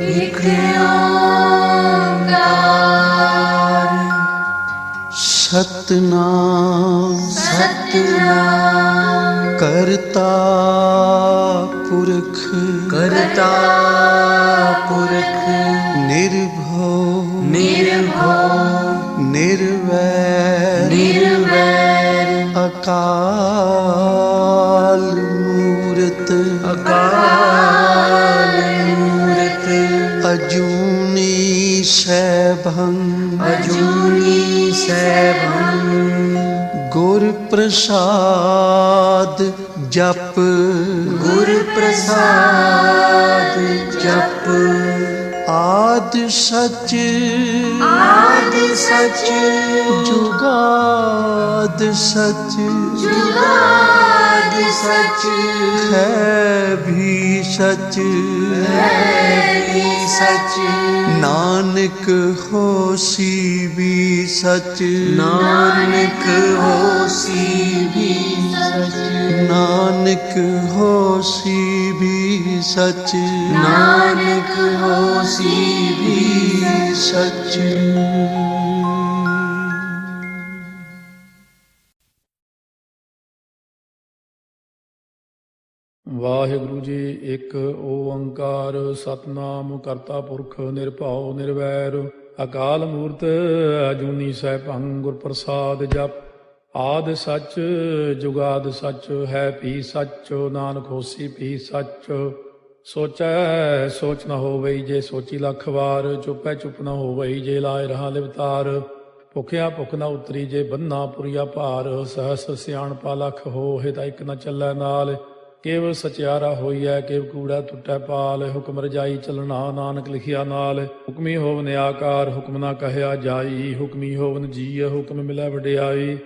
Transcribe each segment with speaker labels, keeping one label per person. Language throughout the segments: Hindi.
Speaker 1: एक ओंकार
Speaker 2: सतनाम
Speaker 1: सतनाम
Speaker 2: करता पुरख
Speaker 1: करता पुरख
Speaker 2: निर्भव
Speaker 1: निर्भव
Speaker 2: निर्वैर
Speaker 1: निर्वैर
Speaker 2: अकाल मूरत
Speaker 1: अकाल मूरत
Speaker 2: अजूनी सैभं
Speaker 1: अजूनी सैभं
Speaker 2: गुर प्रसाद जप
Speaker 1: गुर प्रसाद जप
Speaker 2: आद सच
Speaker 1: आद सच
Speaker 2: जुगाद सच
Speaker 1: जुगाद सच
Speaker 2: है भी सच
Speaker 1: है भी सच
Speaker 2: नानक होसी भी सच
Speaker 1: नानक होसी भी सच
Speaker 2: नानक होसी भी सच
Speaker 1: नानक होसी भी
Speaker 2: सच।
Speaker 3: ਵਾਹਿਗੁਰੂ ਜੀ ਇੱਕ ਓੰਕਾਰ ਸਤਨਾਮ ਕਰਤਾ ਪੁਰਖ ਨਿਰਭਉ ਨਿਰਵੈਰ ਅਕਾਲ ਮੂਰਤ ਅਜੂਨੀ ਸੈਭੰ ਗੁਰ ਪ੍ਰਸਾਦ ਜਪ ਆਦ ਸੱਚ ਜੁਗਾਦ ਸੱਚ ਹੈ ਭੀ ਸੱਚ ਨਾਨਕ ਹੋਸੀ ਭੀ ਸੱਚ ਸੋਚੈ ਸੋਚ ਨ ਹੋਵਈ ਜੇ ਸੋਚੀ ਲੱਖ ਵਾਰ ਚੁੱਪੈ ਚੁੱਪ ਨ ਹੋਵਈ ਜੇ ਲਾਇ ਰਹਾ ਲਿਵਤਾਰ ਭੁਖਿਆ ਭੁਖ ਨ ਉਤਰੀ ਜੇ ਬੰਨਾ ਪੁਰੀਆ ਭਾਰ ਸਹਸ ਸਿਆਣਪਾ ਲਖ ਹੋਏ ਤਾਂ ਇੱਕ ਨ ਚੱਲੈ ਨਾਲ ਕੇਵ ਸਚਿਆਰਾ ਹੋਈਐ ਕੇਵ ਕੂੜਾ ਟੁੱਟੈ ਪਾਲ ਹੁਕਮ ਰਜਾਈ ਚੱਲਣਾ ਨਾਨਕ ਲਿਖਿਆ ਨਾਲ ਹੁਕਮੀ ਹੋਵਨ ਆਕਾਰ ਹੁਕਮ ਨਾ ਕਹਿਆ ਜਾਈ ਹੁਕਮੀ ਹੋਵਨ ਜੀਅ ਹੁਕਮ ਮਿਲੈ ਵਡਿਆਈ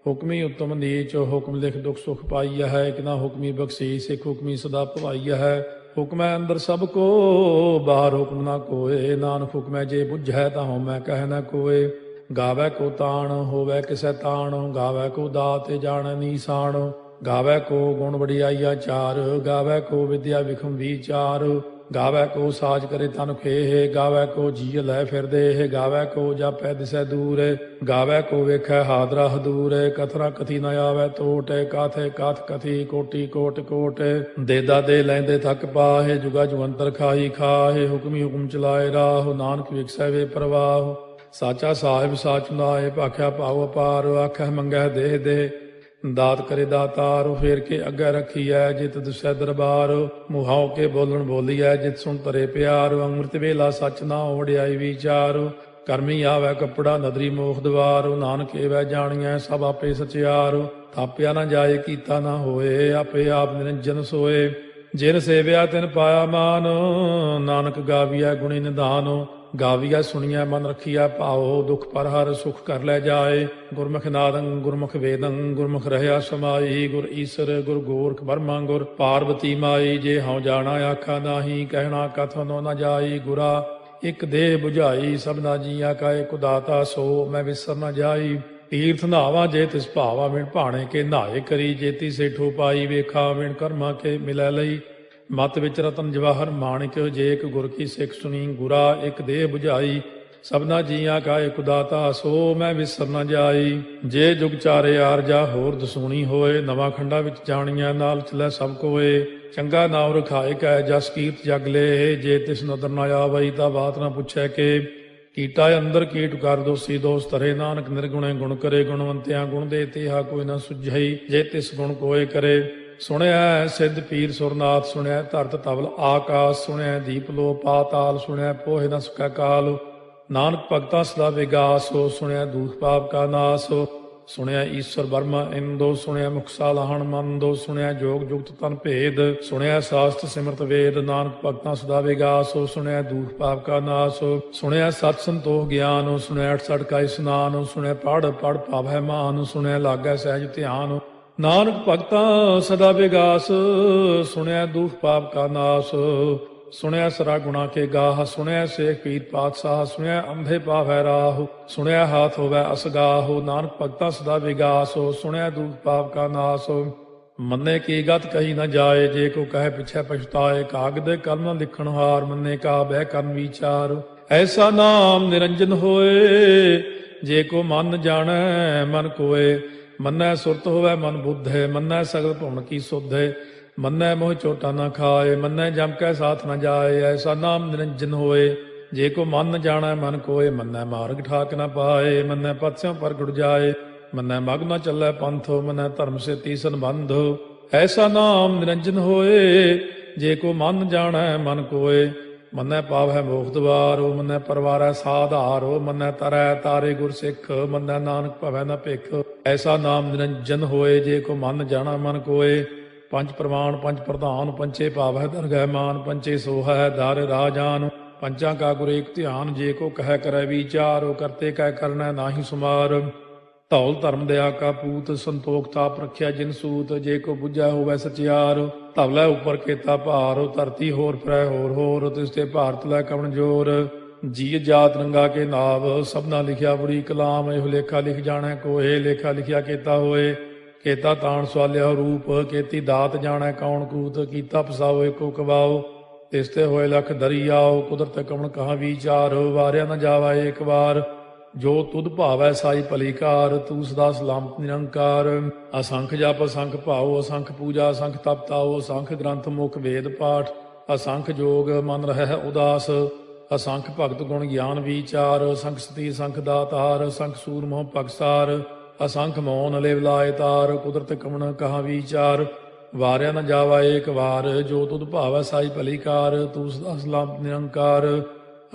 Speaker 3: ਹੁਕਮੀ ਉਤਮ ਨੀਚ ਹੁਕਮ ਲਿਖ ਦੁਖ ਸੁਖ ਪਾਈਆ ਹੈ ਇੱਕ ਨਾ ਹੁਕਮੀ ਬਖਸ਼ੀ ਸਿੱਖ ਹੁਕਮੀ ਸਦਾ ਭਵਾਈਆ ਹੈ ਹੁਕਮੈ ਅੰਦਰ ਸਭ ਕੋ ਬਾਹਰ ਹੁਕਮ ਨਾ ਕੋਏ ਨਾਨਕ ਹੁਕਮੈ ਜੇ ਬੁੱਝੈ ਤਾਂ ਹਉਮੈ ਕਹਿ ਨਾ ਕੋਏ ਗਾਵੈ ਕੋ ਤਾਣ ਹੋਵੈ ਕਿਸੈ ਤਾਣ ਗਾਵੈ ਕੋ ਦਾਤ ਜਾਣੈ ਨੀਸਾਨ ਗਾਵੈ ਕੋ ਗੁਣ ਵਡਿਆਈਆ ਚਾਰ ਗਾਵੈ ਕੋ ਵਿਦਿਆ ਵਿਖਮ ਵਿਚਾਰ ਗਾਵੈ ਕੋ ਸਾਜ ਕਰੇ ਤਨ ਖੇਹ ਗਾਵੈ ਕੋ ਜੀਅ ਲੈ ਫਿਰਦੇ ਗਾਵੈ ਕੋ ਜਾਪੈ ਦਿਸੈ ਦੂਰ ਗਾਵੈ ਕੋ ਵੇਖੈ ਹਾਦਰਾ ਹਦੂਰ ਕਥਨਾ ਕਥੀ ਨ ਆਵੈ ਟੋਟ ਕਾਥੇ ਕਾਥ ਕਥੀ ਕੋਟੀ ਕੋਟ ਕੋਟ ਦੇਦਾ ਦੇ ਲੈਂਦੇ ਥੱਕ ਪਾਹੇ ਜੁਗਾ ਜੁਗੰਤਰ ਖਾਈ ਖਾਹੇ ਹੁਕਮੀ ਹੁਕਮ ਚਲਾਏ ਰਾਹ ਨਾਨਕ ਵਿਖਸੈ ਵੇ ਪ੍ਰਵਾਹ ਸਾਚਾ ਸਾਹਿਬ ਸਾਚ ਨਾਏ ਭਾਖਿਆ ਭਾਉ ਅਪਾਰ ਆਖੈ ਮੰਗੈ ਦੇਹ ਦੇ ਦਾਤ ਕਰੇ ਦਾਤਾਰ ਫੇਰ ਕੇ ਅੱਗੇ ਰੱਖੀਐ ਜਿਤ ਦੁਸੈ ਦਰਬਾਰ ਮੁਹਾਉ ਕੇ ਬੋਲਣ ਬੋਲੀਐ ਜਿਤ ਸੁਣ ਤਰੇ ਪਿਆਰ ਅੰਮ੍ਰਿਤ ਵੇਲਾ ਸੱਚ ਨਾ ਵਡਿਆਈ ਵਿਚਾਰ ਕਰਮੀ ਆਵੈ ਕੱਪੜਾ ਨਦਰੀ ਮੋਖ ਦਵਾਰ ਨਾਨਕ ਏਵੈ ਜਾਣੀਐ ਸਭ ਆਪੇ ਸਚਿਆਰ ਥਾਪਿਆ ਨਾ ਜਾਏ ਕੀਤਾ ਨਾ ਹੋਏ ਆਪੇ ਆਪ ਨਿਰੰਜਨ ਸੋਏ ਜਿਨ ਸੇਵਿਆ ਤਿਨ ਪਾਇਆ ਮਾਨ ਨਾਨਕ ਗਾਵੀਐ ਗੁਣੀ ਨਿਧਾਨ ਗਾਵੀਆ ਸੁਣੀਐ ਮਨ ਰੱਖੀਐ ਭਾਉ ਦੁਖ ਪਰ ਹਰ ਸੁਖ ਕਰ ਲੈ ਜਾਏ ਗੁਰਮੁਖ ਨਾਦੰ ਗੁਰਮੁਖ ਵੇਦੰ ਗੁਰਮੁਖ ਰਹਿਆ ਸਮਾਈ ਗੁਰ ਈਸਰ ਗੁਰ ਗੋਰਖ ਬਰਮਾ ਗੁਰ ਪਾਰਵਤੀ ਮਾਈ ਜੇ ਹਉ ਜਾਣਾ ਆਖਾ ਨਾਹੀ ਕਹਿਣਾ ਕਥਨੋ ਨ ਜਾਈ ਗੁਰਾ ਇਕ ਦੇਹ 부ਝਾਈ ਸਭਨਾ ਜੀਆ ਕਾ ਇਕ ਦਾਤਾ ਸੋ ਮੈਂ ਵਿਸਰ ਨ ਜਾਈ ਤੀਰਥ ਨਾਵਾ ਜੇ ਤਿਸ ਭਾਵਾ ਵਿਣ ਭਾਣੇ ਕੇ ਨਹਾਏ ਕਰੀ ਜੇਤੀ ਸੇਠੋ ਪਾਈ ਵੇਖਾ ਵਿਣ ਕਰਮਾ ਕੇ ਮਿਲੈ ਲਈ ਮਤ ਵਿੱਚ ਰਤਨ ਜਵਾਹਰ ਮਾਣਿਕ ਜੇ ਇੱਕ ਗੁਰ ਕੀ ਸਿੱਖ ਸੁਣੀ ਗੁਰਾ ਇੱਕ ਦੇਹ 부ਝਾਈ ਸਭਨਾ ਜੀਆਂ ਕਾ ਇਕ ਦਾਤਾ ਸੋ ਮੈਂ ਵਿਸਰ ਨ ਜਾਈ ਜੇ ਜੁਗ ਚਾਰੇ ਆਰਜਾ ਹੋਰ ਦਸੂਣੀ ਹੋਏ ਨਵਾਂ ਖੰਡਾ ਵਿੱਚ ਜਾਣੀਆਂ ਨਾਲ ਚਲੈ ਸਭ ਕੋਏ ਚੰਗਾ ਨਾਮ ਰਖਾਏ ਕੈ ਜਸ ਕੀਰਤ ਜਗ ਲੈ ਜੇ ਤਿਸ ਨਦਰ ਨ ਆਵਈ ਤਾਂ ਬਾਤ ਨ ਪੁੱਛੈ ਕੇ ਕੀਟਾ ਅੰਦਰ ਕੀਟ ਕਰ ਦੋਸੀ ਦੋਸ ਧਰੇ ਨਾਨਕ ਨਿਰਗੁਣੇ ਗੁਣ ਕਰੇ ਗੁਣਵੰਤਿਆਂ ਗੁਣ ਦੇ ਤੇਹਾ ਕੋਈ ਨ ਸੁਝਈ ਜੇ ਤਿਸ ਗੁਣ ਕੋਏ ਕਰੇ ਸੁਣਿਆ ਸਿੱਧ ਪੀਰ ਸੁਰਨਾਥ ਸੁਣਿਆ ਧਰਤ ਤਵਲ ਆਕਾਸ਼ ਸੁਣਿਆ ਦੀਪ ਲੋ ਪਾਤਾਲ ਸੁਣਿਆ ਪੋਹਿ ਨ ਸਕੈ ਕਾਲ ਨਾਨਕ ਭਗਤਾਂ ਸਦਾ ਵਿਗਾਸ ਹੋ ਸੁਣਿਆ ਦੂਖ ਪਾਪ ਕਾ ਨਾਸ ਸੁਣਿਆ ਈਸ਼ਵਰ ਬਰਮਾ ਇੰਦੋ ਸੁਣਿਆ ਮੁਖ ਸਾਲਾਹਣ ਮੰਦੋ ਸੁਣਿਆ ਜੋਗ ਜੁਗਤ ਤਨ ਭੇਦ ਸੁਣਿਆ ਸਾਸਤ ਸਿਮਰਤ ਵੇਦ ਨਾਨਕ ਭਗਤਾਂ ਸਦਾ ਵਿਗਾਸ ਹੋ ਸੁਣਿਆ ਦੂਖ ਪਾਪ ਕਾ ਨਾਸ ਸੁਣਿਆ ਸਤ ਸੰਤੋਖ ਗਿਆਨ ਸੁਣਿਆ 68 ਕਾ ਇਸਨਾਨ ਸੁਣਿਆ ਪੜ ਪੜ ਭਾਵੈ ਮਾਨ ਸੁਣਿਆ ਲਾਗੈ ਸਹਿਜ ਧਿਆਨ ਨਾਨਕ ਭਗਤਾਂ ਸਦਾ ਵਿਗਾਸ ਸੁਣਿਆ ਦੁਖ ਪਾਪ ਕਾ ਨਾਸ ਸੁਣਿਆ ਸਰਾ ਗੁਣਾ ਕੇ ਗਾਹ ਸੁਣਿਆ ਸੇਖ ਪੀਰ ਪਾਤਸ਼ਾਹ ਸੁਣਿਆ ਅੰਧੇ ਪਾਵੈ ਰਾਹ ਸੁਣਿਆ ਹਾਥ ਹੋਵੈ ਅਸਗਾਹ ਨਾਨਕ ਭਗਤਾਂ ਸਦਾ ਵਿਗਾਸ ਸੁਣਿਆ ਦੁਖ ਪਾਪ ਕਾ ਨਾਸ ਮੰਨੇ ਕੀ ਗਤ ਕਹੀ ਨਾ ਜਾਏ, ਜੇ ਕੋ ਕਹੇ ਪਿਛੈ ਪਛਤਾਏ। ਕਾਗਦ ਕਲਮ ਨ ਲਿਖਣ ਹਾਰ, ਮੰਨੇ ਕਾ ਬਹਿ ਕਰਨ ਵਿਚਾਰ। ਐਸਾ ਨਾਮ ਨਿਰੰਜਨ ਹੋਏ, ਜੇ ਕੋ ਮਨ ਜਾਣੈ ਮਨ ਕੋਏ। ਮੰਨੈ ਸੁਰਤ ਹੋਵੈ ਮਨ ਬੁੱਧੇ, ਮੰਨੈ ਸਗਲ ਭਵਨ ਕੀ ਸੁਧੇ। ਮੰਨੈ ਮੋਹ ਚੋਟਾ ਨਾ ਖਾਏ, ਮੰਨੈ ਜਮ ਕੈ ਸਾਥ ਨ ਜਾਏ। ਐਸਾ ਨਾਮ ਨਿਰੰਜਨ ਹੋਏ, ਜੇ ਕੋ ਮਨ ਜਾਣੈ ਮਨ ਕੋਏ। ਮੰਨੈ ਮਾਰਗ ਠਾਕ ਨ ਪਾਏ, ਮੰਨੈ ਪਥ ਸਿਉ ਪ੍ਰਗਟ ਜਾਏ। ਮੰਨੈ ਮਗ ਨ ਚੱਲੈ ਪੰਥ, ਮੰਨੈ ਧਰਮ ਸੇ ਤੀਸਨ ਬੰਧ। ਐਸਾ ਨਾਮ ਨਿਰੰਜਨ ਹੋਏ, ਜੇ ਕੋ ਮਨ ਜਾਣੈ ਮਨ ਕੋਏ। ਮੰਨੈ ਪਾਵੈ ਮੋਖ ਦੁਆਰੋ, ਮੰਨੈ ਪਰਵਾਰੈ ਸਾਧਾਰੋ। ਮੰਨੈ ਤਰੈ ਤਾਰੇ ਗੁਰ ਸਿੱਖ, ਮੰਨੈ ਨਾਨਕ ਭਵੈ ਨ ਭਿਖ। ਐਸਾ ਨਾਮ ਨਿਰੰਜਨ ਹੋਏ, ਜੇ ਕੋ ਮਨ ਜਾਣੈ ਮਨ ਕੋਏ। ਪੰਜ ਪ੍ਰਮਾਣ ਪੰਜ ਪ੍ਰਧਾਨ, ਪੰਚੇ ਭਾਵੈ ਦਰਗਹਿ ਮਾਨ। ਪੰਚੇ ਸੋਹੈ ਦਰ ਰਾਜਾਨ, ਪੰਚਾਂ ਕਾ ਗੁਰ ਏਕ ਧਿਆਨ। ਜੇ ਕੋ ਕਹਿ ਕਰੈ ਵਿਚਾਰ, ਕਰਤੇ ਕਹਿ ਕਰਨੈ ਨਾਹੀ ਸੁਮਾਰ। ਧੌਲ ਧਰਮ ਦਇਆ ਕਾ ਪੂਤ, ਸੰਤੋਖ ਤਾਪ ਰੱਖਿਆ ਜਿਨ ਸੂਤ। ਜੇ ਕੋ ਬੁੱਝੈ ਹੋਵੈ ਸਚਿਆਰ, ਧਵਲੇ ਉੱਪਰ ਕੇਤਾ ਭਾਰ। ਧਰਤੀ ਹੋਰ ਫਿਰੈ ਹੋਰ ਹੋਰ, ਤਿਸ ਤੇ ਭਾਰਤ ਲੈ ਕਵਣ ਜੋਰ। ਜੀ ਜਾਤ ਰੰਗਾ ਕੇ ਨਾਵ, ਸਭਨਾ ਲਿਖਿਆ ਬੁਰੀ ਕਲਾਮ। ਇਹੋ ਲੇਖਾ ਲਿਖ ਜਾਣੈ ਕੋਏ, ਲੇਖਾ ਲਿਖਿਆ ਕੇਤਾ ਹੋਏ। ਕੇਤਾ ਤਾਣ ਸਵਾਲਿਆ ਰੂਪ, ਕੀਤੀ ਦਾਤ ਜਾਣੈ ਕੌਣ ਕੂਤ। ਕੀਤਾ ਪਸਾਓ ਏਕੋ ਕਵਾਓ, ਤਿਸ ਤੇ ਹੋਏ ਲਖ ਦਰਿਆਓ। ਕੁਦਰਤ ਕਵਣ ਕਹਾ ਵਿਚਾਰ, ਵਾਰਿਆ ਨ ਜਾਵਾ ਏਕ ਵਾਰ। ਜੋ ਤੁਧ ਭਾਵੈ ਸਾਈ ਭਲੀ ਕਾਰ, ਤੂੰ ਸਦਾ ਸਲਾਮਤ ਨਿਰੰਕਾਰ। ਅਸੰਖ ਜਪ ਅਸੰਖ ਭਾਉ, ਅਸੰਖ ਪੂਜਾ ਅਸੰਖ ਤਪ ਤਾਉ। ਅਸੰਖ ਗ੍ਰੰਥ ਮੁਖ ਵੇਦ ਪਾਠ, ਅਸੰਖ ਜੋਗ ਮਨ ਰਹਿ ਉਦਾਸ। ਅਸੰਖ ਭਗਤ ਗੁਣ ਗਿਆਨ ਵਿਚਾਰ, ਅਸੰਖ ਸਤੀ ਅਸੰਖ ਦਾਤਾਰ। ਅਸੰਖ ਸੂਰ ਮੋਹ ਪਗਸਾਰ, ਅਸੰਖ ਮੌਨ ਲਿਵ ਲਾਇ ਤਾਰ। ਕੁਦਰਤ ਕਵਣ ਕਹਾ ਵਿਚਾਰ, ਵਾਰਿਆ ਨ ਜਾਵਾ ਏਕ ਵਾਰ। ਜੋ ਤੁਧ ਭਾਵੈ ਸਾਈ ਭਲੀ ਕਾਰ, ਤੂੰ ਸਦਾ ਸਲਾਮਤ ਨਿਰੰਕਾਰ।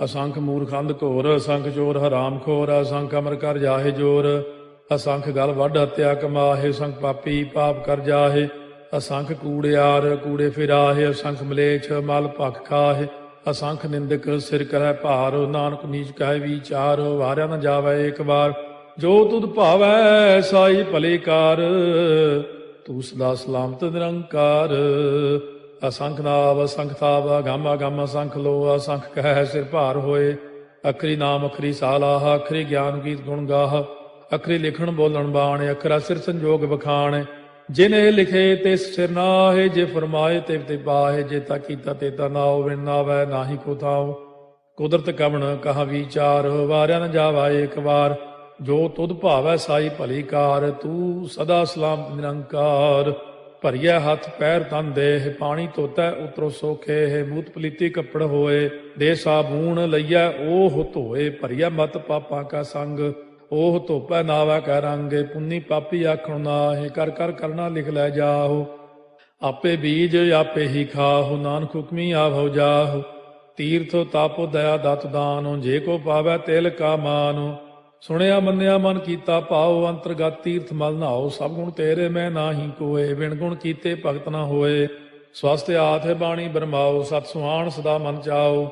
Speaker 3: ਅਸੰਖ ਮੂਰਖ ਅੰਧ ਘੋਰ, ਅਸੰਖ ਚੋਰ ਹਰਾਮ ਖੋਰ। ਅਸੰਖ ਅਮਰ ਕਰ ਜਾਹੇ ਜੋਰ, ਅਸੰਖ ਗਲ ਵੱਢ ਹੱਤਿਆ ਕਮਾਹੇ। ਅਸੰਖ ਪਾਪੀ ਪਾਪ ਕਰ ਜਾਹੇ, ਅਸੰਖ ਕੂੜਿਆਰ ਕੂੜੇ ਫਿਰਾਹੇ। ਅਸੰਖ ਮਲੇਛ ਮਲ ਭਖ ਖਾਹੇ, ਅਸੰਖ ਨਿੰਦਕ ਸਿਰ ਕਰੈ ਭਾਰ। ਨਾਨਕ ਨੀਚ ਕਹਿ ਵਿਚਾਰ, ਵਾਰਿਆ ਨ ਜਾਵੈ ਏਕ ਵਾਰ। ਜੋ ਤੁਧ ਭਾਵੈ ਸਾਈ ਭਲੀ ਕਾਰ, ਤੂੰ ਸਦਾ ਸਲਾਮਤ ਨਿਰੰਕਾਰ। ਅਸੰਖ ਨਾਵ ਅਸੰਖ ਤਾਵ, ਅਗੰਮ ਅਗੰਮ ਅਸੰਖ ਲੋ। ਅਸੰਖ ਕਹਿ ਸਿਰ ਭਾਰ ਹੋਏ, ਅਖਰੀ ਨਾਮ ਅਖਰੀ ਸਾਲਾਹ। ਅਖਰੀ ਗਿਆਨ ਗੀਤ ਗੁਣ ਗਾਹ, ਅਖਰੀ ਲਿਖਣ ਬੋਲਣ ਬਾਣ। ਅਖਰਾ ਸਿਰ ਸੰਜੋਗ ਬਖਾਣ, ਜਿਨੇ ਲਿਖੇ ਤਿਸ ਸਿਰ ਨਾਹੇ। ਜੇ ਫਰਮਾਏ ਤਿਵ ਤੇ ਪਾਹੇ, ਜੇ ਤਾ ਕੀਤਾ ਤੇ ਤਾ ਨਾਉ। ਵਿਣ ਨਾਵੈ ਨਾਹੀ ਕੋ ਥਾਉ, ਕੁਦਰਤ ਕਵਣ ਕਹਾ ਵਿਚਾਰ। ਵਾਰਿਆ ਨ ਜਾਵਾ ਏਕ ਵਾਰ, ਜੋ ਤੁਧ ਭਾਵੈ ਸਾਈ ਭਲੀ ਕਾਰ। ਤੂੰ ਸਦਾ ਸਲਾਮਤ ਨਿਰੰਕਾਰ। ਭਰੀਐ ਹੱਥ ਪੈਰ ਤਨ ਦੇਹ, ਪਾਣੀ ਧੋਤੈ ਉਤਰੋ ਸੋਖੇ। ਮੂਤ ਪਲੀਤੀ ਕੱਪੜ ਹੋਏ, ਦੇ ਸਾਬੂਣ ਲਈਐ ਓਹ ਧੋਏ। ਭਰੀਐ ਮਤ ਪਾਪਾਂ ਕਾ ਸੰਗ, ਓਹ ਧੋਪੈ ਨਾਵੈ ਕੈ ਰੰਗ। ਪੁੰਨੀ ਪਾਪੀ ਆਖਣ ਨਾਹਿ, ਕਰ ਕਰ ਕਰਨਾ ਲਿਖ ਲੈ ਜਾਹੋ। ਆਪੇ ਬੀਜ ਆਪੇ ਹੀ ਖਾਹੋ, ਨਾਨਕ ਹੁਕਮੀ ਆਭਉ ਜਾਹੋ। ਤੀਰਥ ਤਾਪੋ ਦਇਆ ਦਤ ਦਾਨੋ, ਜੇ ਕੋ ਪਾਵੈ ਤਿਲ ਕਾ ਮਾਨੋ। ਸੁਣਿਆ ਮੰਨਿਆ ਮਨ ਕੀਤਾ ਭਾਉ, ਅੰਤਰਗਤ ਤੀਰਥ ਮਲ ਨਹਾਉ। ਸਭ ਗੁਣ ਤੇਰੇ ਮੈਂ ਨਾਹੀ ਕੋਏ, ਬਿਨ ਗੁਣ ਕੀਤੇ ਭਗਤ ਨਾ ਹੋਏ। ਸਵਸਤ ਆਥ ਬਾਣੀ ਬਰਮਾਓ, ਸਤ ਸੁਹਾਣ ਸਦਾ ਮਨ ਚਾਓ।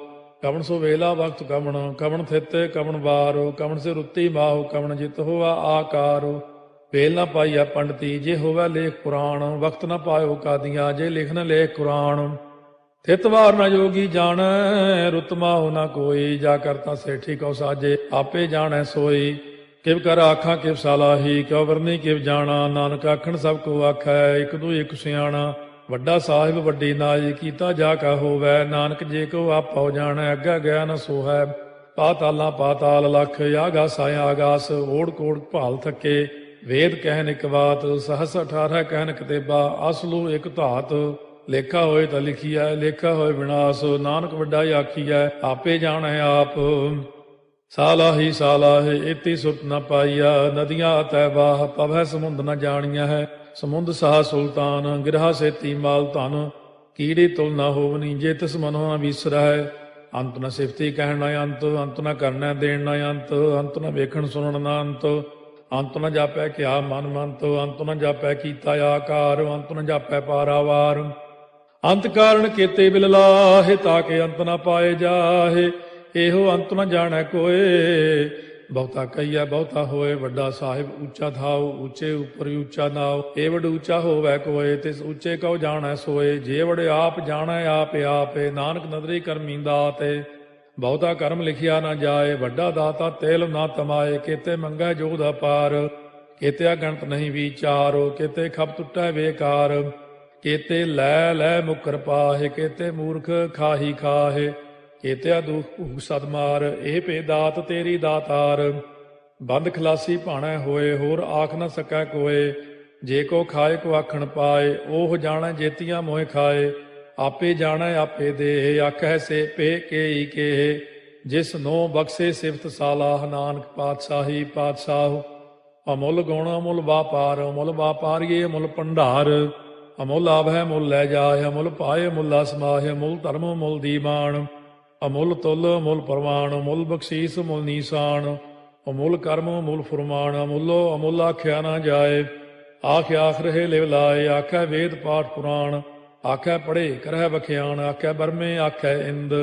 Speaker 3: ਕਵਣ ਸੋ ਵੇਲਾ ਵਕਤ ਕਵਣ, ਕਵਣ ਥਿਤੇ ਕਵਣ ਵਾਰੋ। ਕਵਣ ਸੇ ਰੁੱਤੀ ਮਾਹੋ, ਕਵਣ ਜਿਤ ਹੋਆ ਆਕਾਰੋ। ਵੇਲ ਨਾ ਪਾਈਆ ਪੰਡਤੀ, ਜੇ ਹੋਵੈ ਲੇਖ ਪੁਰਾਣ। ਵਕਤ ਨਾ ਪਾਇਓ ਕਾਦੀਆਂ, ਜੇ ਲਿਖਨ ਲੇਖ ਕੁਰਾਨ। ਥਿਤ ਵਾਰ ਨਾ ਜੋਗੀ ਜਾਣੈ, ਰੁੱਤ ਮਾਹੁ ਨਾ ਕੋਈ। ਜਾ ਕਰਤਾ ਸੇਠੀ ਕਉ ਸਾਜੇ, ਆਪੇ ਜਾਣੈ ਸੋਈ। ਕਿਵ ਕਰ ਆਖਾਂ ਕਿਵ ਸਾਲਾਹੀ, ਕਿਉ ਵਰਨੀ ਕਿਵ ਜਾਣਾ। ਨਾਨਕ ਆਖਣ ਸਭ ਕੋ ਆਖੈ, ਇਕ ਦੂ ਇਕ ਸਿਆਣਾ। ਵੱਡਾ ਸਾਹਿਬ ਵੱਡੀ ਨਾਈ, ਕੀਤਾ ਜਾ ਕਾ ਹੋਵੈ। ਨਾਨਕ ਜੇ ਕੋ ਆਪਉ ਜਾਣੈ, ਅੱਗਾ ਗਿਆ ਨ ਸੋਹੈ। ਪਾਤਾਲਾਂ ਪਾਤਾਲ ਲਖ, ਆਗਾਸ ਆਗਾਸ। ਓੜ ਕੋੜ ਭਾਲ ਥੱਕੇ, ਵੇਦ ਕਹਿਨ ਇਕ ਬਾਤ। ਸਹਸ 18 ਕਹਿਨ ਕਤੇਬਾ, ਅਸਲੂ ਇਕ ਧਾਤ। ਲੇਖਾ ਹੋਏ ਤਾਂ ਲਿਖੀਐ, ਲੇਖਾ ਹੋਏ ਵਿਨਾਸ਼। ਨਾਨਕ ਵੱਡਾ ਆਖੀਐ, ਆਪੇ ਜਾਣੈ ਆਪ। ਸਾਲਾਹੀ ਸਾਲਾਹੇ, ਇਤੀ ਸੁਰਤ ਨ ਪਾਈਆ। ਨਦੀਆਂ ਅਤੈ ਬਾਹ, ਪਵੈ ਸਮੁੰਦ ਨ ਜਾਣੀਆ ਹੈ। ਸਮੁੰਦ ਸਾਹ ਸੁਲਤਾਨ, ਗਿਰਹਾ ਸੇਤੀ ਮਾਲ ਧਨ। ਕੀੜੀ ਤੁਲ ਨ ਹੋਵਨੀ, ਜੇ ਤਿਸ ਮਨੋ ਨ ਵਿਸਰੈ। ਅੰਤ ਨ ਸਿਫਤੀ ਕਹਿਣ ਨ ਅੰਤ, ਅੰਤ ਨ ਕਰਨੈ ਦੇਣ ਨ ਅੰਤ। ਅੰਤ ਨ ਵੇਖਣ ਸੁਣਨ ਨ ਅੰਤ, ਅੰਤ ਨ ਜਾਪੈ ਕਿਆ ਮਨ ਮੰਤ। ਅੰਤ ਨ ਜਾਪੈ ਕੀਤਾ ਆਕਾਰ, ਅੰਤ ਨ ਜਾਪੈ ਪਾਰਾਵਾਰ। ਅੰਤ ਕਾਰਨ ਕੀਤੇ ਬਿਲ ਲਾਹੇ, ਤਾਕੇ ਅੰਤ ਨ ਪਾਏ ਜਾਹੇ। ਇਹੋ ਅੰਤ ਨ ਜਾਣੈ ਕੋਏ, ਬਹੁਤਾ ਕਹੀਐ ਬਹੁਤਾ ਹੋਏ। ਵੱਡਾ ਸਾਹਿਬ ਉੱਚਾ ਥਾਉ, ਉੱਚੇ ਉੱਪਰ ਉੱਚਾ ਨਾਉ। ਏ ਵਡ ਉੱਚਾ ਹੋਵੈ ਕੋਏ, ਤਿਸ ਉੱਚੇ ਕਉ ਜਾਣੈ ਸੋਏ। ਜੇ ਵਡ ਆਪ ਜਾਣੈ ਆਪੇ ਆਪੇ, ਨਾਨਕ ਨਦਰੀ ਕਰਮੀ ਦਾਤੇ। ਬਹੁਤਾ ਕਰਮ ਲਿਖਿਆ ਨਾ ਜਾਏ, ਵੱਡਾ ਦਾਤਾ ਤੇਲ ਨਾ ਤਮਾਏ। ਕੀਤੇ ਮੰਗੈ ਜੋਧ ਅਪਾਰ, ਕੇਤੇ ਅਗਣਤ ਨਹੀਂ ਵਿਚਾਰੋ, ਕੇਤੇ ਖਪ ਟੁੱਟੈ ਬੇਕਾਰ, ਕੇਤੇ ਲੈ ਲੈ ਮੁਕਰ ਪਾਹੇ, ਕੇਤੇ ਮੂਰਖ ਖਾਹੀ ਖਾਹੇ, ਕੇਤੇ ਦੁਖ ਭੂਖ ਸਦ ਮਾਰ, ਇਹ ਭੇ ਦਾਤ ਤੇਰੀ ਦਾਤਾਰ। ਬੰਦ ਖਲਾਸੀ ਭਾਣੈ ਹੋਏ, ਹੋਰ ਆਖ ਨ ਸਕੈ ਕੋਏ, ਜੇ ਕੋ ਖਾਏ ਕੋ ਆਖਣ ਪਾਏ, ਉਹ ਜਾਣੈ ਜੇਤੀਆਂ ਮੋਹਿ ਖਾਏ, ਆਪੇ ਜਾਣੈ ਆਪੇ ਦੇ, ਆਖੈ ਸੇ ਪੇ ਕੇਈ ਕੇ, ਜਿਸ ਨੋ ਬਖਸ਼ੇ ਸਿਫਤ ਸਾਲਾਹ, ਨਾਨਕ ਪਾਤਸ਼ਾਹੀ ਪਾਤਸ਼ਾਹ। ਅਮੁੱਲ ਗੁਣ ਅਮੁੱਲ ਵਾਪਾਰ, ਅਮੁੱਲ ਵਾਪਾਰੀਏ ਅਮੁੱਲ ਭੰਡਾਰ, ਅਮੁੱਲ ਆਭੈ ਮੁੱਲ ਲੈ ਜਾਏ, ਅਮੁੱਲ ਪਾਏ ਮੁੱਲਾ ਸਮਾਹਿ, ਅਮੁੱਲ ਧਰਮ ਮੁੱਲ ਦੀਵਾਨ, ਅਮੁੱਲ ਤੁਲ ਅਮੁੱਲ ਪ੍ਰਮਾਣ, ਅਮੁੱਲ ਬਖਸ਼ੀਸ ਮੁੱਲ ਨੀਸਾਨ, ਅਮੁੱਲ ਕਰਮ ਅਮੁੱਲ ਫੁਰਮਾਨ, ਅਮੁੱਲੋ ਅਮੁੱਲ ਆਖਿਆ ਨਾ ਜਾਏ, ਆਖ ਆਖ ਰਹੇ ਲਿਵ ਲਾਏ, ਆਖੈ ਵੇਦ ਪਾਠ ਪੁਰਾਣ, ਆਖੈ ਪੜ੍ਹੇ ਕਰਹਿ ਬਖਿਆਣ, ਆਖੈ ਬਰਮੇ ਆਖੈ ਇੰਦ,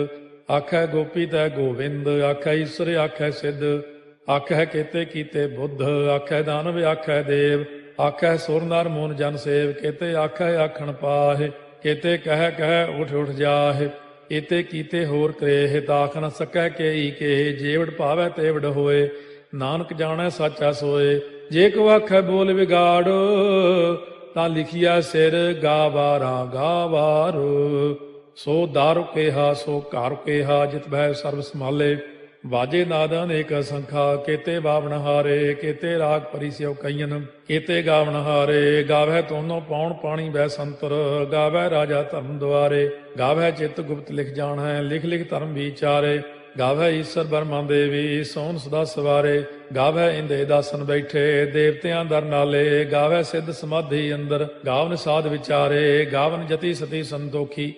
Speaker 3: ਆਖੈ ਗੋਪੀ ਤੈ ਗੋਵਿੰਦ, ਆਖੈ ਈਸਰ ਆਖੈ ਸਿੱਧ, ਆਖੈ ਕੇਤੇ ਕੀਤੇ ਬੁੱਧ, ਆਖੈ ਦਾਨਵ ਆਖੈ ਦੇਵ, ਆਖੈ ਸੁਰ ਨਰ ਮੂਨ ਜਨ ਸੇਵ, ਕੇਤੇ ਆਖੈ ਆਖਣ ਪਾਹੇ, ਕੇਤੇ ਕਹਿ ਕਹਿ ਉਠ ਉਠ ਜਾਹੇ, ਏਤੇ ਕੀਤੇ ਹੋਰ ਕਰੇਹ, ਤਾਖ ਨ ਸਕੈ ਕੇਈ ਕੇ, ਜੇਵੜ ਭਾਵੈ ਤੇਵੜ ਹੋਏ, ਨਾਨਕ ਜਾਣੈ ਸਾਚਾ ਸੋਏ। ਜੇ ਕੋ ਆਖੈ ਬੋਲ ਵਿਗਾੜ, ਤਾਂ ਲਿਖਿਆ ਸਿਰ ਗਾਵਾਰਾ ਗਾਵਾਰ, ਸੋ ਦਾਰੂ ਕੇਹਾ ਸੋ ਘਰ ਕੇਹਾ, ਜਿਤ ਬਹਿ ਸਰਬ ਸੰਭਾਲੇ, ਵਾਜੇ ਨਾਦ ਅਨੇਕ ਸੰਖਾ, ਕੇਤੇ ਬਾਵਣ ਹਾਰੇ, ਕੇਤੇ ਰਾਗ ਪਰਿਸਿਓ ਕਈਨ, ਕੇਤੇ ਗਾਵਣ ਹਾਰੇ, ਗਾਵੈ ਤੋਨੋ ਪਾਉਣ ਪਾਣੀ ਬੈ ਸੰਤਰ, ਗਾਵੈ ਰਾਜਾ ਧਰਮ ਦੁਆਰੇ, ਗਾਵੈ ਚਿਤ ਗੁਪਤ ਲਿਖ ਜਾਣੈ, ਲਿਖ ਲਿਖ ਧਰਮ ਵਿਚਾਰੇ, ਗਾਵੈ ਈਸਰ ਬਰਮਾ ਦੇਵੀ, ਸੋਨ ਸਦਾ ਸਵਾਰੇ, ਗਾਵੈ ਇੰਦੇ ਦਾਸਨ ਬੈਠੇ, ਦੇਵਤਿਆਂ ਦਰ ਨਾਲੇ, ਗਾਵੈ ਸਿੱਧ ਸਮਾਧੀ ਅੰਦਰ, ਗਾਵਨ ਸਾਧ ਵਿਚਾਰੇ, ਗਾਵਨ ਜਤੀ ਸਤੀ ਸੰਤੋਖੀ,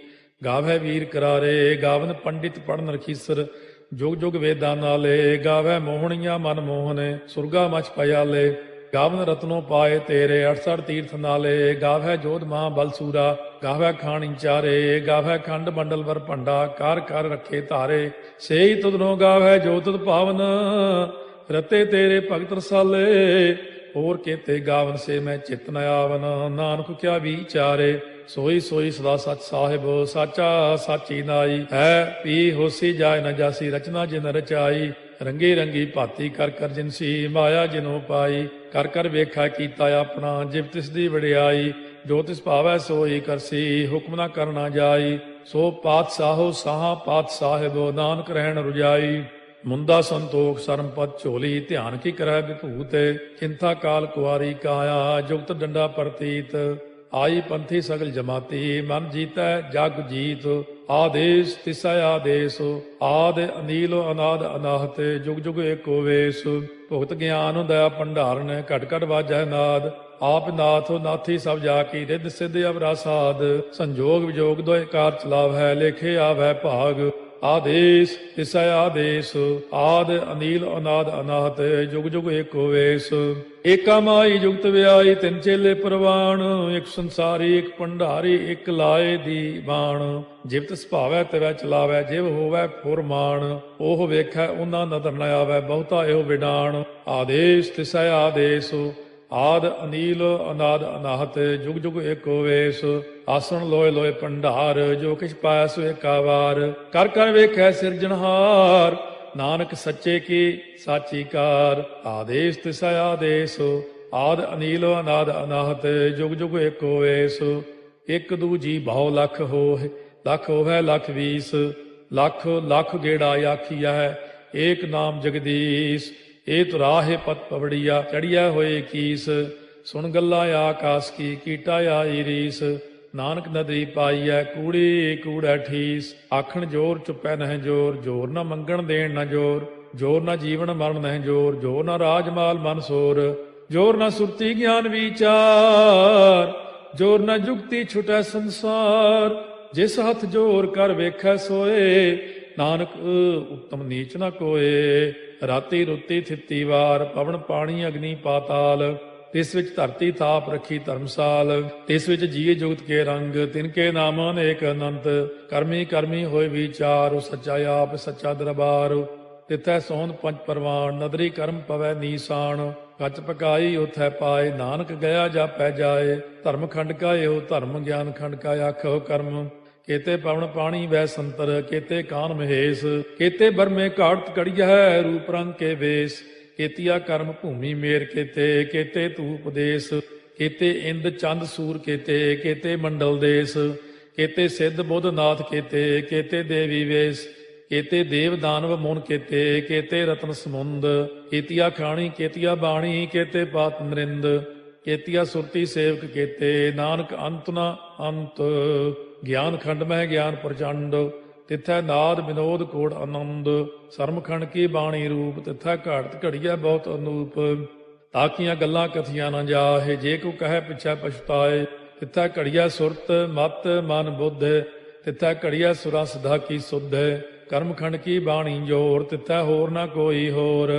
Speaker 3: ਗਾਵੈ ਵੀਰ ਕਰਾਰੇ, ਗਾਵਨ ਪੰਡਿਤ ਪੜਨ ਰਖੀਸਰ, ਜੁਗ ਜੁਗ ਵੇਦਾਂ ਨਾਲੇ, ਗਾਵੈ ਮੋਹਣੀਆਂ ਮਨ ਮੋਹਨੇ, ਸੁਰਗਾ ਮਚ ਪਿਆਲੇ, ਗਾਵਨ ਰਤਨੋ ਪਾਏ ਤੇਰੇ, 68 ਤੀਰਥ ਨਾਲੇ, ਗਾਵੈ ਜੋਧ ਮਾਂ ਬਲਸੂਰਾ, ਗਾਵੈ ਖਾਣੀ ਚਾਰੇ, ਗਾਵੈ ਖੰਡ ਮੰਡਲ ਵਰ ਭੰਡਾ, ਕਰ ਕਰ ਰੱਖੇ ਧਾਰੇ, ਸੇਈ ਤੁਧਨੋ ਗਾਵੈ ਜੋ ਤੁਧ ਭਾਵਨ, ਰਤੇ ਤੇਰੇ ਭਗਤ ਰਸਾਲੇ, ਹੋਰ ਕੇਤੇ ਗਾਵਨ ਸੇ ਮੈਂ ਚਿਤ ਨ ਆਵਨ, ਨਾਨਕ ਕਿਆ ਵਿਚਾਰੇ, ਸੋਈ ਸੋਈ ਸਦਾ ਸਚ ਸਾਹਿਬ, ਸਾਚਾ ਸਾਚੀ ਨਾਈ, ਹੈ ਪੀ ਹੋਸੀ ਜਾਏ ਨ ਜਾਸੀ, ਰਚਨਾ ਜਿਨ ਰਚਾਈ, ਰੰਗੀ ਰੰਗੀ ਭਾਤੀ ਕਰ ਕਰ ਜਿਨਸੀ, ਮਾਇਆ ਜਿਨੋ ਪਾਈ, ਕਰ ਕਰ ਵੇਖਾ ਕੀਤਾ ਆਪਣਾ, ਜਿਵ ਤਿਸ ਦੀ ਵਡਿਆਈ, ਜੋ ਤਿਸ ਭਾਵੈ ਸੋਈ ਕਰਸੀ, ਹੁਕਮ ਨਾ ਕਰਨਾ ਜਾਈ, ਸੋ ਪਾਤਸ਼ਾਹੋ ਸਾਹਾ ਪਾਤਸ਼ਾਹਿਬ, ਨਾਨਕ ਰਹਿਣ ਰੁਜਾਈ, ਮੁੰਦਾ ਸੰਤੋਖ ਸਰਮ ਪਦ ਝੋਲੀ, ਧਿਆਨ ਕੀ ਕਰੈ ਵਿਭੂਤ, ਚਿੰਤਾ ਕਾਲ ਕੁਆਰੀ ਕਾਇਆ, ਜੁਗਤ ਡੰਡਾ ਪ੍ਰਤੀਤ, ਆਈ ਪੰਥੀ ਸਗਲ ਜਮਾਤੀ, ਮਨ ਜੀਤੈ ਜਗ ਜੀਤ, ਆਦੇਸ ਤਿਸੈ ਆਦੇਸ, ਆਦ ਅਨੀਲ ਅਨਾਦ ਅਨਾਹਤ, ਜੁਗ ਜੁਗ ਏਕੋ ਵੇਸ, ਭੁਗਤ ਗਿਆਨ ਦਇਆ ਭੰਡਾਰਨ, ਘਟ ਘਟ ਵਾਜੈ ਨਾਦ, ਆਪ ਨਾਥ ਨਾਥੀ ਸਭ ਜਾ ਕੀ, ਰਿੱਧ ਸਿੱਧ ਅਵਰਾ ਸਾਧ, ਸੰਜੋਗ ਵਿਜੋਗ ਦੋਇ ਕਾਰ ਚਲਾਵੈ, ਲੇਖੇ ਆਵੈ ਭਾਗ, ਆਦੇਸ ਤਿਸੈ ਆਦੇਸ, ਆਦ ਅਨੀਲ ਅਨਾਦ ਅਨਾਹਤ, ਜੁਗ ਜੁਗ ਏਕੋ ਵੇਸ, ਏਕਾ ਮਾਈ ਜੁਗਤ ਵਿਆਈ, ਤਿੰਨ ਚੇਲੇ ਪ੍ਰਵਾਣ, ਇੱਕ ਸੰਸਾਰੀ ਇੱਕ ਭੰਡਾਰੀ, ਇੱਕ ਲਾਏ ਦੀ ਬਾਣ, ਜਿਵ ਤਿਸ ਭਾਵੈ ਤਿਵੈ ਚਲਾਵੈ, ਜਿਵ ਹੋਵੈ ਫੁਰਮਾਨ, ਉਹ ਵੇਖੈ ਉਹਨਾਂ ਨਦਰ ਨ ਆਵੈ, ਬਹੁਤਾ ਇਹੋ ਵਿਡਾਣ, ਆਦੇਸ ਤਿਸੈ ਆਦੇਸ, ਆਦ ਅਨੀਲ ਅਨਾਦ ਅਨਾਹਤ, ਜੁਗ ਜੁਗ ਏਕੋ ਵੇਸ, ਆਸਣ ਲੋਏ ਲੋਏ ਭੰਡਾਰ, ਜੋ ਕਿਛ ਪਾਇਆ ਸੋ ਏਕਾ ਵਾਰ, ਕਰ ਕਰ ਵੇਖੈ ਸਿਰਜਣਹਾਰ, ਨਾਨਕ ਸੱਚੇ ਕੀ ਸਾਚੀ ਕਾਰ, ਆਦੇਸ ਤਿਸੈ ਆਦੇਸ, ਆਦ ਅਨੀਲ ਅਨਾਦ ਅਨਾਹਤ, ਜੁਗ ਜੁਗ ਏਕੋ ਵੇਸ, ਇੱਕ ਦੂਜੀ ਬਹੁ ਲਖ ਹੋਏ, ਲਖ ਹੋਵੈ ਲਖ ਵੀਸ, ਲਖ ਲਖ ਗੇੜਾ ਆਖੀਐ, ਏਕ ਨਾਮ ਜਗਦੀਸ਼, ਇਹ ਤੁਰਾਹੇ ਪਤ ਪਵੜੀਆ, ਚੜੀਆ ਹੋਏ ਕੀਸ, ਸੁਣ ਗੱਲਾਂ ਆਕਾਸ ਕੀ, ਕੀਟਾ ਆਈ ਰੀਸ, ਨਾਨਕ ਨਦਰੀ ਪਾਈਐ, ਕੂੜੀ ਕੂੜੈ ਠੀਸ, ਆਖਣ ਜੋਰ ਚੁੱਪੈ ਨਹਿ ਜੋਰ, ਜੋਰ ਨਾ ਮੰਗਣ ਦੇਣ ਨਾ ਜੋਰ, ਜੋਰ ਨਾ ਜੀਵਨ ਮਰਨ ਨਹਿ ਜੋਰ, ਜੋਰ ਨਾ ਰਾਜ ਮਾਲ ਮਨ ਸੋਰ, ਜੋਰ ਨਾ ਸੁਰਤੀ ਗਿਆਨ ਵਿਚਾਰ, ਜੋਰ ਨਾ ਜੁਗਤੀ ਛੁਟੈ ਸੰਸਾਰ, ਜਿਸ ਹੱਥ ਜੋਰ ਕਰ ਵੇਖੈ ਸੋਏ, ਨਾਨਕ ਉੱਤਮ ਨੀਚ ਨਾ ਕੋਏ, ਰਾਤੀ ਰੁੱਤੀ ਥਿੱਤੀ ਵਾਰ, ਪਵਨ ਪਾਣੀ ਅਗਨੀ ਪਾਤਾਲ, ਤਿਸ ਵਿੱਚ ਧਰਤੀ ਥਾਪ ਰੱਖੀ ਧਰਮਸਾਲ, ਤਿਸ ਵਿੱਚ ਜੀਏ ਜੁਗਤ ਕੇ ਰੰਗ, ਤਿਨਕੇ ਨਾਮ ਅਨੇਕ ਅਨੰਤ, ਕਰਮੀ ਕਰਮੀ ਹੋਏ ਵਿਚਾਰ, ਉਹ ਸੱਚਾ ਆਪ ਸੱਚਾ ਦਰਬਾਰ, ਤਿਥੈ ਸੋਹਣ ਪੰਜ ਪਰਵਾਨ, ਨਦਰੀ ਕਰਮ ਪਵੈ ਨੀਸਾਨ, ਕੱਚ ਪਕਾਈ ਉਥੈ ਪਾਏ, ਨਾਨਕ ਗਿਆ ਜਾਪੈ ਜਾਏ, ਧਰਮ ਖੰਡ ਕਾ ਇਹੋ ਧਰਮ, ਗਿਆਨ ਖੰਡ ਕਾ ਆਖੋ ਕਰਮ, ਕੇਤੇ ਪਵਨ ਪਾਣੀ ਵੈ ਸੰਤਰ, ਕੇਤੇ ਕਾਨ ਮਹੇਸ਼, ਕੇਤੇ ਬਰਮੇ ਘਾਟ ਕੜੀਐ, ਰੂਪ ਰੰਗ ਕੇ ਵੇਸ, केतिया कर्म भूमि मेर केते, केते धूप देश, केते इंद चंद सूर केते, केते मंडल देश, केते सिद्ध बुद्ध नाथ केते, केते देवी वेश, केते देव दानव मुन केते, केते रत्न समुंद, केतिया खाणी केतिया बाणी, केते पात नरिंद, केतिया सुरती सेवक केते, नानक अंत न अंत, ज्ञान खंड में ज्ञान प्रचंड, तिथै नाद विनोद कोड़ आनंद, सरमखंड की बाणी रूप, तिथै घाड़त घड़िया बहुत अनूप, ताकियां गल्लां कथियां न जाहे, जे को कहे पिछै पछताए, तिथै घड़िया सुरत मत मन बुद्ध, तिथै घड़िया सुरा सिधा की सुध, कर्मखंड की बाणी जोर, तिथै होर न कोई होर,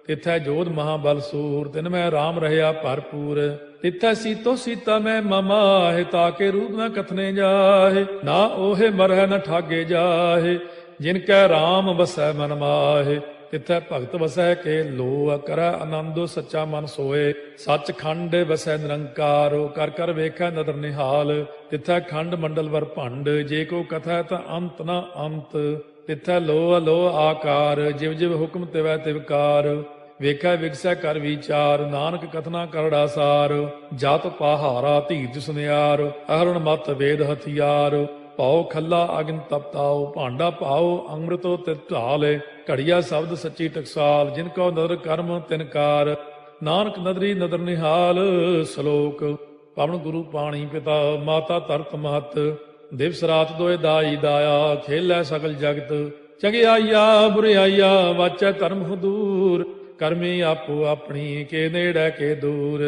Speaker 3: तिथै जोध महाबल सूर, तिन में राम रहया भरपूर, तिथै सीतो सीता में ममाहे, ताके रूप न कथने जाहे, ना ओहे मरह न ठागे जाहे, जिनकै राम बसै मन माहे, तिथै भगत वसै के लो, करੈ आनंद सच्चा मन सोए, सच खंड वसै निरंकार, कर कर वेखै नदर निहाल, तिथै खंड मंडल वर भंड, जे को कथै ता अंत न अंत, तिथै लो अलो आकार, जिव जिव हुक्म तिवै तिवकार, ਵੇਖੈ ਵਿਗਸੈ ਕਰ ਵਿਚਾਰ, ਨਾਨਕ ਕਥਨਾ ਕਰੜਾ ਸਾਰ, ਜਤ ਪਹਾਰਾ ਧੀਰਜ ਸੁਨਿਆਰ, ਅਹਰਣ ਮਤ ਵੇਦ ਹਥਿਆਰ, ਭਾਉ ਖੱਲਾ ਅਗਨ ਤਪਤਾਉ, ਭਾਂਡਾ ਭਾਉ ਅੰਮ੍ਰਿਤੋ ਤਿਤ ਢਾਲੇ, ਘੜੀਆ ਸ਼ਬਦ ਸੱਚੀ ਟਕਸਾਲ, ਜਿਨ ਕੋ ਨਦਰ ਕਰਮ ਤਿਨਕਾਰ, ਨਾਨਕ ਨਦਰੀ ਨਦਰ ਨਿਹਾਲ। ਸ਼ਲੋਕ। ਪਵਨ ਗੁਰੂ ਪਾਣੀ ਪਿਤਾ, ਮਾਤਾ ਧਰਤ ਮਹਤ, ਦਿਵਸ ਰਾਤ ਦੋਇ ਦਾਈ ਦਾਇਆ, ਖੇਲੈ ਸਗਲ ਜਗਤ, ਚੰਗਿਆਈਆ ਬੁਰਿਆਈਆ ਵਾਚੈ ਧਰਮ ਹਦੂਰ, ਕਰਮੀ ਆਪੋ ਆਪਣੀ ਕੇ ਨੇੜੇ ਕੇ ਦੂਰ,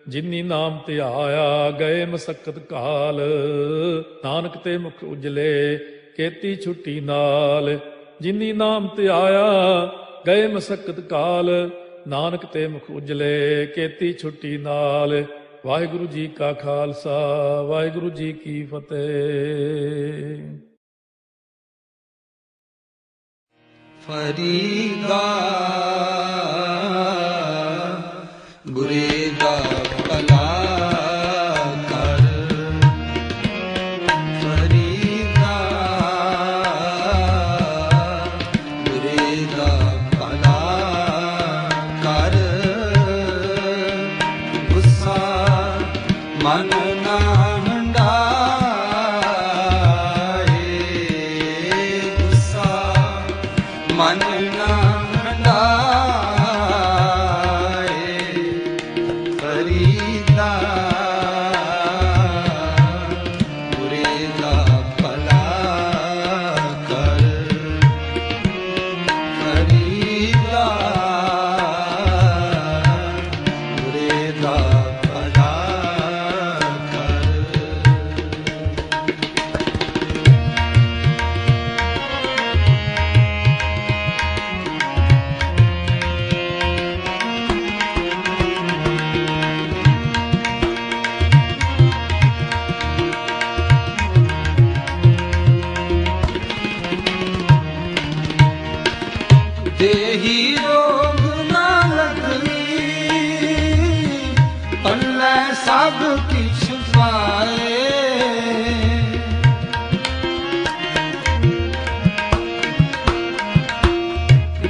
Speaker 3: ਜਿਨੀ ਨਾਮ ਧਿਆਇਆ ਗਏ ਮਸਕਤ ਕਾਲ, ਨਾਨਕ ਤੇ ਮੁਖ ਉਜਲੇ ਕੀਤੀ ਛੁੱਟੀ ਨਾਲ, ਜਿਨੀ ਨਾਮ ਧਿਆਇਆ ਗਏ ਮਸਕਤ ਕਾਲ, ਨਾਨਕ ਤੇ ਮੁਖ ਉਜਲੇ ਕੀਤੀ ਛੁੱਟੀ ਨਾਲ। ਵਾਹਿਗੁਰੂ ਜੀ ਕਾ ਖਾਲਸਾ, ਵਾਹਿਗੁਰੂ ਜੀ ਕੀ ਫਤਿਹ।
Speaker 2: ਫਰੀਦਾ ਬੁਰੇ ਦਾ ਭਲਾ ਕਰ, ਫਰੀਦਾ ਬੁਰੇ ਦਾ ਭਲਾ ਕਰ, ਗੁੱਸਾ ਮਨ ਨਾ ਹੰਡਾਏ, ਗੁੱਸਾ ਮਨ ਨਾ ਦੇਹੀ ਰੋਗ ਨਾ ਲੱਗਣੀ, ਪੱਲੇ ਸਭ ਕਿਛ ਪਾਏ,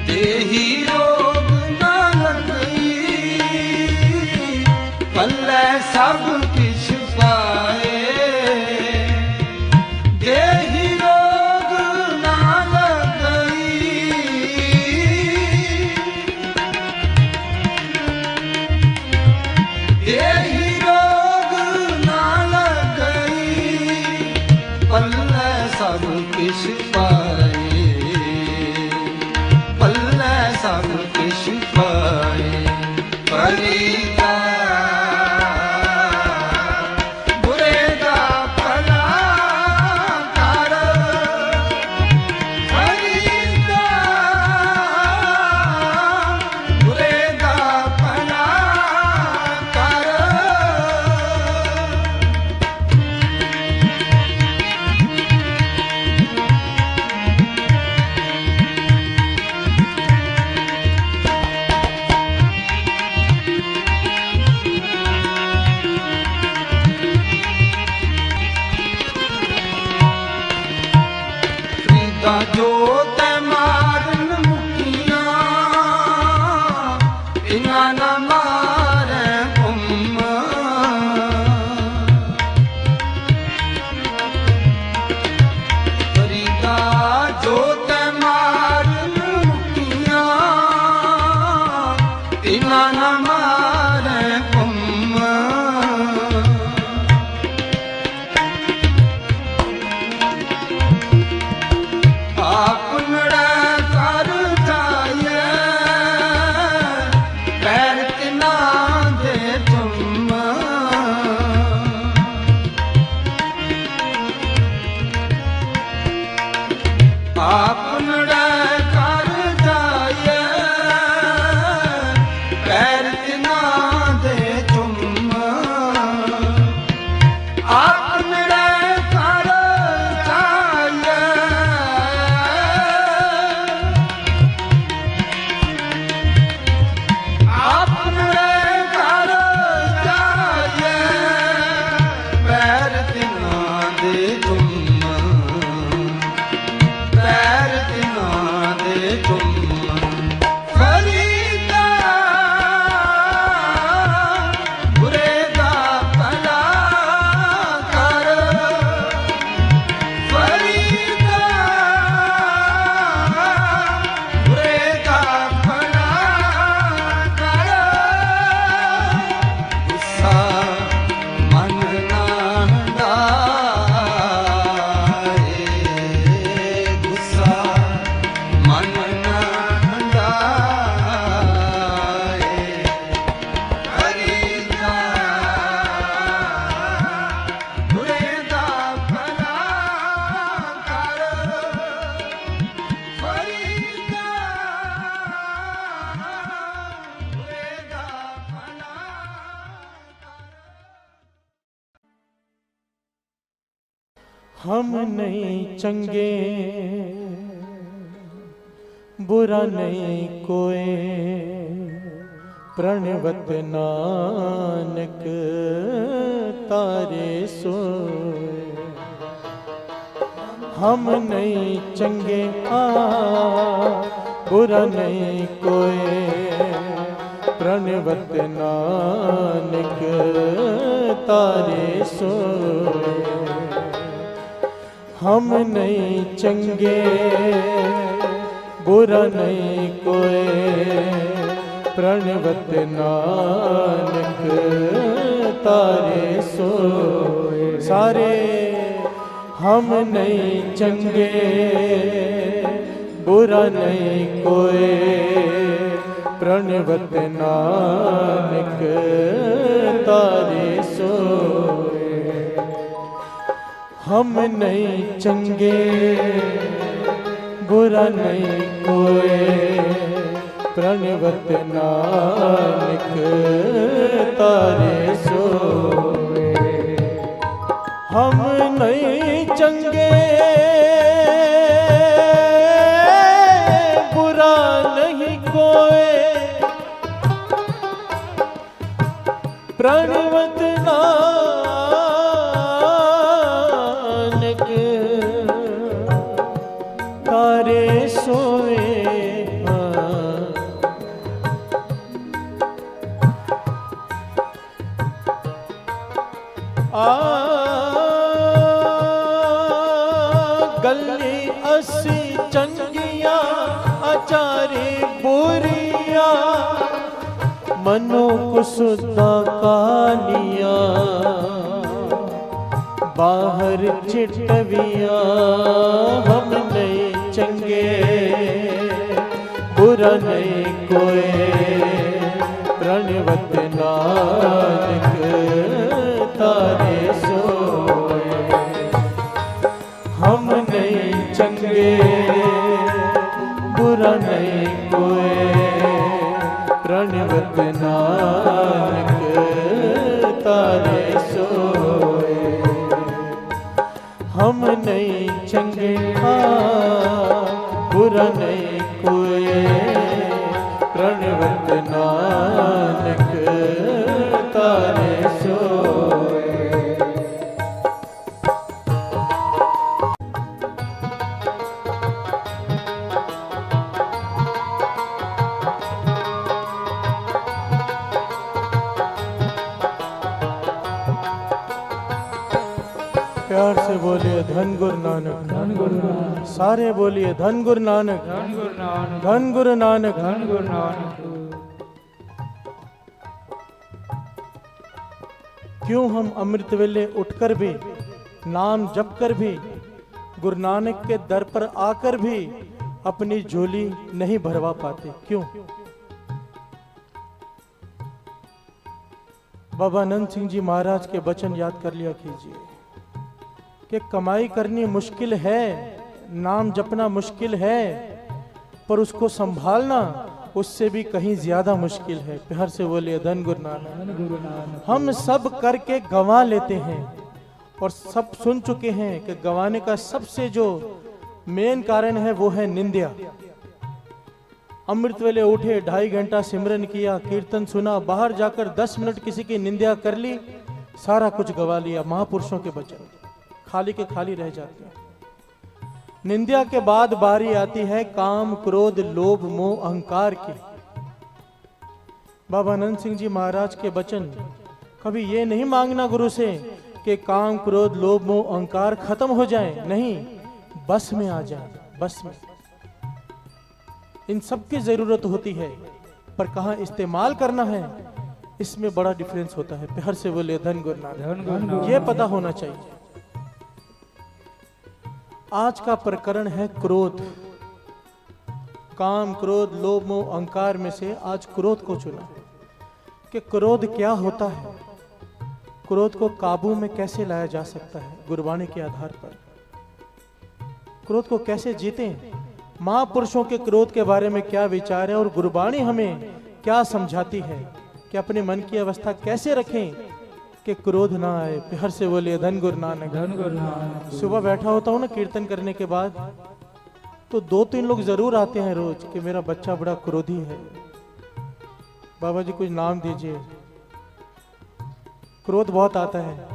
Speaker 2: ਦੇਹੀ ਰੋਗ ਨਾ ਲੱਗਣੀ, ਪੱਲੇ ਸਭ ਕਿਛ ਪਾਏ, ਦੇਹੀ ਰੋਗ ਨਾ ਸਭ ਕਿਛ ਪਾਏ, ਪੱਲੇ ਸਭ ਕਿਛ ਪਾਏ, ਫਰੀਦਾ
Speaker 4: हम नहीं चंगे बुरा नहीं कोई, प्रणवत नानक तारे सोए। हम नहीं चंगे बुरा नहीं कोई, प्रणवत नानक तारे सोए। हम नहीं चंगे बुरा नहीं कोई, प्रणवत नानक तारे सोए। सारे हम नहीं चंगे बुरा नहीं कोई, प्रणवत नानक तारे सोए। हम नहीं चंगे बुरा नहीं कोई, प्रणवत नानक तारे सोए। हम नहीं चंगे बुरा नहीं कोई, प्रणवत नानक तारे सोए। गली असी चंगिया आचारी बुरिया, मनो कुसुदा कालिया बाहर चिटविया। हम नहीं चंगे बुरा नहीं कोई, प्रणवत नानक तारे सोए। हम नहीं चंगे बुरा नहीं कोई, प्रणवत नानक तारे सोए। हम नहीं चंगे बुरा नहीं कोई, प्रणवत नानक तारे सोए। प्यार से बोलिए धन गुरु नानक, धन गुरु नानक। सारे बोलिए धन गुरु नानक, धन गुरु नानक, धन गुरु नानक, धन गुरु नानक। क्यों हम अमृत वेले उठकर भी, नाम जप कर भी, गुरु नानक के दर पर आकर भी अपनी झोली नहीं भरवा पाते? क्यों? बाबा आनंद सिंह जी महाराज के वचन याद कर लिया कीजिए कि कमाई करनी मुश्किल है, नाम जपना मुश्किल है, पर उसको संभालना उससे भी कहीं ज्यादा मुश्किल है। प्यार से बोलिए धन गुरु नानक। हम सब करके गंवा लेते हैं और सब सुन चुके हैं कि गंवाने का सबसे जो मेन कारण है वो है निंदा। अमृत वेले उठे, 2.5 घंटा सिमरन किया, कीर्तन सुना, बाहर जाकर 10 मिनट किसी की निंदा कर ली, सारा कुछ गवा लिया। महापुरुषों के वचन खाली के खाली रह जाते हैं। निंदा के बाद बारी आती है काम, क्रोध, लोभ, मोह, अहंकार की। बाबा आनंद सिंह जी महाराज के वचन, कभी ये नहीं मांगना गुरु से कि काम, क्रोध, लोभ, मोह, अहंकार खत्म हो जाए, नहीं, बस में आ जाए, बस में। इन सब की जरूरत होती है, पर कहां इस्तेमाल करना है, इसमें बड़ा डिफरेंस होता है। प्यार से बोले धन गुरु नानक। ये पता होना चाहिए। आज का प्रकरण है क्रोध। काम, क्रोध, लोभ, मोह, अहंकार में से आज क्रोध को चुना कि क्रोध क्या होता है, क्रोध को काबू में कैसे लाया जा सकता है। गुरबाणी के आधार पर क्रोध को कैसे जीतें, महापुरुषों के क्रोध के बारे में क्या विचार है और गुरबाणी हमें क्या समझाती है कि अपने मन की अवस्था कैसे रखें कि क्रोध ना आए। प्यार से बोलिए धन गुरु नानक।
Speaker 2: धन गुरु नानक।
Speaker 4: सुबह बैठा होता हूँ ना कीर्तन करने के बाद, तो 2-3 लोग जरूर आते हैं रोज कि मेरा बच्चा बड़ा क्रोधी है, बाबा जी कुछ नाम दीजिए, क्रोध बहुत आता है।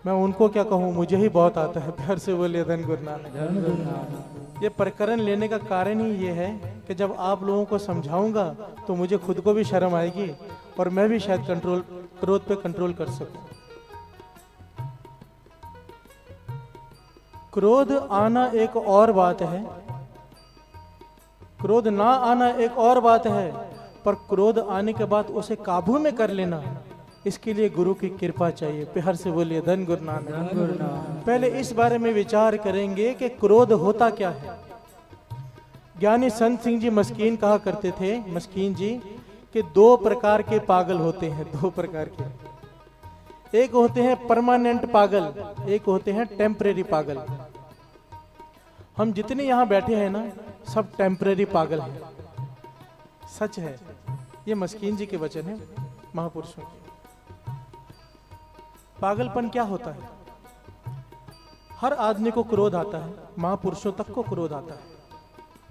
Speaker 4: मैं उनको क्या कहूँ, मुझे ही बहुत आता है। प्यार से बोलिए धन गुरु नानक।
Speaker 2: धन गुरु नानक।
Speaker 4: ये प्रकरण लेने का कारण ही ये है कि जब आप लोगों को समझाऊंगा तो मुझे खुद को भी शर्म आएगी और मैं भी शायद क्रोध पे कंट्रोल कर सकूं। क्रोध आना एक और बात है, क्रोध ना आना एक और बात है, पर क्रोध आने के बाद उसे काबू में कर लेना, इसके लिए गुरु की कृपा चाहिए। प्यार से बोलिए धन गुरु नानक।
Speaker 2: धन गुरु नानक।
Speaker 4: पहले इस बारे में विचार करेंगे कि क्रोध होता क्या है। ज्ञानी संत सिंह जी मस्कीन कहा करते थे, मस्कीन जी, कि 2 प्रकार के पागल होते हैं, 2 प्रकार के। एक होते हैं परमानेंट पागल, एक होते हैं टेम्परेरी पागल। हम जितने यहां बैठे हैं ना, सब टेम्परेरी पागल हैं। सच है, ये मस्कीन जी के वचन है, महापुरुषों के। पागलपन क्या होता है? हर आदमी को क्रोध आता है, महापुरुषों तक को क्रोध आता है,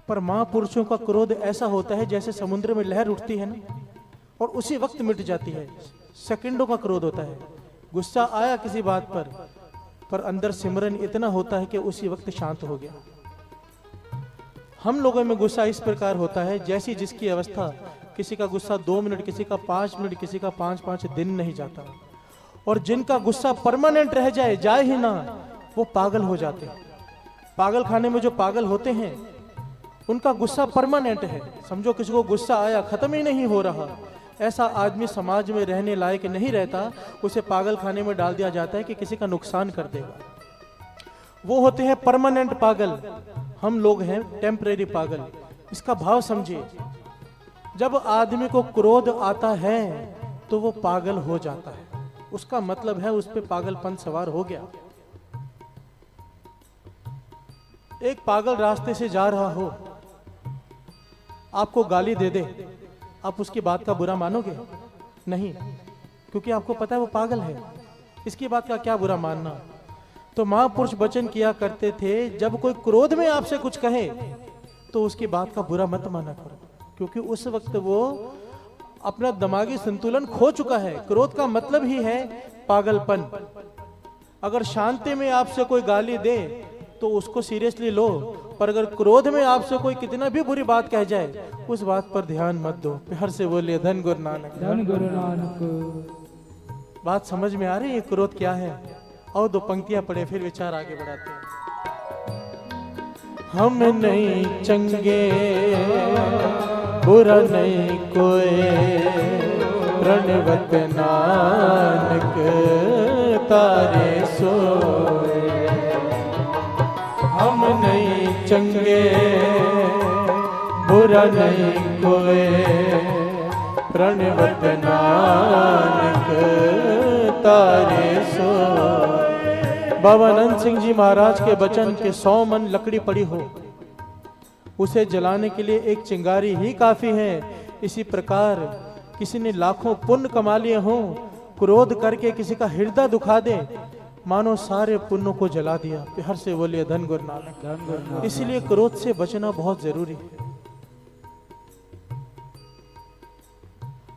Speaker 4: पर महापुरुषों का क्रोध ऐसा होता है जैसे समुद्र में लहर उठती है ना, और उसी वक्त मिट जाती है। सेकंडों का क्रोध होता है। गुस्सा आया किसी बात पर अंदर सिमरन इतना होता है कि उसी वक्त शांत हो गया। हम लोगों में गुस्सा इस प्रकार होता है जैसी जिसकी अवस्था। किसी का गुस्सा 2 मिनट, किसी का 5 मिनट, किसी का 5-5 दिन नहीं जाता। और जिनका गुस्सा परमानेंट रह जाए ही ना, वो पागल हो जाते हैं। पागल खाने में जो पागल होते हैं उनका गुस्सा परमानेंट है। समझो किसी को गुस्सा आया, खत्म ही नहीं हो रहा, ऐसा आदमी समाज में रहने लायक नहीं रहता। उसे पागल खाने में डाल दिया जाता है कि किसी का नुकसान कर देगा। वो होते हैं परमानेंट पागल, हम लोग हैं टेम्परेरी पागल। इसका भाव समझिए, जब आदमी को क्रोध आता है तो वो पागल हो जाता है, उसका मतलब है उस पे पागलपन सवार हो गया। एक पागल रास्ते से जा रहा हो, आपको गाली दे दे, आप उसकी बात का बुरा मानोगे? नहीं, क्योंकि आपको पता है वो पागल है, इसकी बात का क्या बुरा मानना। तो महापुरुष वचन किया करते थे, जब कोई क्रोध में आपसे कुछ कहे तो उसकी बात का बुरा मत माना करो, क्योंकि उस वक्त वो अपना दिमागी संतुलन खो चुका है। क्रोध का मतलब ही है पागलपन। अगर शांति में आपसे कोई गाली दे तो उसको सीरियसली लो, पर अगर क्रोध में आपसे कोई कितना भी बुरी बात कह जाए उस बात पर ध्यान मत दो। प्यार से बोलिए धन गुरु नानक।
Speaker 2: धन गुरु नानक।
Speaker 4: बात समझ में आ रही है क्रोध क्या है? और 2 पंक्तियां पढ़े फिर विचार आगे बढ़ाते हैं। हम नहीं चंगे बुरा नहीं कोई, प्रणवत नानक तारे सोए। हम नहीं चंगे बुरा नहीं कोई, प्रणवत नानक तारे सोए। बाबा नंद सिंह जी महाराज के वचन के 100 मन लकड़ी पड़ी हो, उसे जलाने के लिए एक चिंगारी ही काफी है। इसी प्रकार किसी ने लाखों पुण्य कमा लिए हों, क्रोध करके किसी का हृदय दुखा दे, मानो सारे पुण्यों को जला दिया। प्यार से बोलिए धन गुरु नानक। इसलिए क्रोध से बचना बहुत जरूरी है।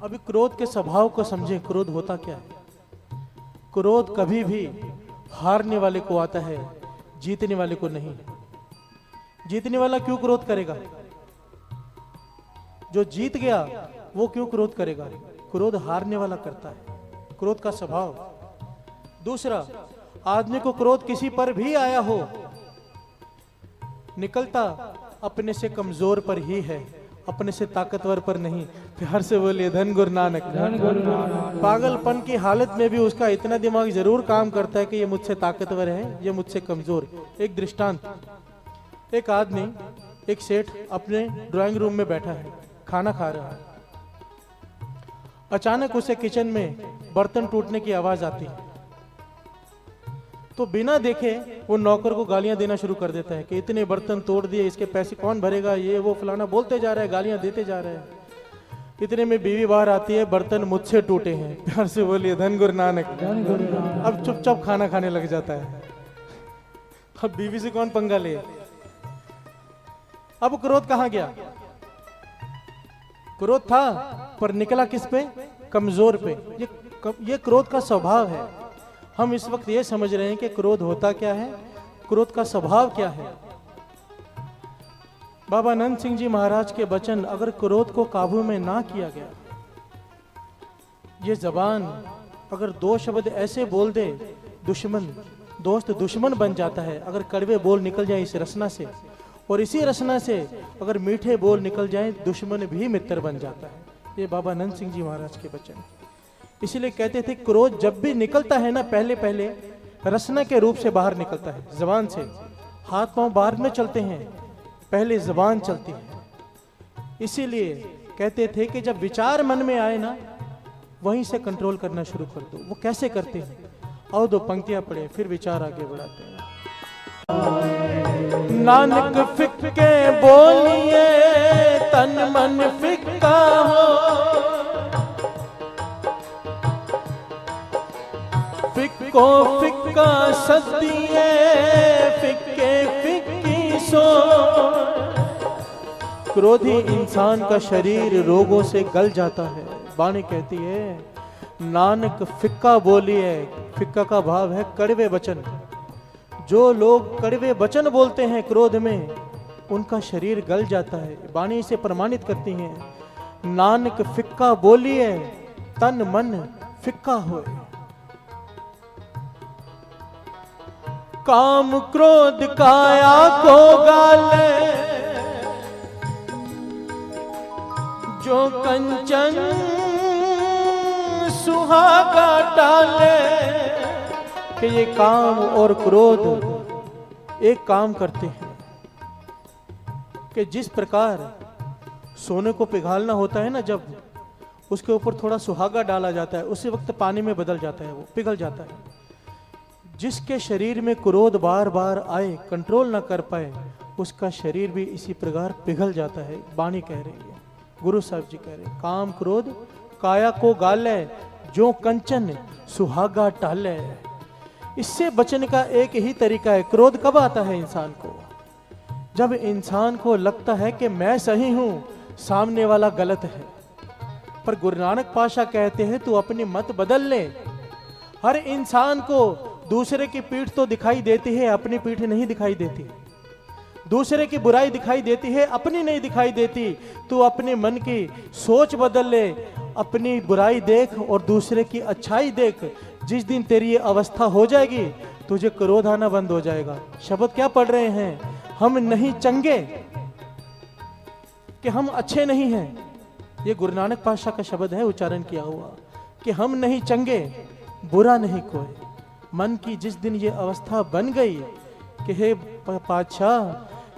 Speaker 4: अभी क्रोध के स्वभाव को समझे, क्रोध होता क्या है। क्रोध कभी भी हारने वाले को आता है, जीतने वाले को नहीं। जीतने वाला क्यों क्रोध करेगा? जो जीत गया वो क्यों क्रोध करेगा? क्रोध हारने वाला करता है, क्रोध का स्वभाव। दूसरा, आदमी को क्रोध किसी पर भी आया हो, निकलता अपने से कमजोर पर ही है, अपने से ताकतवर पर नहीं। प्यार से बोलिए धन गुरु नानक।
Speaker 2: धन गुरु नानक।
Speaker 4: पागलपन की हालत में भी उसका इतना दिमाग जरूर काम करता है कि ये मुझसे ताकतवर है, ये मुझसे कमजोर। एक दृष्टांत, एक आदमी, एक सेठ अपने ड्राइंग रूम में बैठा है, खाना खा रहा है। अचानक उसे किचन में बर्तन टूटने की आवाज आती है, तो बिना देखे वो नौकर को गालियां देना शुरू कर देता है कि इतने बर्तन तोड़ दिए, इसके पैसे कौन भरेगा, ये वो फलाना बोलते जा रहा है, गालियां देते जा रहा है। इतने में बीवी बाहर आती है, बर्तन मुझसे टूटे हैं। प्यार से बोलिए धन गुरु नानक।
Speaker 2: धन गुरु नानक।
Speaker 4: अब चुपचाप खाना खाने लग जाता है। अब बीवी से कौन पंगा ले। अब क्रोध कहां गया? क्रोध था पर निकला किस पे? कमजोर पे। ये क्रोध का स्वभाव है। हम इस वक्त ये समझ रहे हैं कि क्रोध होता क्या है, क्रोध का स्वभाव क्या है। बाबा नंद सिंह जी महाराज के वचन, अगर क्रोध को काबू में ना किया गया, ये जबान अगर दो शब्द ऐसे बोल दे, दुश्मन दोस्त दुश्मन बन जाता है। अगर कड़वे बोल निकल जाए इस रसना से, और इसी रसना से अगर मीठे बोल निकल जाए, दुश्मन भी मित्र बन जाता है। ये बाबा नंद सिंह जी महाराज के वचन। इसीलिए कहते थे क्रोध जब भी निकलता है ना, पहले पहले रसना के रूप से बाहर निकलता है, जबान से। हाथ पांव बाहर में चलते हैं, पहले जबान चलती है। इसीलिए कहते थे कि जब विचार मन में आए ना, वहीं से कंट्रोल करना शुरू कर दो। वो कैसे करते हैं? और दो पंक्तियां पढ़े, फिर विचार आगे बढ़ाते हैं। नानक फिक्के बोलिए, तन मन फिक्का हो। फिक्को फिक्का सदिए, फिक्के फिक्की सो। क्रोधी इंसान का शरीर रोगों से गल जाता है। वाणी कहती है नानक फिक्का बोलिए। फिक्का का भाव है कड़वे वचन। जो लोग कड़वे वचन बोलते हैं क्रोध में, उनका शरीर गल जाता है। वाणी इसे प्रमाणित करती है। नानक फिक्का बोलिए, तन मन फिक्का होए। काम क्रोध काया को गाले, जो कंचन सुहागा टाले। कि ये काम और क्रोध एक काम करते हैं कि जिस प्रकार सोने को पिघालना होता है ना, जब उसके ऊपर थोड़ा सुहागा डाला जाता है, उसी वक्त पानी में बदल जाता है, वो पिघल जाता है। जिसके शरीर में क्रोध बार बार आए, कंट्रोल ना कर पाए, उसका शरीर भी इसी प्रकार पिघल जाता है। वाणी कह रही है, गुरु साहब जी कह रहे हैं, काम क्रोध काया को गाले, जो कंचन सुहागा टाले। इससे बचने का एक ही तरीका है। क्रोध कब आता है इंसान को? जब इंसान को लगता है कि मैं सही हूं, सामने वाला गलत है। पर गुरु नानक पातशाह कहते हैं तू अपनी मत बदल ले। हर इंसान को दूसरे की पीठ तो दिखाई देती है, अपनी पीठ नहीं दिखाई देती। दूसरे की बुराई दिखाई देती है, अपनी नहीं दिखाई देती। तू अपने मन की सोच बदल ले, अपनी बुराई देख और दूसरे की अच्छाई देख। जिस दिन तेरी ये अवस्था हो जाएगी, तुझे क्रोध आना बंद हो जाएगा। शब्द क्या पढ़ रहे हैं? हम नहीं चंगे कि हम अच्छे नहीं हैं। ये गुरु नानक पातशाह का शब्द है, उच्चारण किया हुआ, कि हम नहीं चंगे, बुरा नहीं कोई। मन की जिस दिन ये अवस्था बन गई कि हे पातशाह,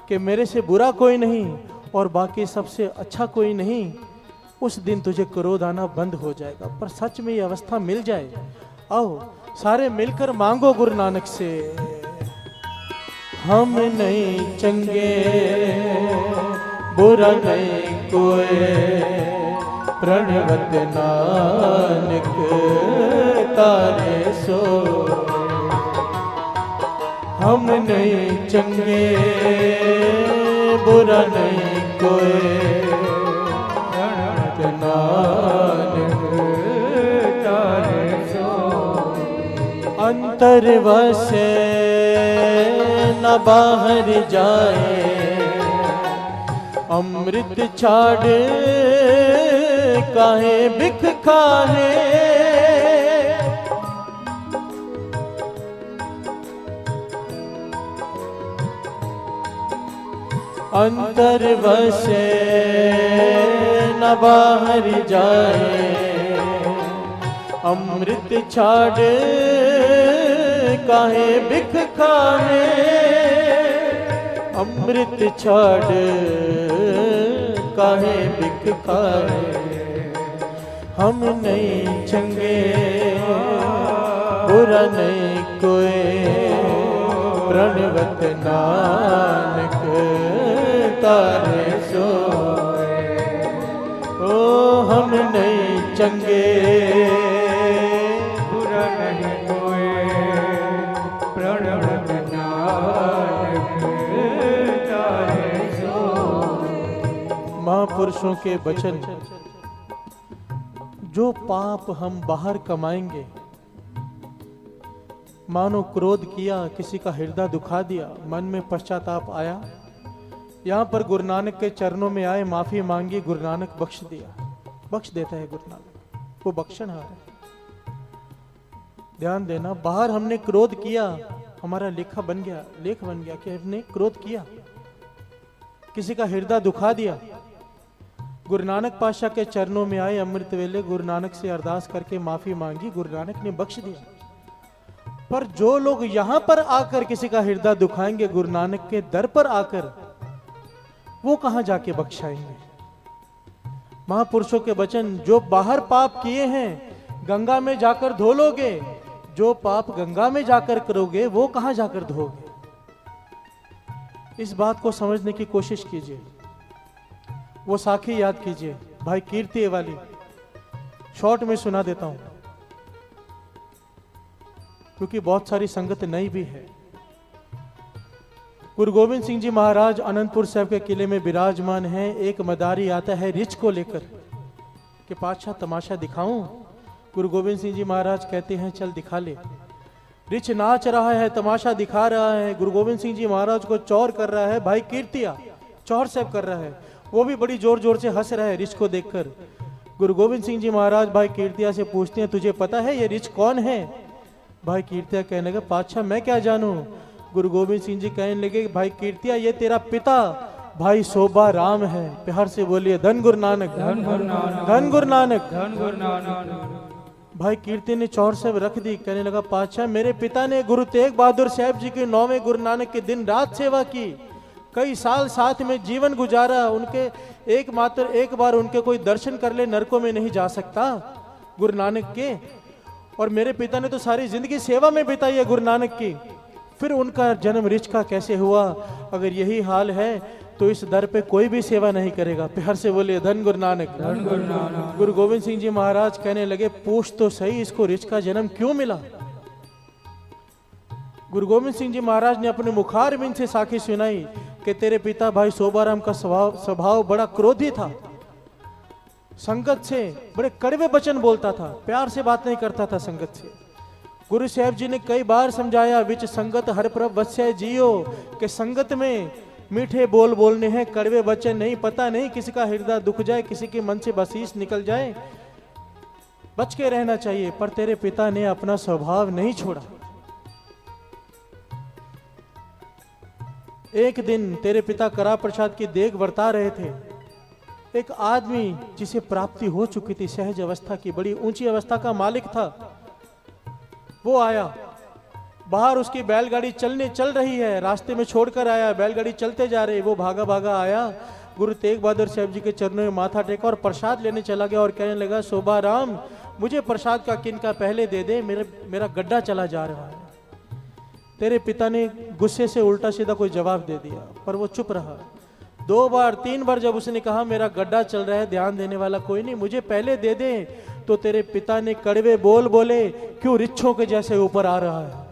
Speaker 4: कि मेरे से बुरा कोई नहीं और बाकी सबसे अच्छा कोई नहीं, उस दिन तुझे क्रोध आना बंद हो जाएगा। पर सच में ये अवस्था मिल जाए, आओ सारे मिलकर मांगो गुरु नानक से। हम नहीं चंगे, बुरा नहीं कोई, प्रणवत नानक तारे सो। हम नहीं चंगे, बुरा नहीं कोई, प्रणवत नानक तारे सो। अंतर वसे न बाहर जाए, अमृत छाड़ काहे बिख खाए। अंतर वसे न बाहर जाए, अमृत छाड़ काहे बिख खाए। अमृत छाड़ काहे बिख खाए। हम नहीं चंगे, बुरा नहीं कोई, प्रणवत नानक तारे सोए। ओ हम नहीं चंगे,
Speaker 2: बुरा नहीं कोई, प्रणव नानक जाने सो।
Speaker 4: महापुरुषों के वचन, जो पाप हम बाहर कमाएंगे, मानो क्रोध किया, किसी का हृदय दुखा दिया, मन में पश्चाताप आया, यहाँ पर गुरु नानक के चरणों में आए, माफी मांगी, गुरु नानक बख्श दिया। बख्श देता है गुरु नानक, वो बख्शनहार है। ध्यान देना, बाहर हमने क्रोध किया, हमारा लेख बन गया कि हमने क्रोध किया, किसी का हृदय दुखा दिया। गुरु नानक पातशाह के चरणों में आए, अमृत वेले गुरु नानक से अरदास करके माफी मांगी, गुरु नानक ने बख्श दिया। पर जो लोग यहां पर आकर किसी का हृदय दुखाएंगे, गुरु नानक के दर पर आकर, वो कहां जाके बख्शाएंगे? महापुरुषों के वचन, जो बाहर पाप किए हैं गंगा में जाकर धो लोगे, जो पाप गंगा में जाकर करोगे वो कहां जाकर धोगे? इस बात को समझने की कोशिश कीजिए। वो साखी याद कीजिए, भाई कीर्ति वाली, शॉर्ट में सुना देता हूं क्योंकि बहुत सारी संगत नई भी है। गुरु गोविंद सिंह जी महाराज अनंतपुर साहब के किले में विराजमान हैं। एक मदारी आता है रिछ को लेकर कि पातशाह तमाशा दिखाऊं। गुरु गोविंद सिंह जी महाराज कहते हैं चल दिखा ले। रिछ नाच रहा है, तमाशा दिखा रहा है। गुरु गोविंद सिंह जी महाराज को चौर कर रहा है भाई कीर्तिया, चौर साहब कर रहा है। वो भी बड़ी जोर जोर से हंस रहा है रिछ को देखकर। गुरु गोविंद सिंह जी महाराज भाई कीर्तिया से पूछते हैं तुझे पता है ये रिछ कौन है? भाई कीर्तिया कहने लगा पातशाह मैं क्या जानूं। गुरु गोविंद सिंह जी कहने लगे भाई कीर्तिया ये तेरा पिता भाई शोभा राम है। प्यार से बोलिए धन गुरु नानक,
Speaker 2: धन गुरु नानक,
Speaker 4: धन गुरु नानक,
Speaker 2: धन गुरु नानक।
Speaker 4: भाई कीर्ति ने चौर साहब रख दी। कहने लगा पातशाह मेरे पिता ने गुरु तेग बहादुर साहब जी के 9वें गुरु नानक के दिन रात सेवा की, कई साल साथ में जीवन गुजारा। उनके एकमात्र एक बार उनके कोई दर्शन कर ले नरकों में नहीं जा सकता गुरु नानक के। और मेरे पिता ने तो सारी जिंदगी सेवा में बिताई है गुरु नानक की। फिर उनका जन्म रिछ का कैसे हुआ? अगर यही हाल है तो इस दर पे कोई भी सेवा नहीं करेगा। प्यार से बोलिए धन गुरु नानक,
Speaker 2: धन गुरु नानक।
Speaker 4: गुरु गोविंद सिंह जी महाराज कहने लगे पूछ तो सही इसको रिछ का जन्म क्यों मिला? गुरु गोविंद सिंह जी महाराज ने अपने मुखार बिन से साखी सुनाई कि तेरे पिता भाई शोभाराम का स्वभाव बड़ा क्रोधी था, संगत से बड़े कड़वे वचन बोलता था, प्यार से बात नहीं करता था संगत से। गुरु साहब जी ने कई बार समझाया विच संगत हर प्रभ वत्स्य जियो कि संगत में मीठे बोल बोलने हैं, कड़वे वचन नहीं। पता नहीं किसी का हृदय दुख जाए, किसी के मन से बसीस निकल जाए, बच के रहना चाहिए। पर तेरे पिता ने अपना स्वभाव नहीं छोड़ा। एक दिन तेरे पिता करा प्रसाद की देग बरता रहे थे। एक आदमी जिसे प्राप्ति हो चुकी थी, सहज अवस्था की, बड़ी ऊंची अवस्था का मालिक था, वो आया। बाहर उसकी बैलगाड़ी चल रही है, रास्ते में छोड़कर आया, बैलगाड़ी चलते जा रही, वो भागा भागा आया, गुरु तेग बहादुर साहब जी के चरणों में माथा टेका और प्रसाद लेने चला गया और कहने लगा शोभा राम मुझे प्रसाद का किनका पहले दे दे, मेरा गड्ढा चला जा रहा है। तेरे पिता ने गुस्से से उल्टा सीधा कोई जवाब दे दिया, पर वो चुप रहा। 2 बार 3 बार जब उसने कहा मेरा गड्ढा चल रहा है, ध्यान देने वाला कोई नहीं, मुझे पहले दे दे, तो तेरे पिता ने कड़वे बोल बोले क्यों रिच्छों के जैसे ऊपर आ रहा है?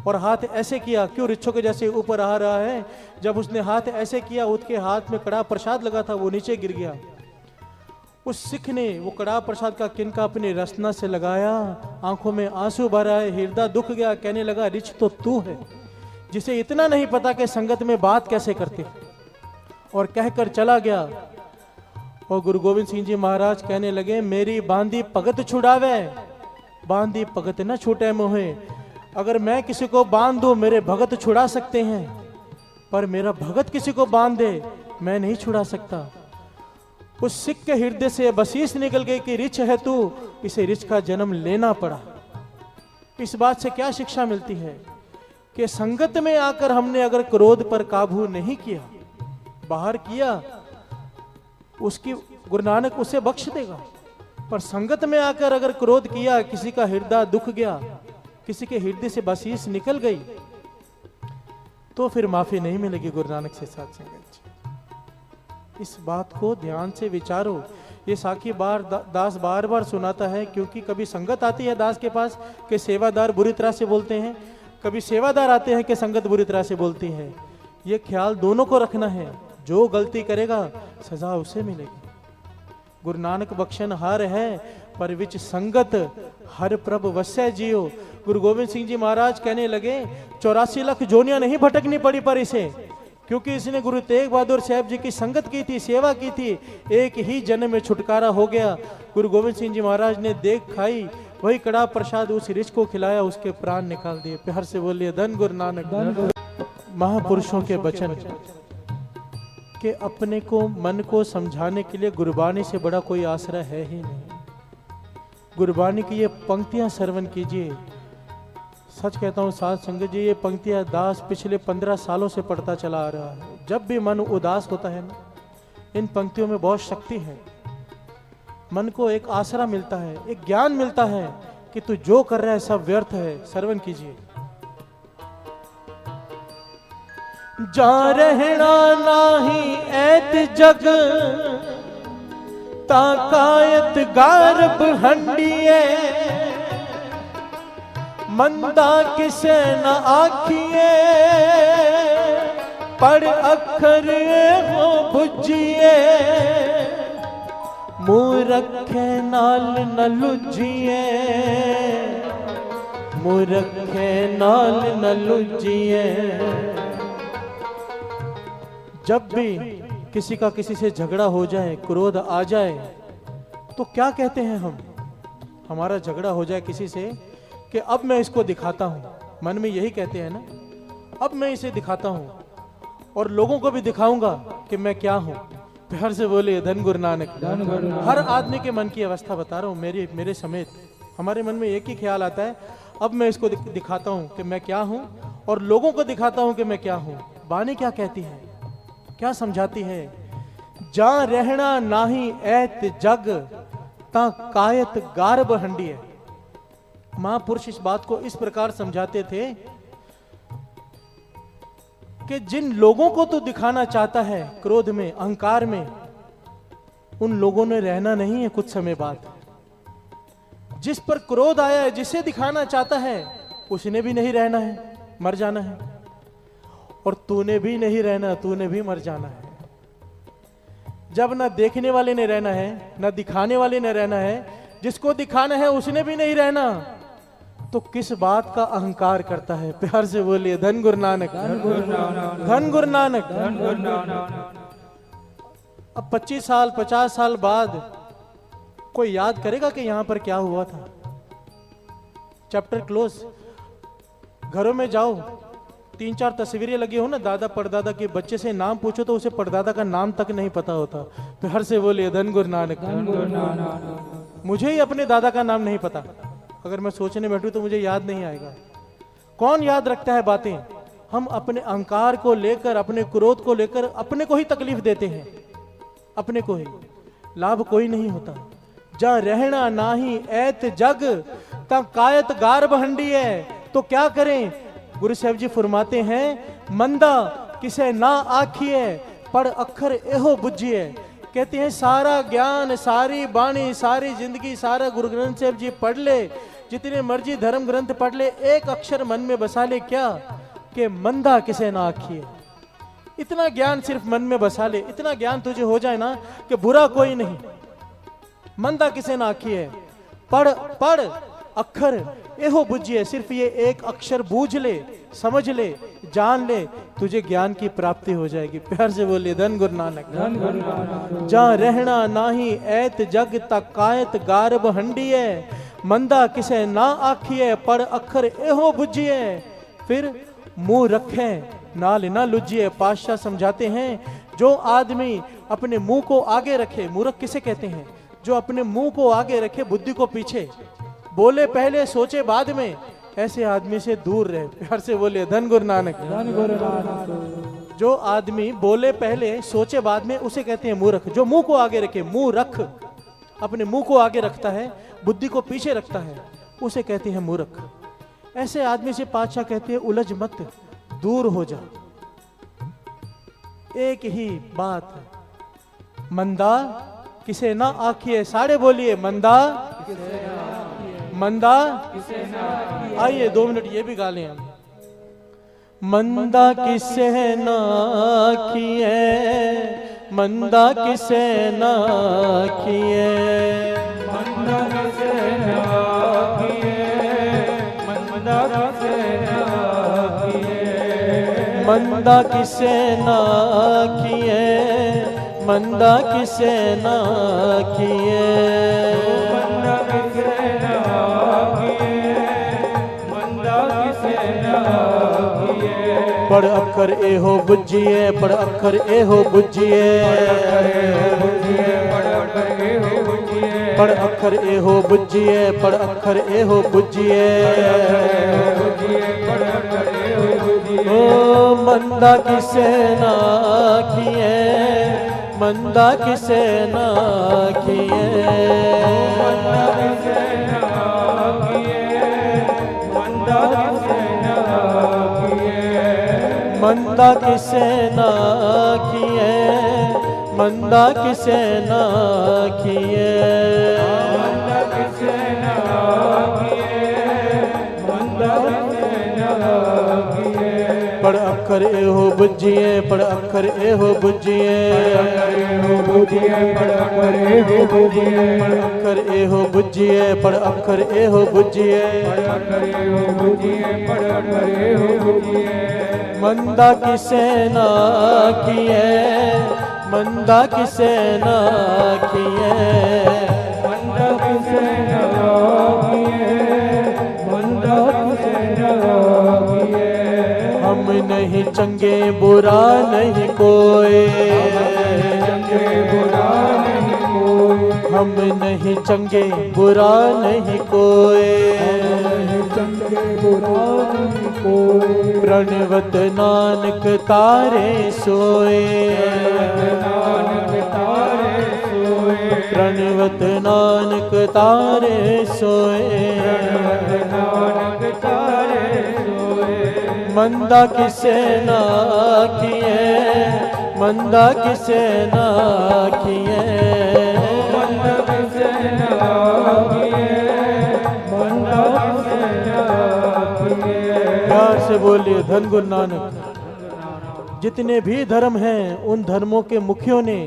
Speaker 4: और हाथ ऐसे किया, क्यों रिच्छों के जैसे ऊपर आ रहा है? जब उसने हाथ ऐसे किया, उसके हाथ में कड़ा प्रसाद लगा था, वो नीचे गिर गया। उस सिख ने वो कड़ा प्रसाद का किनका अपनी रसना से लगाया, आंखों में आंसू भर आए, हृदय दुख गया, कहने लगा रिछ तो तू है जिसे इतना नहीं पता कि संगत में बात कैसे करते, और कहकर चला गया। और गुरु गोविंद सिंह जी महाराज कहने लगे मेरी बांधी पगत छुड़ावे, बांधी पगत न छूटे मोहे। अगर मैं किसी को बांध दूं मेरे भगत छुड़ा सकते हैं, पर मेरा भगत किसी को बांध दे मैं नहीं छुड़ा सकता। उस सिख के हृदय से बसीस निकल गई कि रिछ है तू, इसे रिछ का जन्म लेना पड़ा। इस बात से क्या शिक्षा मिलती है कि संगत में आकर हमने अगर क्रोध पर काबू नहीं किया, बाहर किया, उसकी गुरु नानक उसे बख्श देगा। पर संगत में आकर अगर क्रोध किया, किसी का हृदय दुख गया, किसी के हृदय से बसीस निकल गई, तो फिर माफी नहीं मिलेगी गुरु नानक से साथ संगत। इस बात को ध्यान से विचारो। ये साखी दास बार बार सुनाता है, क्योंकि कभी संगत आती है दास के पास कि सेवादार बुरी तरह से बोलते हैं, कभी सेवादार आते हैं कि संगत बुरी तरह से बोलती है। ये ख्याल दोनों को रखना है, जो गलती करेगा सजा उसे मिलेगी। गुरु नानक बख्शन हार है, पर विच संगत हर प्रभ वसै जियो। गुरु गोविंद सिंह जी महाराज कहने लगे 84 लाख जोनियां नहीं भटकनी पड़ी पर इसे, क्योंकि इसने गुरु तेग बहादुर साहब जी की संगत की थी, सेवा की थी, एक ही जन्म में छुटकारा हो गया। गुरु गोविंद सिंह जी महाराज ने देख खाई, वही कड़ा प्रसाद उस रिच को खिलाया, उसके प्राण निकाल दिए। प्यार से बोलिए धन गुरु नानक। महापुरुषों के वचन कि अपने को मन को समझाने के लिए गुरबानी से बड़ा कोई आश्रय है ही नहीं। गुरबानी की ये पंक्तियां श्रवण कीजिए। सच कहता हूँ साध संगत जी, ये पंक्तियां दास पिछले 15 सालों से पढ़ता चला आ रहा है। जब भी मन उदास होता है ना, इन पंक्तियों में बहुत शक्ति है। मन को एक आसरा मिलता है, एक ज्ञान मिलता है कि तू जो कर रहा है सब व्यर्थ है। श्रवण कीजिए। जा रहना नाही ऐत जग, ताकायत गारब हंडिए, मंदा किसे न आखिए, पढ़ अखर हो बुझिए, मुँह रखे नाल न लुझिए, मुँह रखे नाल न लुझिए। जब भी किसी का किसी से झगड़ा हो जाए, क्रोध आ जाए, तो क्या कहते हैं हम? हमारा झगड़ा हो जाए किसी से कि अब मैं इसको दिखाता हूं, मन में यही कहते हैं ना, अब मैं इसे दिखाता हूं और लोगों को भी दिखाऊंगा कि मैं क्या हूं। प्यार से बोलिए धन गुरु नानक। हर आदमी के मन की अवस्था बता रहा हूं, मेरे समेत हमारे मन में एक ही ख्याल आता है, अब मैं इसको दिखाता हूं कि मैं क्या हूं और लोगों को दिखाता हूं कि मैं क्या हूं। बानी क्या कहती है, क्या समझाती है? जा रहना नाही ऐत जग, ता कायत गारब हंडिए। महापुरुष इस बात को इस प्रकार समझाते थे कि जिन लोगों को तू दिखाना चाहता है क्रोध में, अहंकार में, उन लोगों ने रहना नहीं है कुछ समय बाद। जिस पर क्रोध आया है, जिसे दिखाना चाहता है, उसने भी नहीं रहना है, मर जाना है। और तूने भी नहीं रहना, तूने भी मर जाना है। जब ना देखने वाले ने रहना है, ना दिखाने वाले ने रहना है, जिसको दिखाना है उसने भी नहीं रहना, तो किस बात का अहंकार करता है? प्यार से बोलिए धन गुरु नानक। धन गुरु नानक। अब 25 साल 50 साल बाद कोई याद करेगा कि यहां पर क्या हुआ था? Chapter close. घरों में जाओ, 3-4 तस्वीरें लगी हो ना दादा परदादा के, बच्चे से नाम पूछो तो उसे परदादा का नाम तक नहीं पता होता। प्यार से बोलिए धन गुरु नानक। मुझे ही अपने दादा का नाम नहीं पता, अगर मैं सोचने बैठूं तो मुझे याद नहीं आएगा। कौन याद रखता है बातें? हम अपने अहंकार को लेकर, अपने क्रोध को लेकर अपने को ही तकलीफ देते हैं, अपने को ही। लाभ कोई नहीं होता। जा रहना नाही ऐत जग, ता कायत गारब हंडी है। तो क्या करें? गुरु साहब जी फरमाते हैं, मंदा किसे ना आखिए, पढ़ अखर एहो बुझिए। कहते हैं सारा ज्ञान, सारी बाणी, सारी जिंदगी, सारा गुरु ग्रंथ साहब जी पढ़ ले, जितने मर्जी धर्म ग्रंथ पढ़ ले, एक अक्षर मन में बसा ले, क्या? कि मंदा किसे ना आखिए। इतना ज्ञान सिर्फ मन में बसा ले, इतना ज्ञान तुझे हो जाए ना कि बुरा कोई नहीं, मंदा किसे ना आखिए। पढ़ पढ़ अक्षर एहो बुझिए, सिर्फ ये एक अक्षर बूझ ले, समझ ले, जान ले, तुझे ज्ञान की प्राप्ति हो जाएगी। प्यार से बोलिए धन गुरु नानक। जा रहना नाही ऐत जग, तक कायत गारब हंडिए, मंदा किसे ना आखिए, पढ़ अक्षर एहो बुझिए। फिर मुंह रखे नाल ना लुझिए। पातशाह समझाते हैं, जो आदमी अपने मुंह को आगे रखे, मूर्ख किसे कहते हैं? जो अपने मुंह को आगे रखे, बुद्धि को पीछे, बोले पहले सोचे बाद में, ऐसे आदमी से दूर रहे। प्यार से बोलिए धन गुरु नानक। जो आदमी बोले पहले सोचे बाद में, उसे कहते हैं मूर्ख। जो मुंह को आगे रखे, मुंह रख, अपने मुंह को आगे रखता है, बुद्धि को पीछे रखता है, उसे कहते हैं मूर्ख। ऐसे आदमी से पातशाह कहते हैं उलझ मत, दूर हो जा। एक ही बात, मंदा किसे ना आखिए, सारे बोलिए मंदा मंदा। आइए 2 मिनट ये भी गा लें हम। मंदा किसे ना किए, मंदा किसे ना किए,
Speaker 2: मंदा किसे ना किए, मंदा किसे ना किए,
Speaker 4: मंदा किसे ना किए, मंदा किसे ना किए,
Speaker 2: मंदा किसे ना किए, मंदा किसे ना किए।
Speaker 4: पढ़ अखर एहो बुझिए, पढ़ अखर एहो बुझिए, पढ़ अखर एहो बुझिए, पढ़ अखर एहो बुझिए। ओ मंदा किसे ना किए, मंदा किसे ना किए,
Speaker 2: मंदा किसे ना किए, मंदा किसे ना किए,
Speaker 4: मंदा किसे ना किए, मंदा किसे ना किए,
Speaker 2: मंदा किसे ना किए, मंदा किसे ना किए।
Speaker 4: पढ़ अखर एहो बुझिए, पढ़ अखर एहो बुझिए,
Speaker 2: पढ़ अखर एहो बुझिए,
Speaker 4: पढ़ अखर एहो बुझिए, पढ़ अखर एहो बुझिए,
Speaker 2: पढ़ अखर एहो बुझिए, पढ़ अखर एहो बुझिए।
Speaker 4: मंदा किसे ना किए, मंदा किसे ना किए,
Speaker 2: मंदा किसे ना किए, मंदा किसे ना किए।
Speaker 4: हम नहीं चंगे बुरा नहीं कोई,
Speaker 2: चंगे बुरा नहीं कोई,
Speaker 4: हम नहीं चंगे बुरा नहीं कोई,
Speaker 2: चंगे बुरा नहीं कोई।
Speaker 4: प्रणवत नानक तारे सोए,
Speaker 2: नानक तारे सोए,
Speaker 4: प्रणवत नानक तारे सोए,
Speaker 2: नानक तारे सोए।
Speaker 4: मंदा किसे ना किए, मंदा किसे ना किए,
Speaker 2: मंदा किसे ना किए, मंदा किसे ना किए।
Speaker 4: प्यार से बोलिए धन गुरु नानक। जितने भी धर्म हैं उन धर्मों के मुखियों ने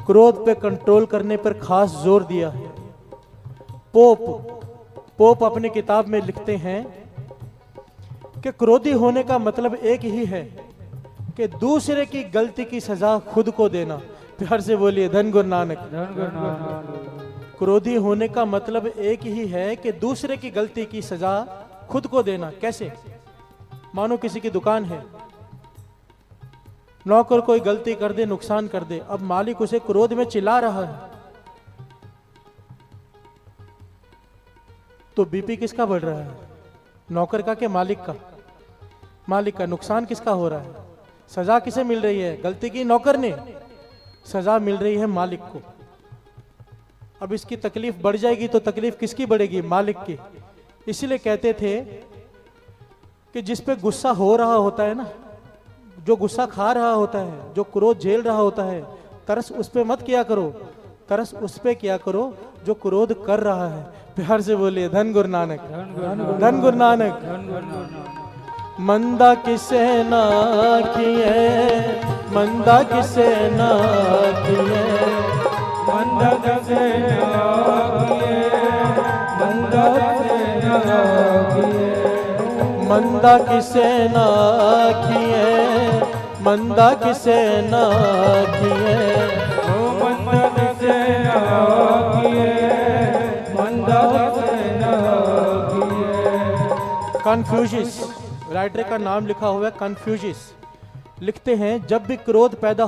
Speaker 4: क्रोध पे कंट्रोल करने पर खास जोर दिया है। पोप अपनी किताब में लिखते हैं कि क्रोधी होने का मतलब एक ही है कि दूसरे की गलती की सजा खुद को देना। प्यार से बोलिए धन गुरु नानक। क्रोधी होने का मतलब एक ही है कि दूसरे की गलती की सजा खुद को देना। कैसे? मानो किसी की दुकान है, नौकर कोई गलती कर दे, नुकसान कर दे, अब मालिक उसे क्रोध में चिल्ला रहा है तो बीपी किसका बढ़ रहा है? नौकर का कि मालिक का? मालिक का। नुकसान किसका हो रहा है? सजा किसे मिल रही है? गलती की नौकर ने, सजा मिल रही है मालिक को। अब इसकी तकलीफ बढ़ जाएगी तो तकलीफ किसकी बढ़ेगी? मालिक की। इसीलिए कहते थे कि जिस पे गुस्सा हो रहा होता है ना, जो गुस्सा खा रहा होता है, जो क्रोध झेल रहा होता है, तरस उस पे मत किया करो, तरस उस पे किया करो जो क्रोध कर रहा है। प्यार से बोलिए धन गुरु नानक, धन गुरु नानक। मंदा किसे ना किए, मंदा किसे ना किए,
Speaker 2: मंदा किसे ना किए, मंदा किसे ना किए,
Speaker 4: मंदा किसे ना किए, मंदा किसे ना किए,
Speaker 2: ओ मंदा किसे ना किए, मंदा किसे ना किए।
Speaker 4: कन्फ्यूजिस, राइटर का नाम लिखा हुआ है कन्फ्यूजिस। लिखते हैं जब भी क्रोध पैदा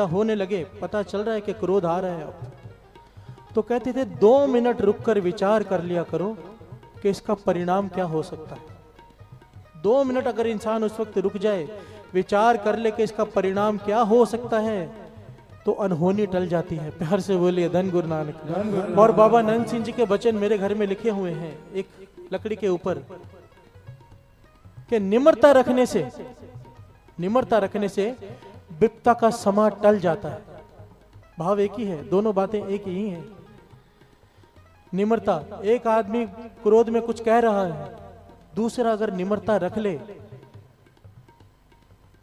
Speaker 4: होने लगे, पता चल रहा है कि क्रोध आ रहा है अब, तो कहते थे 2 मिनट रुककर विचार कर लिया करो कि इसका परिणाम क्या हो सकता है। 2 मिनट अगर इंसान उस वक्त रुक जाए, विचार कर ले कि इसका परिणाम क्या हो सकता है, तो अनहोनी टल जाती है। प्यार से बोलिए धन गुरु नानक। और बाबा नंद सिंह जी के वचन मेरे घर में लिखे हुए हैं एक लकड़ी के ऊपर कि निम्रता रखने से विपत्ता का समा टल जाता है। भाव एक ही है, दोनों बातें एक ही हैं। निम्रता, एक आदमी क्रोध में कुछ कह रहा है, दूसरा अगर निम्रता रख ले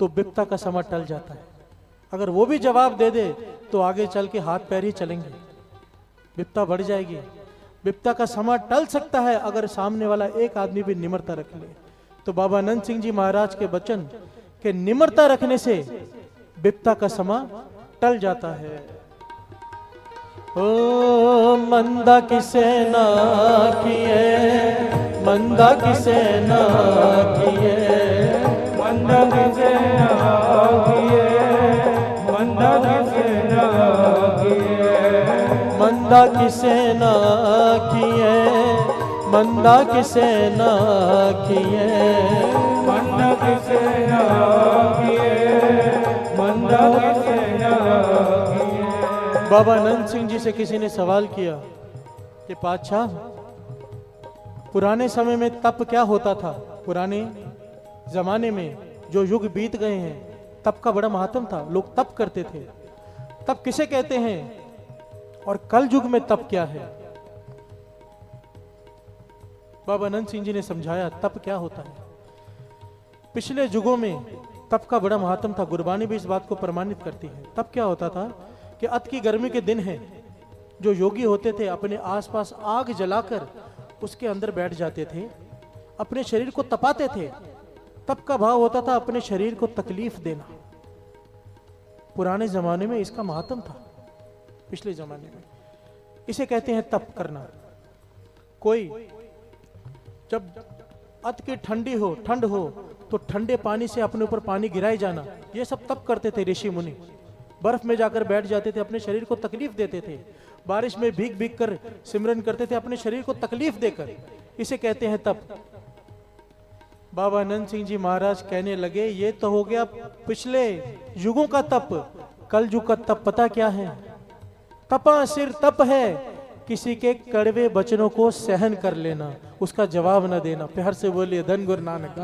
Speaker 4: तो विपत्ता का समय टल जाता है। अगर वो भी जवाब दे दे तो आगे चल के हाथ पैर ही चलेंगे, विपत्ता बढ़ जाएगी। विपत्ता का समय टल सकता है अगर सामने वाला एक आदमी भी निम्रता रख ले। तो बाबा अनंत सिंह जी महाराज के वचन के निम्रता रखने से विपत्ता का समय टल जाता है। ओ मंदा किसे ना किए, मंदा किसे ना किए,
Speaker 2: मंदा किसे ना किए, मंदा किसे ना किए,
Speaker 4: मंदा किसे ना किए, मंदा किसे ना किए,
Speaker 2: मंदा किसे ना किए, मंदा किसे ना किए।
Speaker 4: बाबा अनंत सिंह जी से किसी ने सवाल किया कि पातशाह, पुराने समय में तप क्या होता था? पुराने जमाने में जो युग बीत गए हैं तप का बड़ा महत्व था, लोग तप करते थे। तप किसे कहते हैं और कल युग में तप क्या है? बाबा अनंत सिंह जी ने समझाया तप क्या होता है। पिछले युगों में तप का बड़ा महत्व था, गुरबानी भी इस बात को प्रमाणित करती है। तप क्या होता था कि अत की गर्मी के दिन हैं, जो योगी होते थे अपने आसपास आग जलाकर उसके अंदर बैठ जाते थे, अपने शरीर को तपाते थे। तप का भाव होता था अपने शरीर को तकलीफ देना। पुराने जमाने में इसका महत्व था, पिछले जमाने में इसे कहते हैं तप करना। कोई जब अत की ठंड हो तो ठंडे पानी से अपने ऊपर पानी गिराए जाना, ये सब तप करते थे ऋषि मुनि। बर्फ में जाकर बैठ जाते थे, अपने शरीर को तकलीफ देते थे। बारिश में भीग भीग कर सिमरन करते थे अपने शरीर को तकलीफ देकर, इसे कहते हैं तप। बाबा अनंत सिंह जी महाराज कहने लगे ये तो हो गया पिछले युगों का तप, कल युग का तप पता क्या है? तपा सिर तप है किसी के कड़वे वचनों को सहन कर लेना, उसका जवाब न देना। प्यार से बोलिए धन गुरु नानक।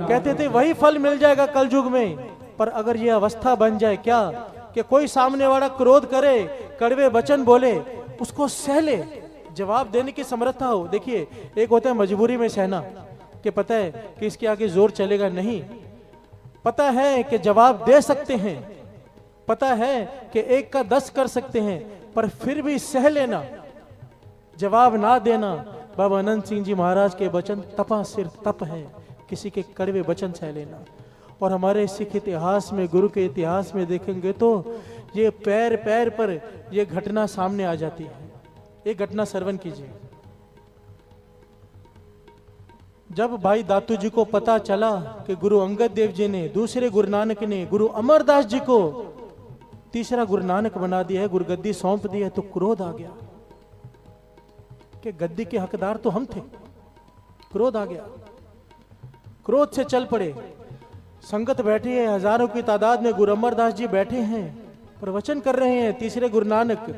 Speaker 4: कहते थे वही फल मिल जाएगा कल युग में, पर अगर ये अवस्था बन जाए क्या कि कोई सामने वाला क्रोध करे, कड़वे वचन बोले, उसको सह ले, जवाब देने की समर्था हो। देखिए एक होता है मजबूरी में सहना, कि पता है कि इसके आगे जोर चलेगा नहीं, पता है कि जवाब दे सकते हैं, पता है कि 1 का 10 कर सकते हैं, पर फिर भी सह लेना, जवाब ना देना। बाबा अनंत सिंह जी महाराज के वचन तपा सिर तप है, किसी के कड़वे वचन सह लेना। और हमारे सिख इतिहास में, गुरु के इतिहास में देखेंगे तो ये पैर पैर पर ये घटना सामने आ जाती है। एक घटना श्रवण कीजिए। जब भाई दातू जी को पता चला कि गुरु अंगद देव जी ने, दूसरे गुरु नानक ने गुरु अमरदास जी को तीसरा गुरु नानक बना दिया है, गुरगद्दी सौंप दी है, तो क्रोध आ गया कि गद्दी के हकदार तो हम थे। क्रोध आ गया, क्रोध से चल पड़े। संगत बैठी है, हजारों की तादाद में गुरु अमरदास जी बैठे हैं, प्रवचन कर रहे हैं तीसरे गुरु नानक।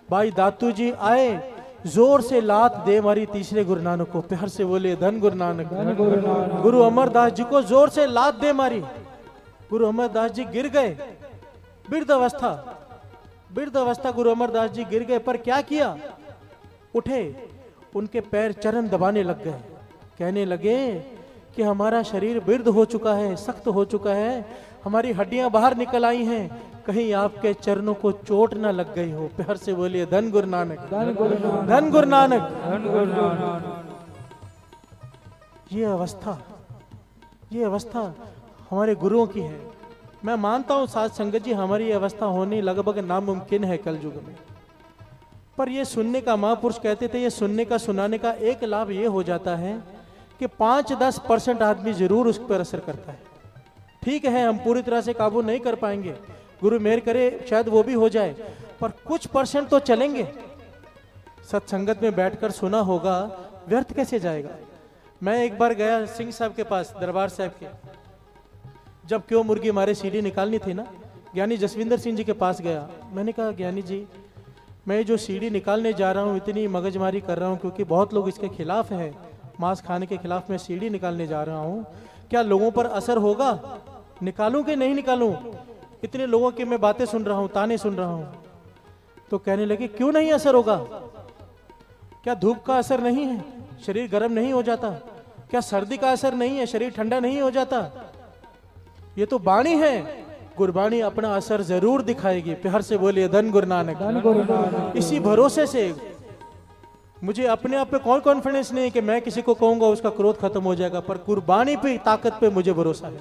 Speaker 4: भाई दातू जी आए, जोर से लात दे मारी तीसरे गुरु नानक को। प्यार से बोले धन गुरु नानक। गुरु अमरदास जी को जोर से लात दे मारी, गुरु अमरदास जी गिर गए। वृद्ध अवस्था गुरु अमरदास जी गिर गए, पर क्या किया? उठे, उनके पैर चरण दबाने लग गए, कहने लगे कि हमारा शरीर वृद्ध हो चुका है, सख्त हो चुका है, हमारी हड्डियां बाहर निकल आई हैं, कहीं आपके चरणों को चोट ना लग गई हो। प्यार से बोलिए धन गुरु नानक, धन गुरु नानक। ये अवस्था हमारे गुरुओं की है। मैं मानता हूं साथ संगत जी, हमारी ये अवस्था होनी लगभग नामुमकिन है कल युग में, पर ये सुनने का, महापुरुष कहते थे, ये सुनने का, सुनाने का एक लाभ ये हो जाता है कि 5-10% आदमी जरूर उस पर असर करता है। ठीक है, हम पूरी तरह से काबू नहीं कर पाएंगे, गुरु मेहर करे शायद वो भी हो जाए, पर कुछ % तो चलेंगे। सत्संगत में बैठकर सुना होगा, व्यर्थ कैसे जाएगा। मैं एक बार गया सिंह साहब के पास, दरबार साहब के, जब क्यों मुर्गी हमारे सीढ़ी निकालनी थी ना, ज्ञानी जसविंदर सिंह जी के पास गया। मैंने कहा ज्ञानी जी, मैं जो सीढ़ी निकालने जा रहा हूँ इतनी मगजमारी कर रहा हूँ क्योंकि बहुत लोग इसके खिलाफ हैं, मांस खाने के खिलाफ मैं सीढ़ी निकालने जा रहा हूँ, क्या लोगों पर असर होगा? निकालूं कि नहीं निकालूं? इतने लोगों की मैं बातें सुन रहा हूँ, ताने सुन रहा हूँ। तो कहने लगे क्यों नहीं असर होगा? क्या धूप का असर नहीं है, शरीर गर्म नहीं हो जाता? क्या सर्दी का असर नहीं है, शरीर ठंडा नहीं हो जाता? ये तो वाणी है, गुरबाणी अपना असर जरूर दिखाएगी। प्यार से बोलिए धन गुरु नानक। इसी भरोसे से मुझे अपने आप पे कोई कॉन्फिडेंस नहीं कि मैं किसी को कहूंगा उसका क्रोध खत्म हो जाएगा, पर गुरबाणी पे ताकत पे मुझे भरोसा है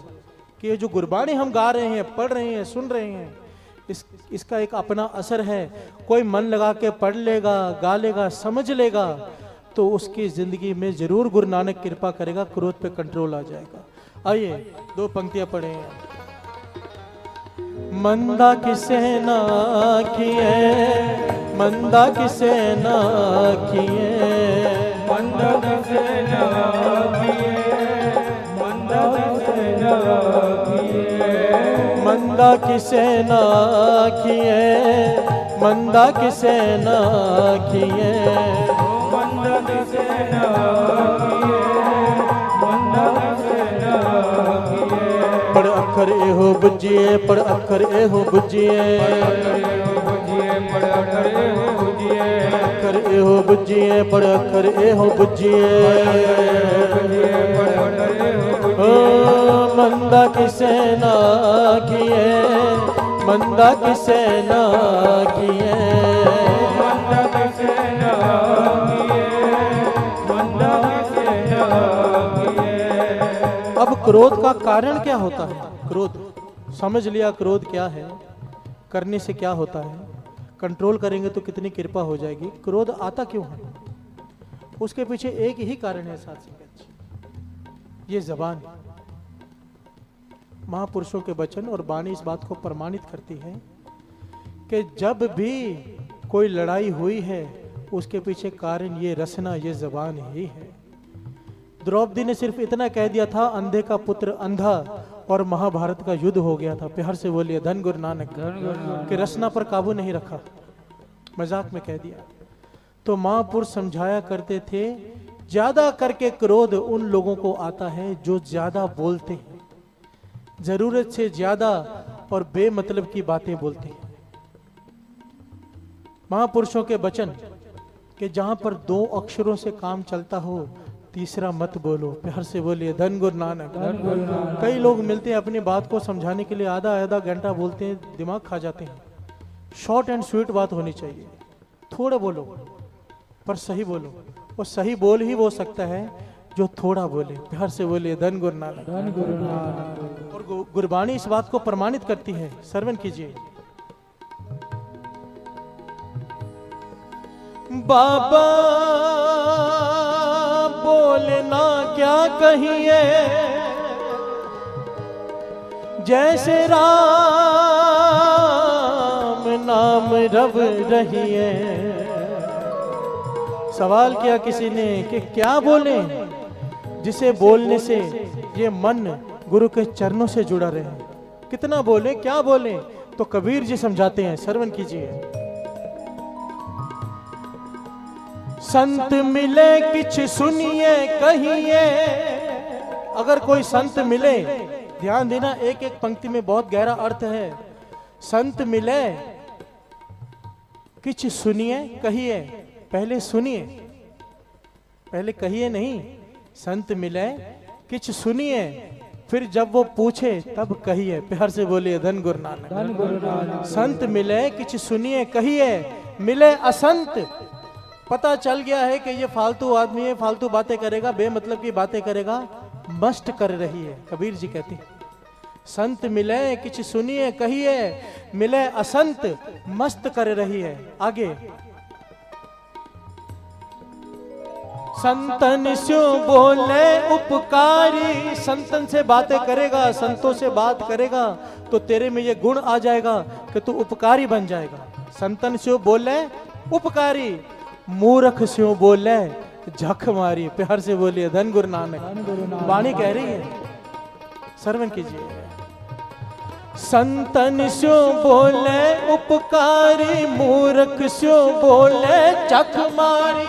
Speaker 4: कि ये जो गुरबाणी हम गा रहे हैं, पढ़ रहे हैं, सुन रहे हैं, इसका एक अपना असर है। कोई मन लगा के पढ़ लेगा, गा लेगा, समझ लेगा तो उसकी जिंदगी में जरूर गुरु नानक कृपा करेगा, क्रोध पे कंट्रोल आ जाएगा। आइए 2 पंक्तियां पढ़े। मंदा किसे ना किए, मंदा किसे ना किए,
Speaker 2: मंदा किसे ना किए, मंदा किसे ना किए,
Speaker 4: मंदा किसे ना किए, मंदा किसे ना किए,
Speaker 2: मंदा किसे ना किए, मंदा किसे ना किए।
Speaker 4: पढ़ अखर एहो बुझिए, पढ़ अखर एहो बुझिए,
Speaker 2: पढ़ अखर एहो बुझिए,
Speaker 4: अखर एहो बुझिए, पढ़ अखर एहो बुझिए। ओ मंदा किसे ना किए, मंदा किसे ना किए,
Speaker 2: मंदा किसे ना किए, मंदा किसे ना किए।
Speaker 4: अब क्रोध का कारण क्या होता है? क्रोध समझ लिया, क्रोध क्या है, करने से क्या होता है, कंट्रोल करेंगे तो कितनी कृपा हो जाएगी। क्रोध आता क्यों है? उसके पीछे एक ही कारण है साथ संगत, ये जबान। महापुरुषों के वचन और वाणी इस बात को प्रमाणित करती है कि जब भी कोई लड़ाई हुई है उसके पीछे कारण ये रसना, ये जबान ही है। द्रौपदी ने सिर्फ इतना कह दिया था, अंधे का पुत्र अंधा, और महाभारत का युद्ध हो गया था। प्यार से बोलिए धन गुरु नानक। कि रसना पर काबू नहीं रखा, मजाक में कह दिया। तो महापुरुष समझाया करते थे, ज्यादा करके क्रोध उन लोगों को आता है जो ज्यादा बोलते हैं, जरूरत से ज्यादा और बेमतलब की बातें बोलते हैं। महापुरुषों के वचन कि जहां पर 2 अक्षरों से काम चलता हो, तीसरा मत बोलो। प्यार से बोलिए धन गुरु नानक। कई लोग मिलते हैं, अपनी बात को समझाने के लिए आधा घंटा बोलते हैं, दिमाग खा जाते हैं। शॉर्ट एंड स्वीट बात होनी चाहिए, थोड़ा बोलो पर सही बोलो, और सही बोल ही वो सकता है जो थोड़ा बोले। प्यार से बोलिए धन गुरु नानक। और गुरबाणी इस बात को प्रमाणित करती है, श्रवण कीजिए। बाबा बोलना क्या कहिए, जैसे राम नाम रव रहिए। सवाल किया किसी ने कि क्या बोले जिसे बोलने से ये मन गुरु के चरणों से जुड़ा रहे। कितना बोले, क्या बोले? तो कबीर जी समझाते हैं, श्रवण कीजिए। संत मिले किछ सुनिए कहिए। अगर कोई संत मिले, ध्यान देना, एक एक पंक्ति में बहुत गहरा अर्थ है। संत मिले किछ सुनिए कहिए, पहले सुनिए, पहले कहिए नहीं। संत मिले किछ सुनिए, फिर जब वो पूछे तब कहिए। प्यार से बोलिए धन गुरु नानक। संत मिले किछ सुनिए कहिए, मिले असंत, पता चल गया है कि ये फालतू आदमी है, फालतू बातें करेगा, बेमतलब की बातें करेगा, मस्त कर रही है। कबीर जी कहते हैं, संत मिले किछ सुनिए कहिए, मिले असंत मस्त कर रही है। आगे, संतन स्यो बोले उपकारी। संतन से बातें करेगा, संतों से बात करेगा तो तेरे में ये गुण आ जाएगा कि तू उपकारी बन जाएगा। संतन स्यो बोले उपकारी, मूर्ख स्यो बोले झक मारी। प्यार से बोलिए धन गुरु नानक। वाणी कह रही है, श्रवण कीजिए। संतन स्यो बोले उपकारी, मूर्ख स्यो बोले झक मारी।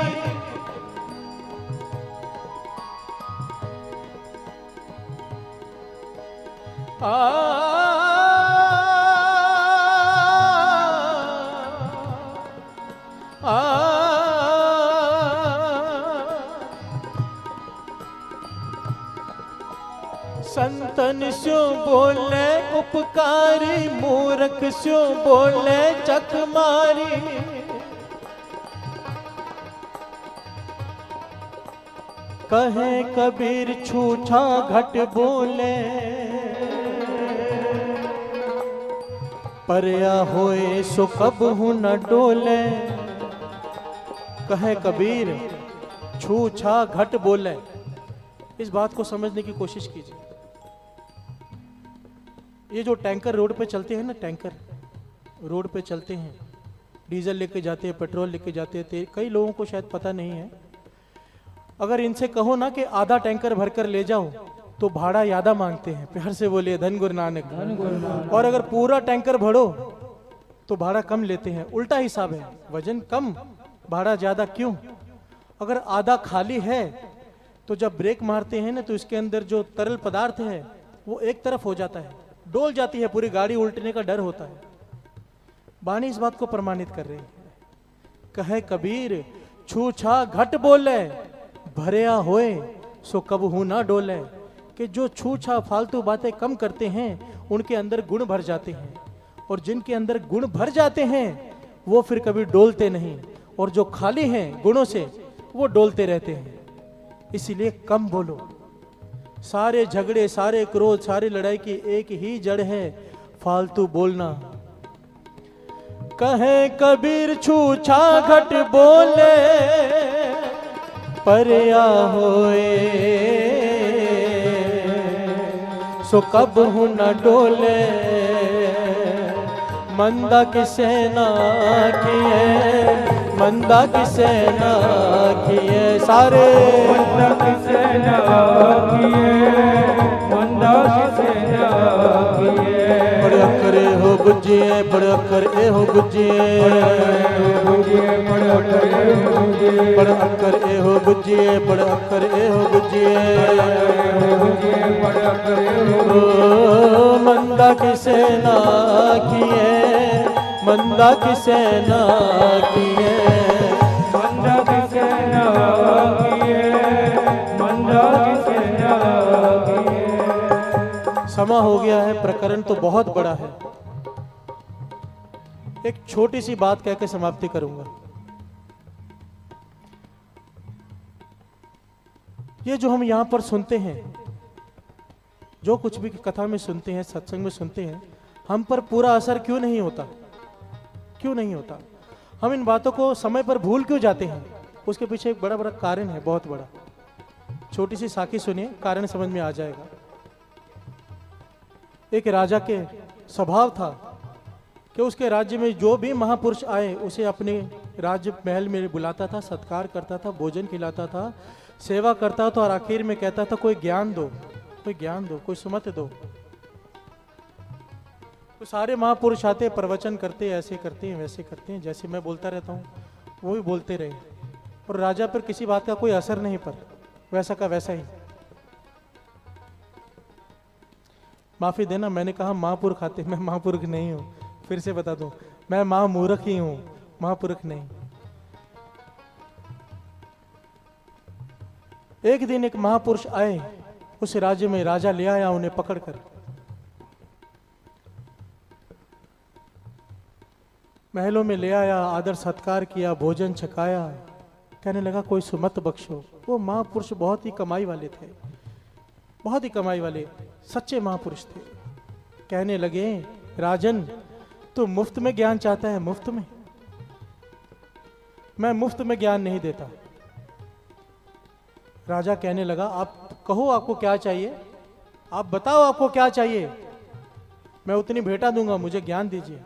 Speaker 4: संतन स्यो बोले उपकारी, मूर्ख स्यो बोले चक मारी। कहे कबीर छूछा घट बोले, परया होए सो कब हूं न डोले। कहे कबीर छूछा घट बोले। इस बात को समझने की कोशिश कीजिए। ये जो टैंकर रोड पे चलते हैं ना, टैंकर रोड पे चलते हैं, डीजल लेके जाते हैं, पेट्रोल लेके जाते हैं, कई लोगों को शायद पता नहीं है। अगर इनसे कहो ना कि आधा टैंकर भरकर ले जाओ तो भाड़ा ज्यादा मांगते हैं। प्यार से बोलिए धन गुरु नानक। और अगर पूरा टैंकर भरो तो भाड़ा कम लेते हैं। उल्टा हिसाब है, वजन कम भाड़ा ज्यादा। क्यों? अगर आधा खाली है तो जब ब्रेक मारते हैं ना तो इसके अंदर जो तरल पदार्थ है वो एक तरफ हो जाता है, डोल जाती है पूरी गाड़ी, उल्टने का डर होता है। बानी इस बात को प्रमाणित कर रही है। कहे कबीर छूछा घट बोले, भरया होए सो कब हूं ना डोले। कि जो छूछा फालतू बातें कम करते हैं उनके अंदर गुण भर जाते हैं, और जिनके अंदर गुण भर जाते हैं वो फिर कभी डोलते नहीं, और जो खाली हैं गुणों से वो डोलते रहते हैं। इसीलिए कम बोलो। सारे झगड़े, सारे क्रोध, सारी लड़ाई की एक ही जड़ है, फालतू बोलना। कहे कबीर छूछा घट बोले, परया होए सो कब हूं न डोले। मंदा की सेना किए, मंदा की सेना किए, सारे
Speaker 2: मंदा की सेना किए, मंदा की सेना किए।
Speaker 4: बड़े अखरे हो गुजिए, बड़े अखर ए हो गुजिए, बड़े अखर ए हो गुजिए, बड़े अखर ए हो गुजिए। मंदा की सेना किए, मंदा की सेना किए,
Speaker 2: मंदा की सेना किए, मंदा की सेना किए।
Speaker 4: समा हो गया है, प्रकरण तो बहुत बड़ा है। एक छोटी सी बात कहकर समाप्ति करूंगा। ये जो हम यहां पर सुनते हैं, जो कुछ भी कथा में सुनते हैं, सत्संग में सुनते हैं, हम पर पूरा असर क्यों नहीं होता? क्यों नहीं होता? हम इन बातों को समय पर भूल क्यों जाते हैं? उसके पीछे एक बड़ा बड़ा कारण है, बहुत बड़ा। छोटी सी साखी सुनिए, कारण समझ में आ जाएगा। एक राजा के स्वभाव था कि उसके राज्य में जो भी महापुरुष आए उसे अपने राज्य महल में बुलाता था, सत्कार करता था, भोजन खिलाता था, सेवा करता था, और आखिर में कहता था कोई ज्ञान दो, कोई ज्ञान दो, कोई सुमत दो। तो सारे महापुरुष आते, प्रवचन करते, ऐसे करते हैं, वैसे करते हैं, जैसे मैं बोलता रहता हूँ वो भी बोलते रहे, और राजा पर किसी बात का कोई असर नहीं पड़ा, वैसा का वैसा ही। माफी देना, मैंने कहा महापुरुष आते, मैं महापुरुष नहीं हूँ। फिर से बता दूं, मैं महामूर्ख ही हूं, महापुरुष नहीं। एक दिन एक महापुरुष आए उस राज्य में, राजा ले आया उन्हें पकड़कर। महलों में ले आया, आदर सत्कार किया, भोजन छकाया, कहने लगा कोई सुमत बख्शो। वो महापुरुष बहुत ही कमाई वाले थे, बहुत ही कमाई वाले, सच्चे महापुरुष थे। कहने लगे राजन, तू मुफ्त में ज्ञान चाहता है? मुफ्त में? मैं मुफ्त में ज्ञान नहीं देता। राजा कहने लगा आप कहो आपको क्या चाहिए, आप बताओ आपको क्या चाहिए, मैं उतनी भेंटा दूंगा, मुझे ज्ञान दीजिए।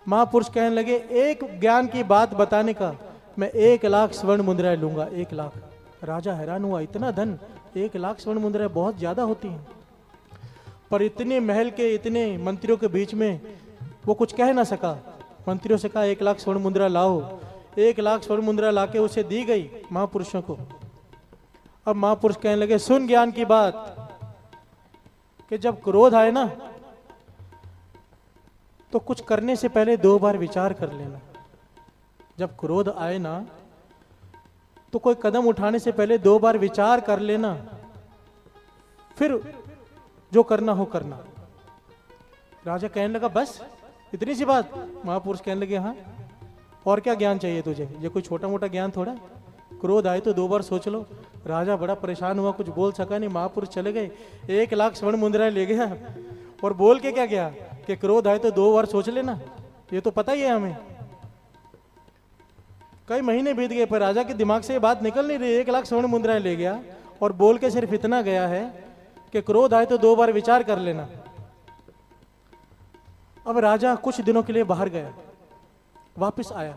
Speaker 4: महापुरुष कहने लगे एक ज्ञान की बात बताने का मैं 1 लाख स्वर्ण मुद्राएं लूंगा, 1 लाख। राजा हैरान हुआ, इतना धन? 1 लाख स्वर्ण मुद्राएं बहुत ज्यादा होती हैं, पर इतने महल के, इतने मंत्रियों के बीच में वो कुछ कह ना सका। मंत्रियों से कहा 1 लाख स्वर्ण मुद्रा लाओ। 1 लाख स्वर्ण मुद्रा लाके उसे दी गई महापुरुषों को। अब महापुरुष कहने लगे सुन ज्ञान की बात, कि जब क्रोध आए ना तो कुछ करने से पहले 2 बार विचार कर लेना। जब क्रोध आए ना तो कोई कदम उठाने से पहले 2 बार विचार कर लेना, फिर जो करना हो करना। राजा कहने लगा बस इतनी सी बात? महापुरुष कहने लगे हाँ, और क्या ज्ञान चाहिए तुझे? ये कोई छोटा मोटा ज्ञान थोड़ा, क्रोध आए तो 2 बार सोच लो। राजा बड़ा परेशान हुआ, कुछ बोल सका नहीं। महापुरुष चले गए, 1 लाख स्वर्ण मुद्राएं ले गया और बोल के क्या गया कि क्रोध आए तो 2 बार सोच लेना, ये तो पता ही है हमें। कई महीने बीत गए पर राजा के दिमाग से ये बात निकल नहीं रही। 1 लाख स्वर्ण मुद्राएं ले गया और बोल के सिर्फ इतना गया है कि क्रोध आए तो 2 बार विचार कर लेना। अब राजा कुछ दिनों के लिए बाहर गया, वापस आया।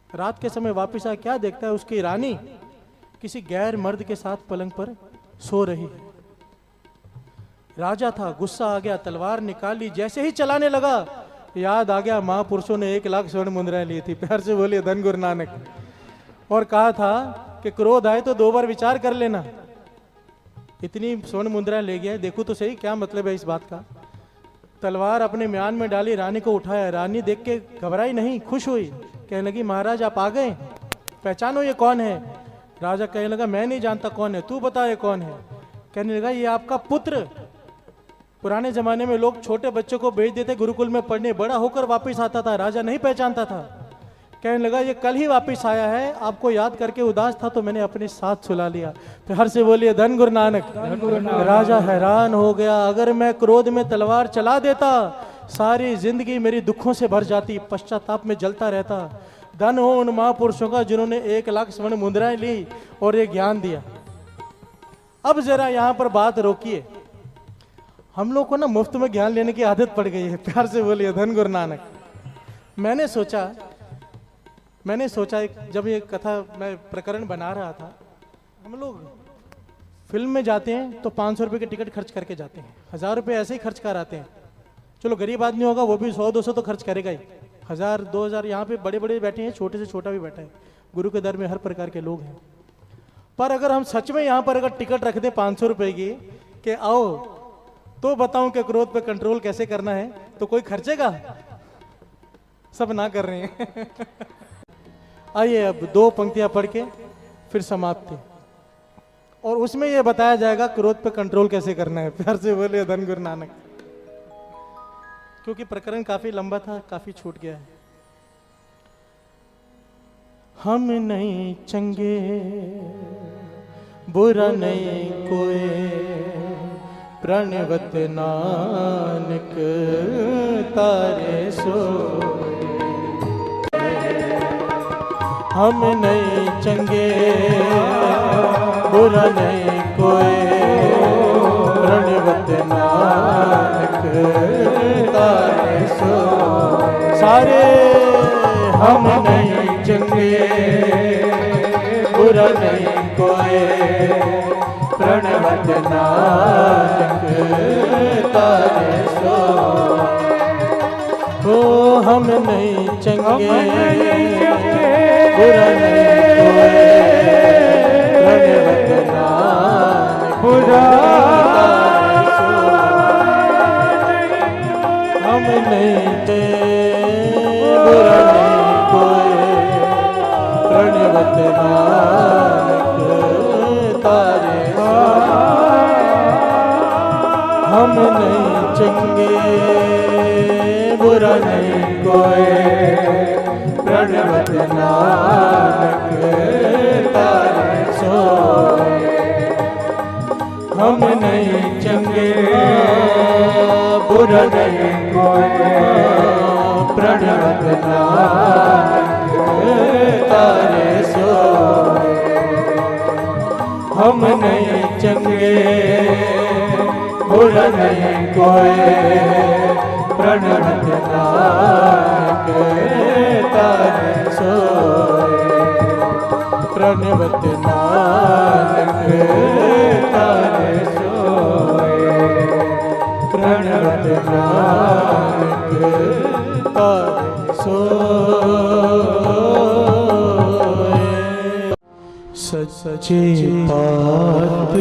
Speaker 4: रात के समय वापस आया, क्या देखता है उसकी रानी किसी गैर मर्द के साथ पलंग पर सो रही है। राजा था, गुस्सा आ गया, तलवार निकाली, जैसे ही चलाने लगा याद आ गया महापुरुषों ने 1 लाख स्वर्ण मुद्राएं ली थी। प्यार से बोलिए धन गुरु नानक। और कहा था कि क्रोध आए तो 2 बार विचार कर लेना। इतनी स्वर्ण मुद्राएं ले गया, देखो तो सही क्या मतलब है इस बात का। तलवार अपने म्यान में डाली, रानी को उठाया। रानी देख के घबराई नहीं, खुश हुई, कहने लगी महाराज आप आ गए, पहचानो ये कौन है? राजा कहने लगा मैं नहीं जानता कौन है, तू बता ये कौन है? कहने लगा ये आपका पुत्र। पुराने जमाने में लोग छोटे बच्चों को भेज देते गुरुकुल में पढ़ने, बड़ा होकर वापस आता था, राजा नहीं पहचानता था। कहने लगा ये कल ही वापस आया है, आपको याद करके उदास था तो मैंने अपने साथ सुला लिया। प्यार से बोलिए धन गुरु नानक। राजा हैरान हो गया, अगर मैं क्रोध में तलवार चला देता सारी जिंदगी मेरी दुखों से भर जाती, पश्चाताप में जलता रहता। धन हो उन महापुरुषों का जिन्होंने 1 लाख स्वर्ण मुद्राएं ली और ये ज्ञान दिया। अब जरा यहां पर बात रोकिए, हम लोग को ना मुफ्त में ज्ञान लेने की आदत पड़ गई है। प्यार से बोलिए धन गुरु नानक। मैंने सोचा जब ये कथा मैं प्रकरण बना रहा था, हम लोग फिल्म में जाते हैं तो 500 रुपए की टिकट खर्च करके जाते हैं, 1000 रुपए ऐसे ही खर्च कर आते हैं। चलो गरीब आदमी होगा वो भी 100-200 तो खर्च करेगा ही, 1000-2000। यहाँ पे बड़े बड़े बैठे हैं, छोटे से छोटा भी बैठा है, गुरु के दर में हर प्रकार के लोग हैं। पर अगर हम सच में यहाँ पर अगर टिकट रख दें 500 रुपए की कि आओ तो बताऊं कि क्रोध पे कंट्रोल कैसे करना है, तो कोई खर्चेगा? सब ना कर रहे हैं। आइए अब 2 पंक्तियां पढ़ के फिर समाप्ति, और उसमें यह बताया जाएगा क्रोध पे कंट्रोल कैसे करना है। प्यार से बोलिए धन गुरु नानक। क्योंकि प्रकरण काफी लंबा था, काफी छूट गया है। हम नहीं चंगे बुरा नहीं कोई, प्रणवत नानक तारे सो। हम नहीं चंगे बुरा नहीं कोई, प्रणवत नानक तारे सो। सारे हम नहीं चंगे बुरा नहीं कोई, प्रणवत नानक तारे सो। हो हम नहीं चंगे बुरा नहीं कोई, प्रणवत नानक बुरा हम नहीं थे बुरा नहीं कोई, प्रणवत नानक तारे सो। हम नहीं चंगे बुरा नहीं कोई, प्रणवत नानक तारे सो। हम नहीं चंगे बुरा नहीं कोई, प्रणवत नानक तारे सो। हम नहीं चंगे बुरा नहीं कोई, प्रणवत नानक तारे सो। प्रणवत नानक तारे सोए, प्रणवत नानक तारे सोए। सच्चे पातशाह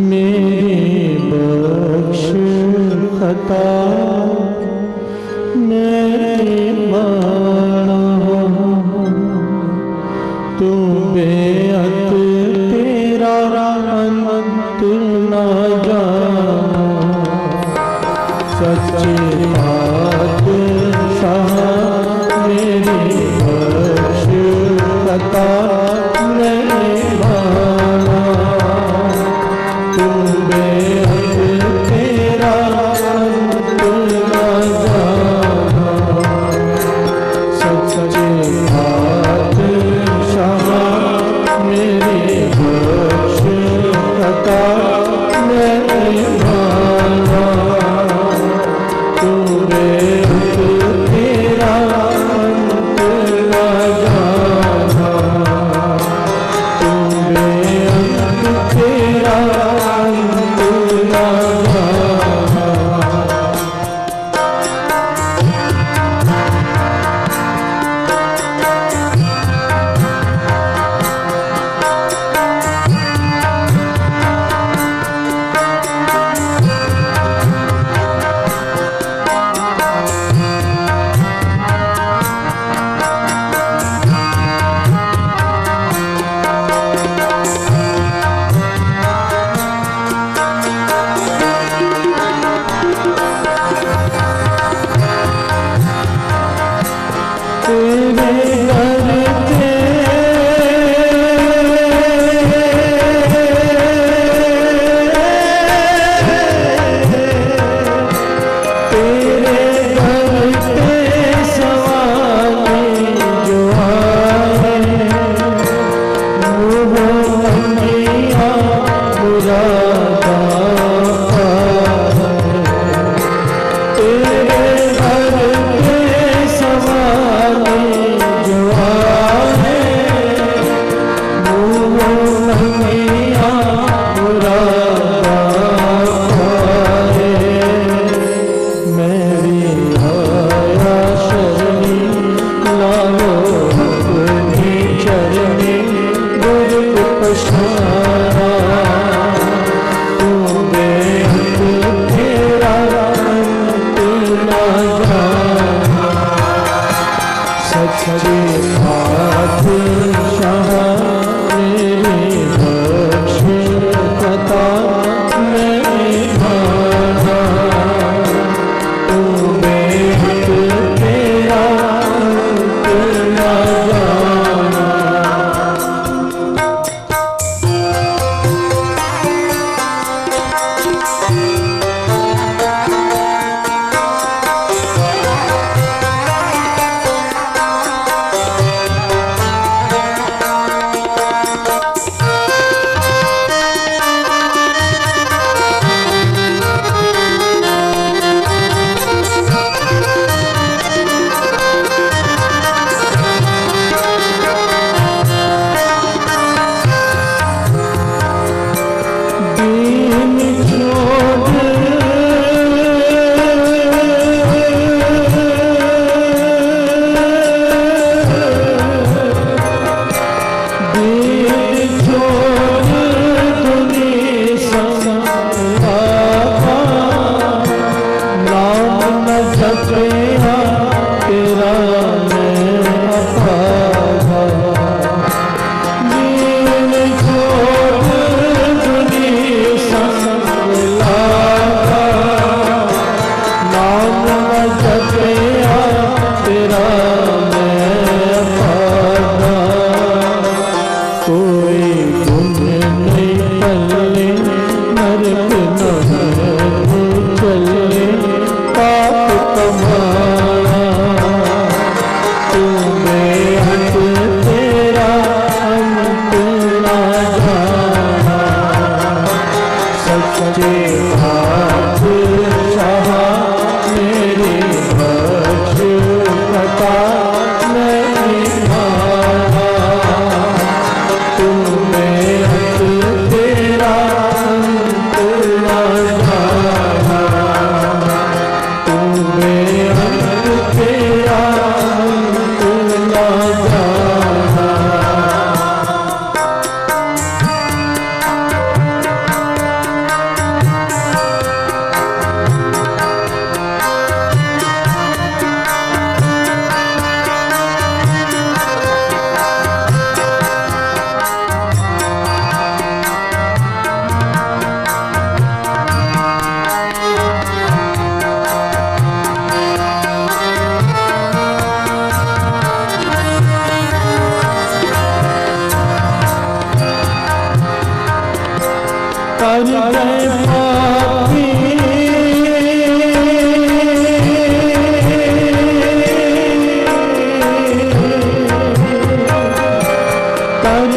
Speaker 4: मेरी बख्श खता, मेरी माना तू बेअत तेरा बख्श कथा मैं माना, तू बेअंत तेरा अंत न जाना, तू बेअंत तेरा अंत न जाना।
Speaker 5: कर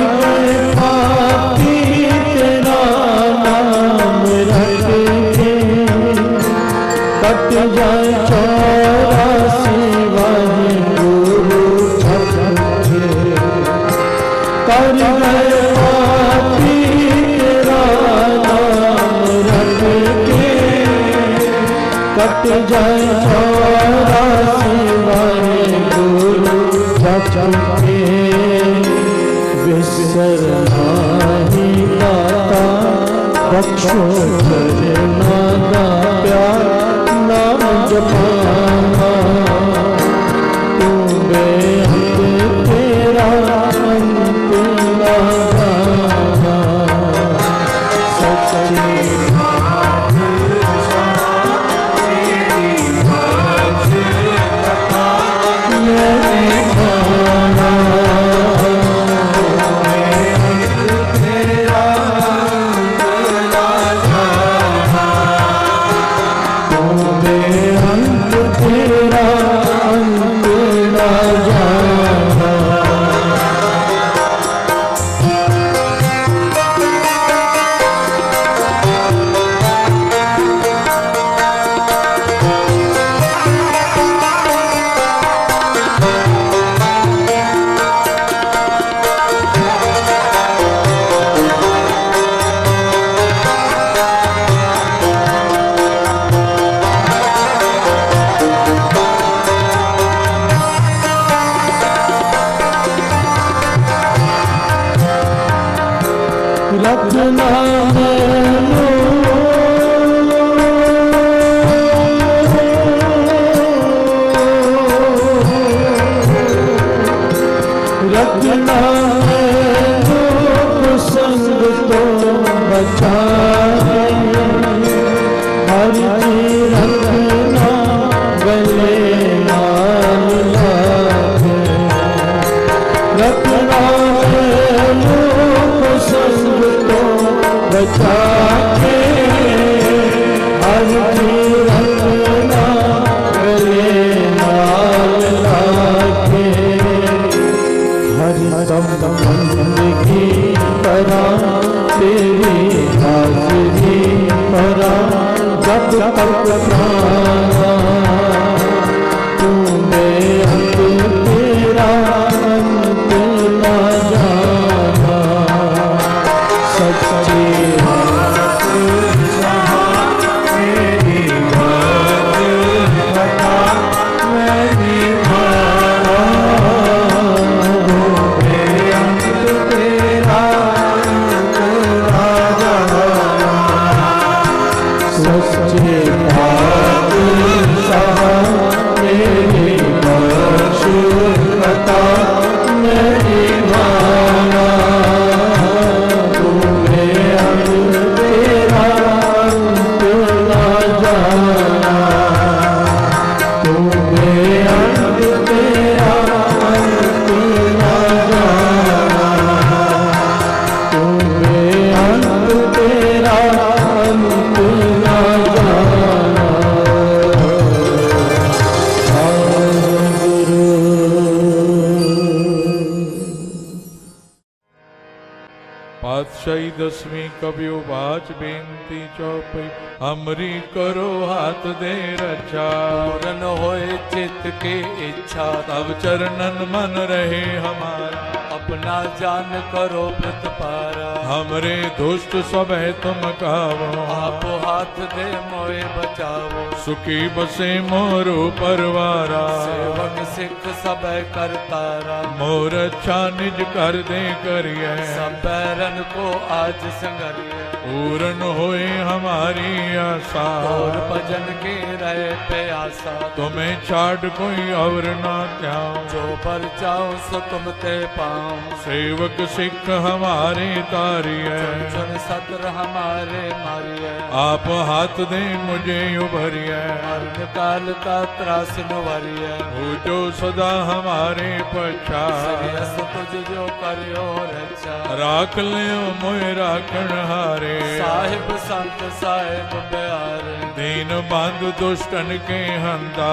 Speaker 4: कट जाए 84 वाहेगुरु जपके विसर नाही दाता बख्शो करना दा प्यार नाम जपाना तू बेअंत तेरा अंत ना जाना सच्ची
Speaker 5: पातशाही दसवीं कबियो बाच बेनती चौपई हमरी करो हाथ दे रक्षा
Speaker 1: पूरन होए चित्त की इच्छा
Speaker 5: तब चरणन मन रहे हमारा
Speaker 1: अपना जान करो प्रतपारा
Speaker 5: हमरे दुष्ट सब है तुम कावो
Speaker 1: आप हाथ दे मोए बचावो
Speaker 5: सुखी बसे मोरो परवारा
Speaker 1: सेवक सिख सब करतारा
Speaker 5: मोर अच्छा निज कर दे करिए
Speaker 1: सब बैरन को आज संगरिए
Speaker 5: पूरन होए हमारी आशा
Speaker 1: और भजन की रहे प्यासा
Speaker 5: तुम्हें छाड़ कोई और ना त्याओ
Speaker 1: जो पर जाओ सो तुम ते पाओ
Speaker 5: सेवक सिख हमारे तारी है
Speaker 1: सुन सतर हमारे मारिए
Speaker 5: आप हाथ दे मुझे उभरिए
Speaker 1: मरण काल का त्रास नुवरिए
Speaker 5: हो जो सदा हमारे पछा
Speaker 1: सरियस तुझ जो करियो रक्षा
Speaker 5: राख लियो मोए राखण हारे
Speaker 1: साहिब संत साहिब प्यारे
Speaker 5: दीन बंधु दुष्टन के हंता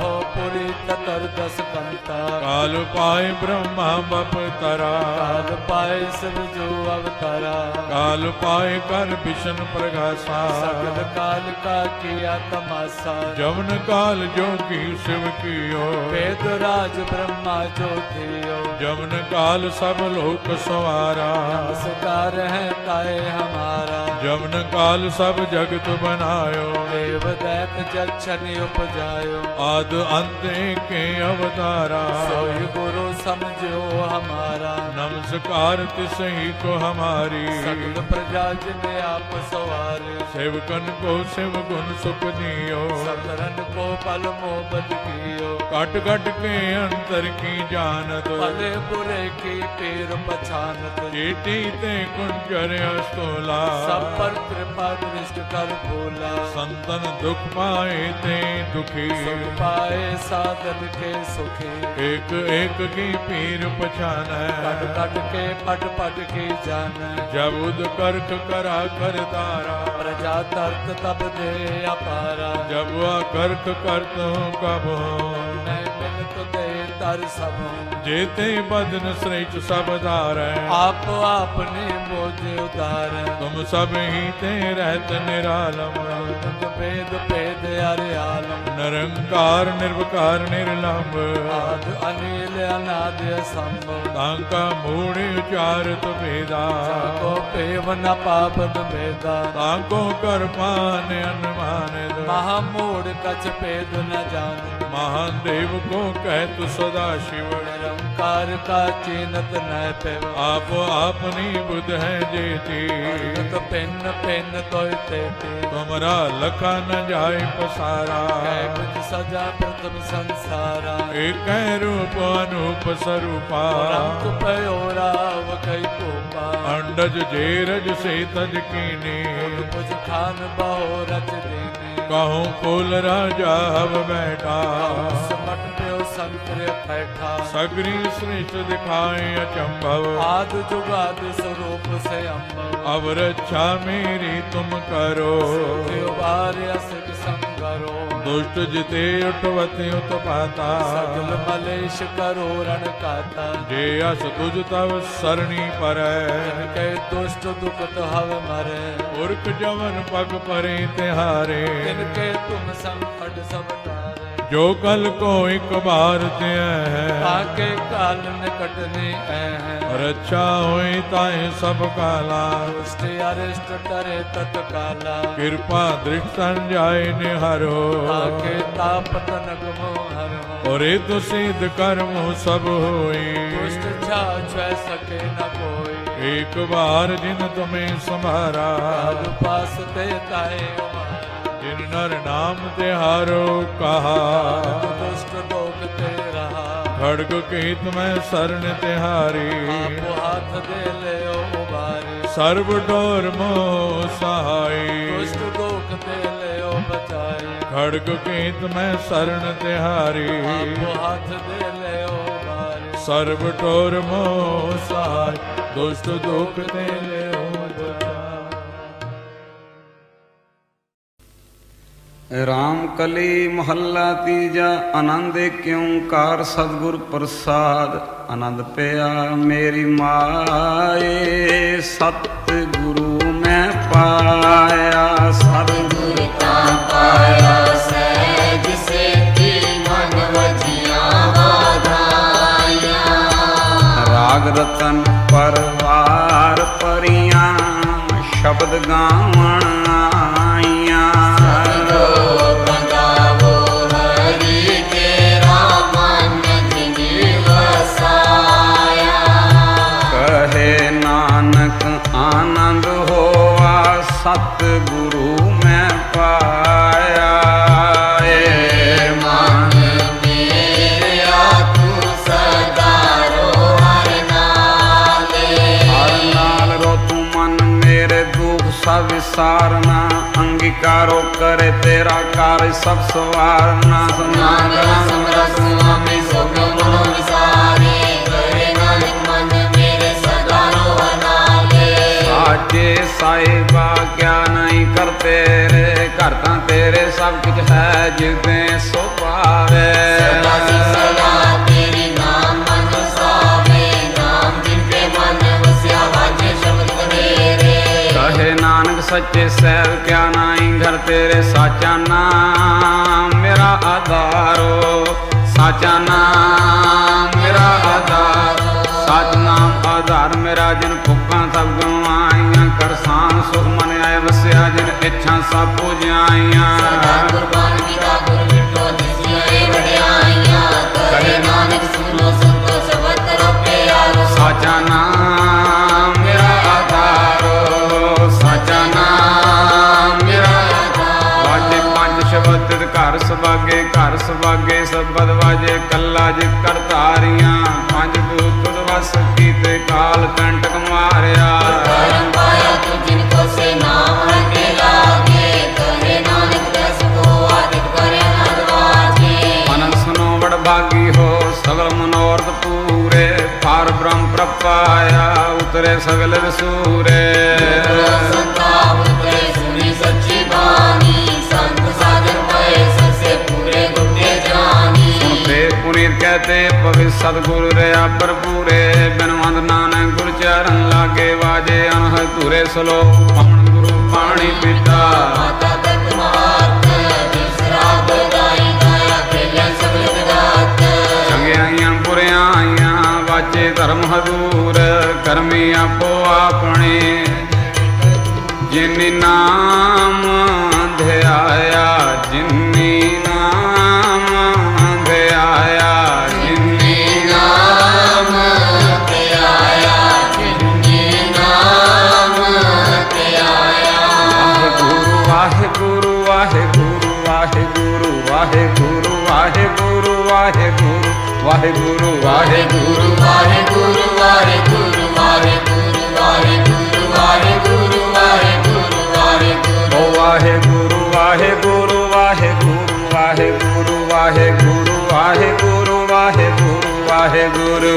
Speaker 1: हो पुरी ततर दस कंता
Speaker 5: काल पाए ब्रह्मा बप तरा
Speaker 1: काल पाए सब जो अवतारा
Speaker 5: काल पाए कर विष्णु प्रगासा
Speaker 1: सकल काल का किया तमाशा
Speaker 5: जवन काल जोगी शिव कियो
Speaker 1: वेद राज ब्रह्मा जो थियो
Speaker 5: जमन काल सब लोक सवारा
Speaker 1: नमस्कार है ताए हमारा।
Speaker 5: जमन काल सब जगत बनायो
Speaker 1: देव दैत जक्षनि उपजायो
Speaker 5: आद अंत के अवतारा
Speaker 1: सोई गुरु समझो हमारा।
Speaker 5: नमस्कार तिसही को हमारी
Speaker 1: सगल प्रजा जिने आप सवारे
Speaker 5: सेवकन को शिव गुण सुख दियो
Speaker 1: सकरन को पल मोहब्बत कियो
Speaker 5: कट कट के अंतर की जानत
Speaker 1: भले बुरे की पीर पछानत
Speaker 5: चेटी ते कुंजर अस्तोला
Speaker 1: सब पर कृपा दृष्ट कर भोला
Speaker 5: संतन दुख पाए ते दुखी
Speaker 1: सुख पाए साधन के सुखी
Speaker 5: एक एक की पीर पछान
Speaker 1: कट कट के पट पट की जान
Speaker 5: जब उद करक करा कर तारा
Speaker 1: प्रजा तर्क तब दे अपारा
Speaker 5: जब वह करक करत हूँ कब
Speaker 1: मैं मिलत दे तर सब
Speaker 5: जेते बदन श्रेष्ठ सब धार
Speaker 1: आप आपने बोझ उतार
Speaker 5: तुम सब ही ते रहत निरालम
Speaker 1: भेद भेद अरे आलम
Speaker 5: निरंकार निर्विकार निर्लंब
Speaker 1: आद अनिल अनाद असंभव
Speaker 5: तांका मूढ़ उचारत भेदा
Speaker 1: को पेव न पापन भेदा
Speaker 5: तांको कर पान अनुमानित
Speaker 1: महामूढ़ कछ भेद न जान
Speaker 5: महान देव को कहत सदा शिव
Speaker 1: निरंकार का चीनत न पेव
Speaker 5: आप आपनी बुध है जेती
Speaker 1: तो पेन पेन तो तेती
Speaker 5: तुमरा लखा न जाय पसारा
Speaker 1: कुछ सजा प्रथम संसारा
Speaker 5: एक रूप अनूप स्वरूपा
Speaker 1: रंग पयोराव कई कोपा
Speaker 5: अंडज जेरज से तज कीनी
Speaker 1: कुछ खान बहो रच देने
Speaker 5: कहूँ कुल राजा अब बैठा
Speaker 1: समट प्यो संकर बैठा
Speaker 5: सगरी श्रेष्ठ दिखाए अचंभव
Speaker 1: आद जुगाद स्वरूप से अम्ब
Speaker 5: अब रक्षा मेरी तुम करो
Speaker 1: असक संगरो
Speaker 5: दुष्ट जिते उठवती उत्पाता
Speaker 1: सगल मलेश करो रण काता
Speaker 5: जे अस तुझ तव सरणी पर
Speaker 1: के दुष्ट दुखत हव मरे
Speaker 5: उर्क जवन पग परे तिहारे
Speaker 1: इनके तुम संकट सब तारे
Speaker 5: जो कल को एक बार ते है
Speaker 1: ताके काल निकटने है
Speaker 5: रक्षा होई ताए सब काला
Speaker 1: दुष्ट अरिष्ट करे तत्काला
Speaker 5: कृपा दृष्ट जाय निहारो
Speaker 1: ताके तापत नगमो हरो
Speaker 5: और तो सिद्ध कर्म सब होई
Speaker 1: दुष्ट छा सके न कोई
Speaker 5: एक बार जिन तुम्हें संभारा
Speaker 1: पास देताए
Speaker 5: जिन नर नाम तिहारो कहा
Speaker 1: दुष्ट लोग तेरा
Speaker 5: खड़ग की तुम्हें शरण तिहारी
Speaker 1: आप हाथ दे ले उबारी
Speaker 5: सर्व डोर मोह सहाय
Speaker 1: दुष्ट लोग दे ले बचाई
Speaker 5: खड़ग की तुम्हें शरण तिहारी
Speaker 1: आप हाथ दे ले उबारी
Speaker 5: सर्व डोर मोह सहाय दुष्ट दुख दे ले
Speaker 6: राम कली महला तीजा आनंद क्यों कार सतगुर प्रसाद आनंद पिया मेरी माए सतगुरु में पाया सतगुरु का पाया सहज से मन वजिया वाधाया राग रतन परवार परियां शब्द गावण आइया आनंद होवा सतगुरु में पाया मन मेरा तू सदा रो हर नाल रो तू मन मेरे दुख सब विसारना अंगीकारो करे तेरा कार्य सब सवारना साचे साहिबा क्या नहीं करते रे करता तेरे सब कुछ है जिदे सो पावे तेरी नाम मन सावे नाम जिनके मन वसिया वाजे शब्द मेरे कहे नानक सच्चे सैल क्या नहीं घर तेरे साचा नाम मेरा आधारो साचा नाम मेरा आधारो आधार मेरा जिन भुक्कां सब गवाइयां करसान सुख मन आए वसिया जिन इच्छा सब पूजाइयां
Speaker 7: कुर्बान पिता गुरु मिटो जिसियाए वड्याइयां करे नानक सुनो संतो सबत रोपे आलो
Speaker 6: साचा नाम मेरा आधारो साचा नाम मेरा वाजे पंज शब्द घर सुभागे शब्द वाजे कल्ला जित कर तारियां पंज दूत वस कीते काल कंटक मारिया
Speaker 7: परम पाया तू जिनको से नाम रखे लागे करे नानक दस को आदित करे नदवाजे
Speaker 6: मन सुनो बड़ भागी हो सगल मनोरथ पूरे पार ब्रह्म प्रपाया उतरे सगल सूरे
Speaker 7: संताप उतरे सुनी सच्ची बानी संत साधन पाए सबसे पूरे गुटे जानी
Speaker 6: सुनते पुनीत कहते पवित्र सतगुरु रया भरपूरे बिनवंद नानक गुरु चरण लागे वाजे अनहद धुरे सलोक पवन गुरु पाणी पिता
Speaker 7: माता तत्व महात विश्राम दाई दया खेले सगल जगत
Speaker 6: चंगियाइयां बुरियाइयां वाचे धर्म हदूर करमी आपो अपने जिन्नी नाम ध्याया जिन्नी नाम ध्याया जिन्नी
Speaker 7: नाम ते आया जिन्नी नाम ते आया
Speaker 6: वाहेगुरु वाहेगुरु वाहेगुरु वाहेगुरु वाहेगुरु वाहेगुरु वाहेगुरु वाहेगुरु
Speaker 7: वाहेगुरु वाहेगुरु वाहेगुरु वाहेगुरु वाहेगुरु वाहेगुरु वाहेगुरु वाहेगुरु
Speaker 6: ओ वाहेगुरु वाहेगुरु वाहेगुरु वाहेगुरु वाहेगुरु वाहेगुरु वाहेगुरु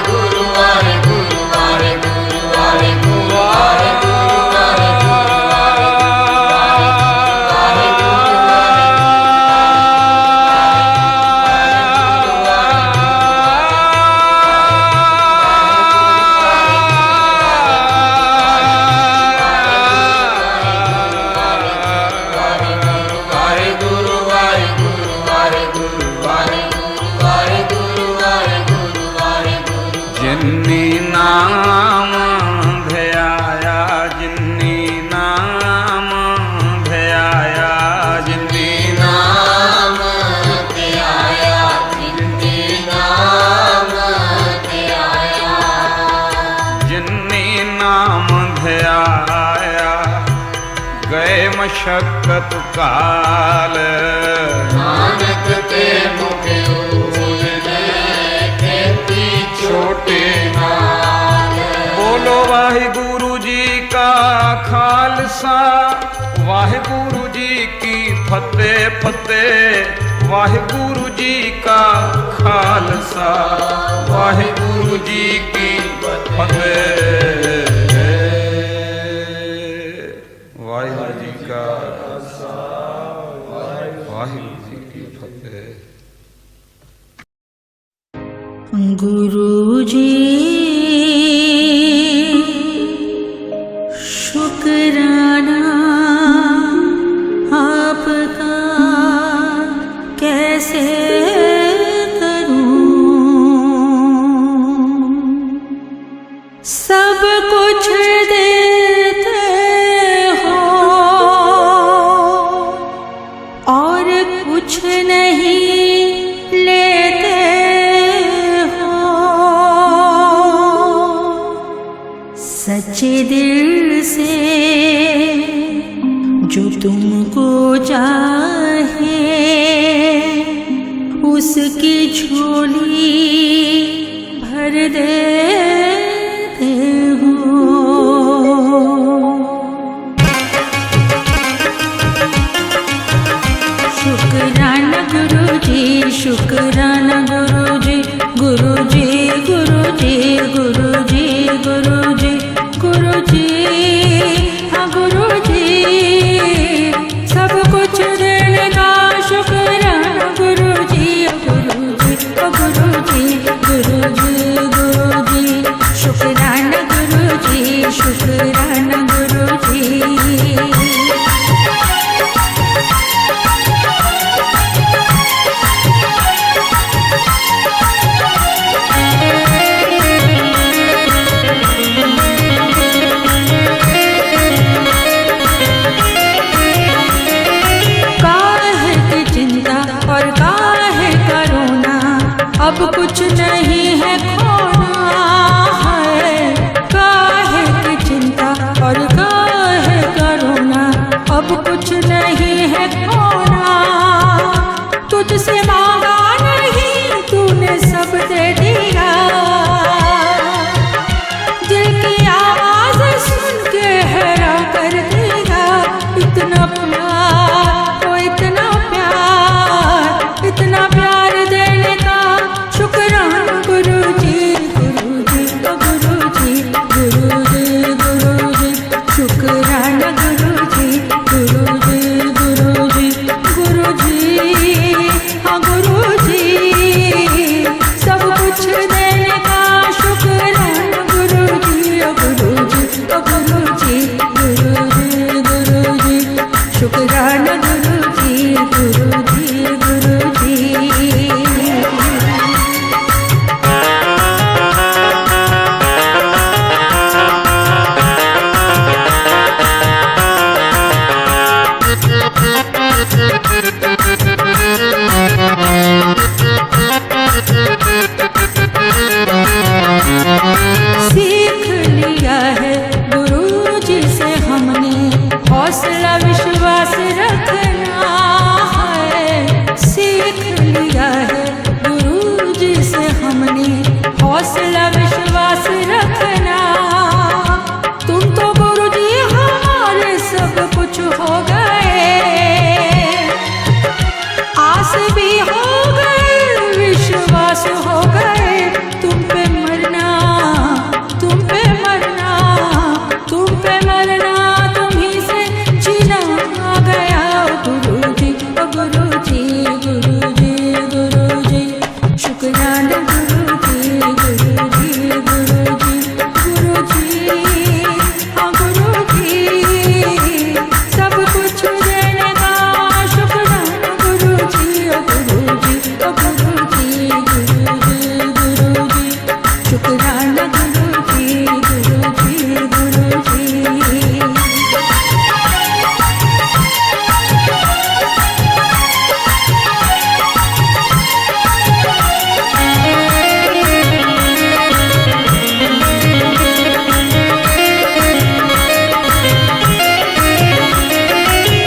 Speaker 6: वाहेगुरु
Speaker 7: वाहेगुरु वाहेगुरु वाहेगुरु वाहेगुरु वाहेगुरु
Speaker 6: जिन्नी नाम ध्याया जिन्नी नाम ध्याया जिन्नी
Speaker 7: नाम ते आया जिन्नी नाम ते आया
Speaker 6: जिन्नी नाम ध्याया गए मशक्कत काल
Speaker 7: नानक ते मुख उजले खेती छोटे नाल
Speaker 6: बोलो वाहिगुरु जी का खालसा वाहिगुरु जी की फतेह फतेह वाहिगुरु जी का खालसा वाहिगुरु जी की फतेह वाहिगुरु जी का वाहिगुरु जी की फतेह।
Speaker 8: गुरुजी शुक्राना आपका कैसे करूं सब कुछ देते हो और कुछ नहीं लेते सच्चे दिल से जो तुमको चाहे उसकी झोली भर देते हो। शुक्राना गुरुजी शुक्राना गुरुजी गुरुजी गुरुजी गुरुजी गुरुजी गुरुजी हाँ गुरुजी सब कुछ देने का शुक्राना गुरुजी गुरुजी गुरुजी गुरुजी गुरुजी शुक्राना गुरुजी शुक्राना गुरुजी। कुछ नहीं है खोना है, काहे की चिंता और काहे करुणा, अब कुछ नहीं है खोना। तुझसे मांगा नहीं तूने सब दे दिया, दिल की आवाज सुन के हैरान कर दिया। इतना प्यार ओ इतना प्यार, इतना प्यार देने का शुक्राना गुरुजी, गुरुजी ओ गुरुजी, गुरुजी गुरुजी, शुक्राना गुरुजी, गुरुजी गुरुजी, गुरुजी हाँ गुरुजी, सब कुछ देने का शुक्राना गुरुजी, ओ गुरुजी ओ गुरुजी, गुरुजी गुरुजी, शुक्राना गुरुजी, गुरुजी गुरुजी। सीख लिया है गुरुजी से हमने हौसला विश्वास रखना है, सीख लिया है गुरुजी से हमने हौसला विश्वास रखना। तुम तो गुरुजी हमारे सब कुछ हो गए, आस भी हो गए विश्वास हो गए। तुम पे मरना, तुम पे मरना, तुम पे मरना, तुम्हीं से जीना आ गया। गुरुजी ओ गुरुजी, गुरुजी गुरुजी, शुक्राना गुरुजी, गुरुजी गुरुजी, गुरुजी हाँ गुरुजी, सब कुछ देने का शुक्राना गुरुजी, ओ गुरुजी ओ गुरुजी, गुरुजी गुरुजी, शुक्राना गुरुजी, गुरुजी गुरुजी।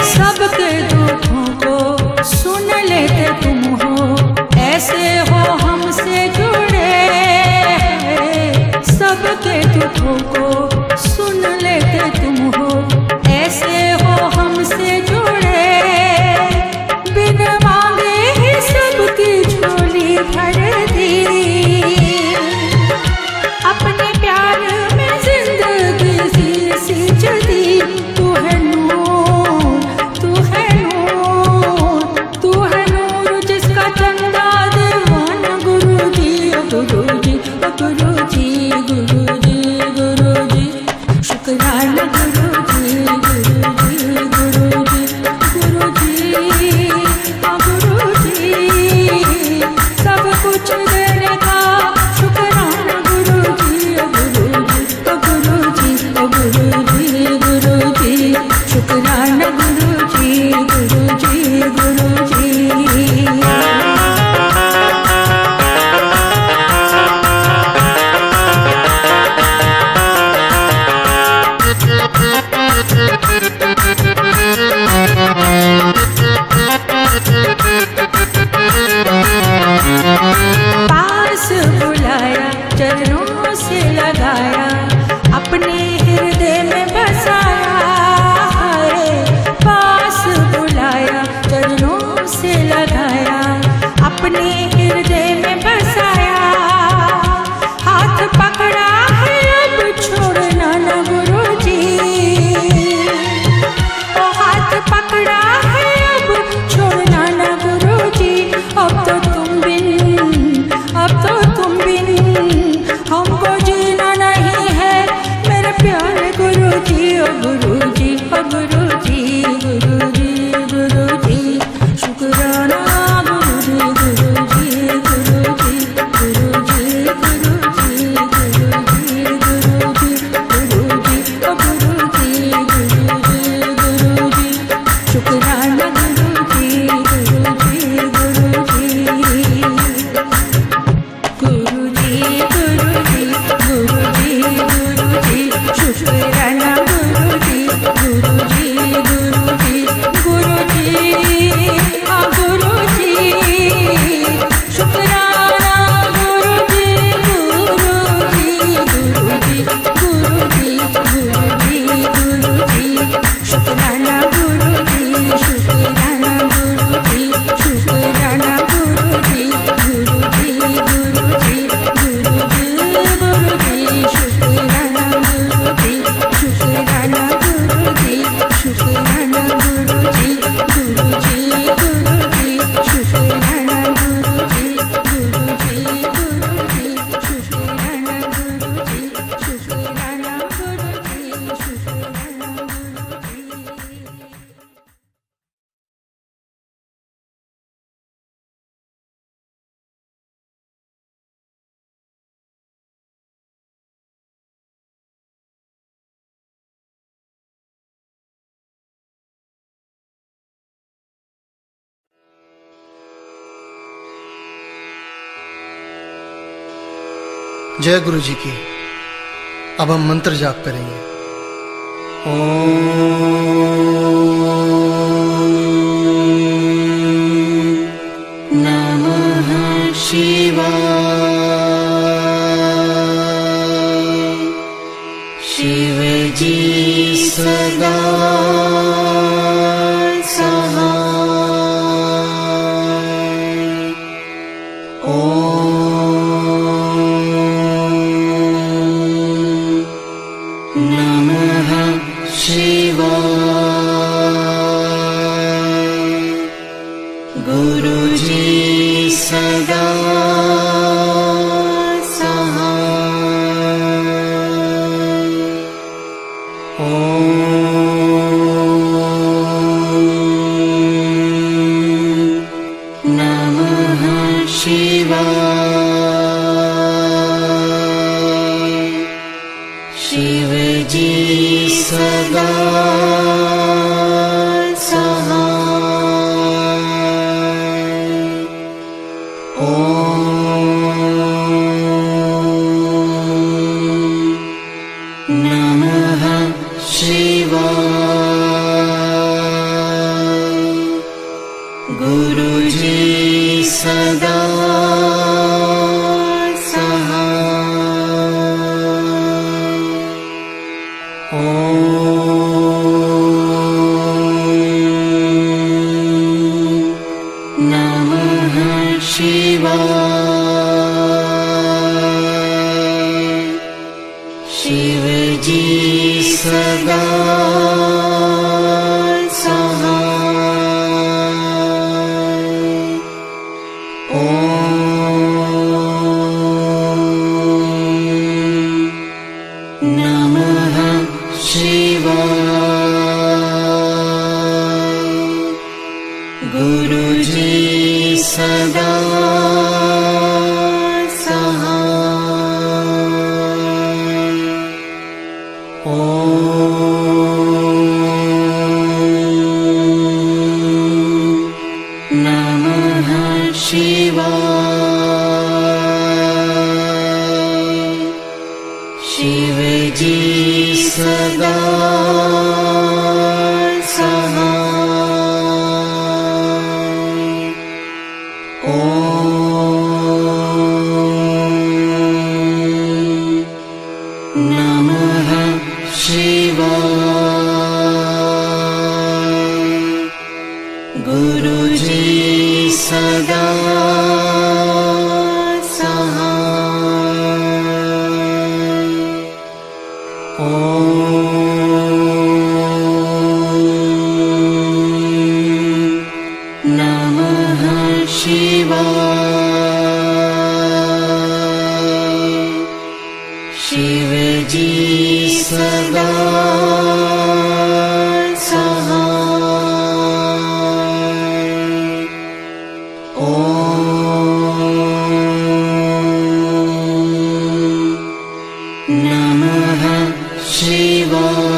Speaker 8: सबके दुखों को सुन लेते तुम हो, ऐसे हो हमसे जुड़े। सबके दुखों को सुन लेते तुम हो, ऐसे हो हमसे जुड़े। बिन मांगे ही सबकी झोली भर दी, अपने प्यार में जिंदगी सींच दी। तू है नूर, तू है नूर, तू है नूर जिसका चंदा दीवाना। गुरुजी ओ गुरुजी ओ गुरुजी, गुरुजी गुरुजी, शुक्राना गुरुजी, गुरुजी गुरुजी, गुरुजी हाँ गुरुजी, सब कुछ देने का शुक्राना गुरुजी, ओ गुरुजी ओ गुरुजी, ओ गुरुजी गुरुजी, शुक्राना गुरुजी, गुरुजी गुरुजी। पास बुलाया चरणों से लगाया, अपने हृदय में बसाया है। पास बुलाया चरणों से लगाया, अपने हृदय में बसाया। हाथ पकड़ा है अब छोड़ना न गुरुजी, ओ हाथ पकड़ा है अब छोड़ना न गुरुजी। अब तो तुम बिन, अब तो तुम बिन हमको जीना नहीं है मेरे प्यारे गुरुजी, ओ गुरुजी ओ गुरुजी, गुरुजी गुरुजी, शुक्राना गुरुजी, गुरुजी गुरुजी, गुरुजी गुरुजी, गुरुजी गुरुजी, गुरुजी ओ गुरुजी, गुरुजी गुरुजी, शुक्राना गुरुजी, गुरुजी गुरुजी। शुक्राना गुरुजी गुरुजी गुरुजी गुरुजी हाँ गुरुजी शुक्राना गुरुजी गुरुजी गुरुजी गुरुजी गुरुजी गुरुजी शुक्राना गुरुजी शुक्राना गुरुजी शुक्राना गुरुजी गुरुजी गुरुजी गुरुजी गुरुजी शुक्राना गुरुजी शुक्राना गुरुजी शुक्राना गुरुजी गुरुजी गुरुजी शुक्राना गुरुजी गुरुजी गुरुजी शुक्राना गुरुजी शुक्राना गुरुजी शुक्राना गुरुजी।
Speaker 9: जय गुरु जी की। अब हम मंत्र जाप करेंगे। ओम नमः शिवाय। शिव जी सदा शिव जी सदा सहाय। ओम नमः शिवाय। गुरु जी सदा शिव जी सदा सहाय। ओम नमः शिवाय। गुरु जी सदा शिव जी सदा सहाय। ओम नमः शिवाय। गुरु जी सदा शिव जी सदा सहाय। ओम नमः शिवाय।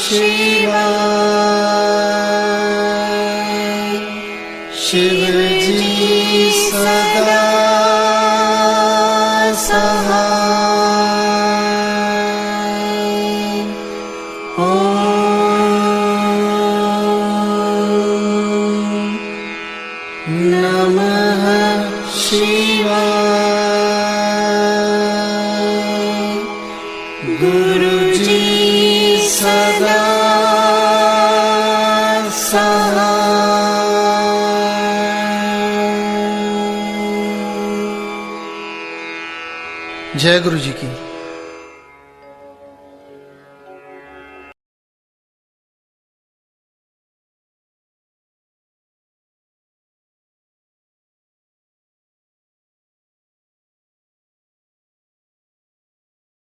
Speaker 9: शिवाय। शिव जी सदा सहाय। ओम नमः शिवाय। गुरु जी सदा सहाय। जय गुरु जी की।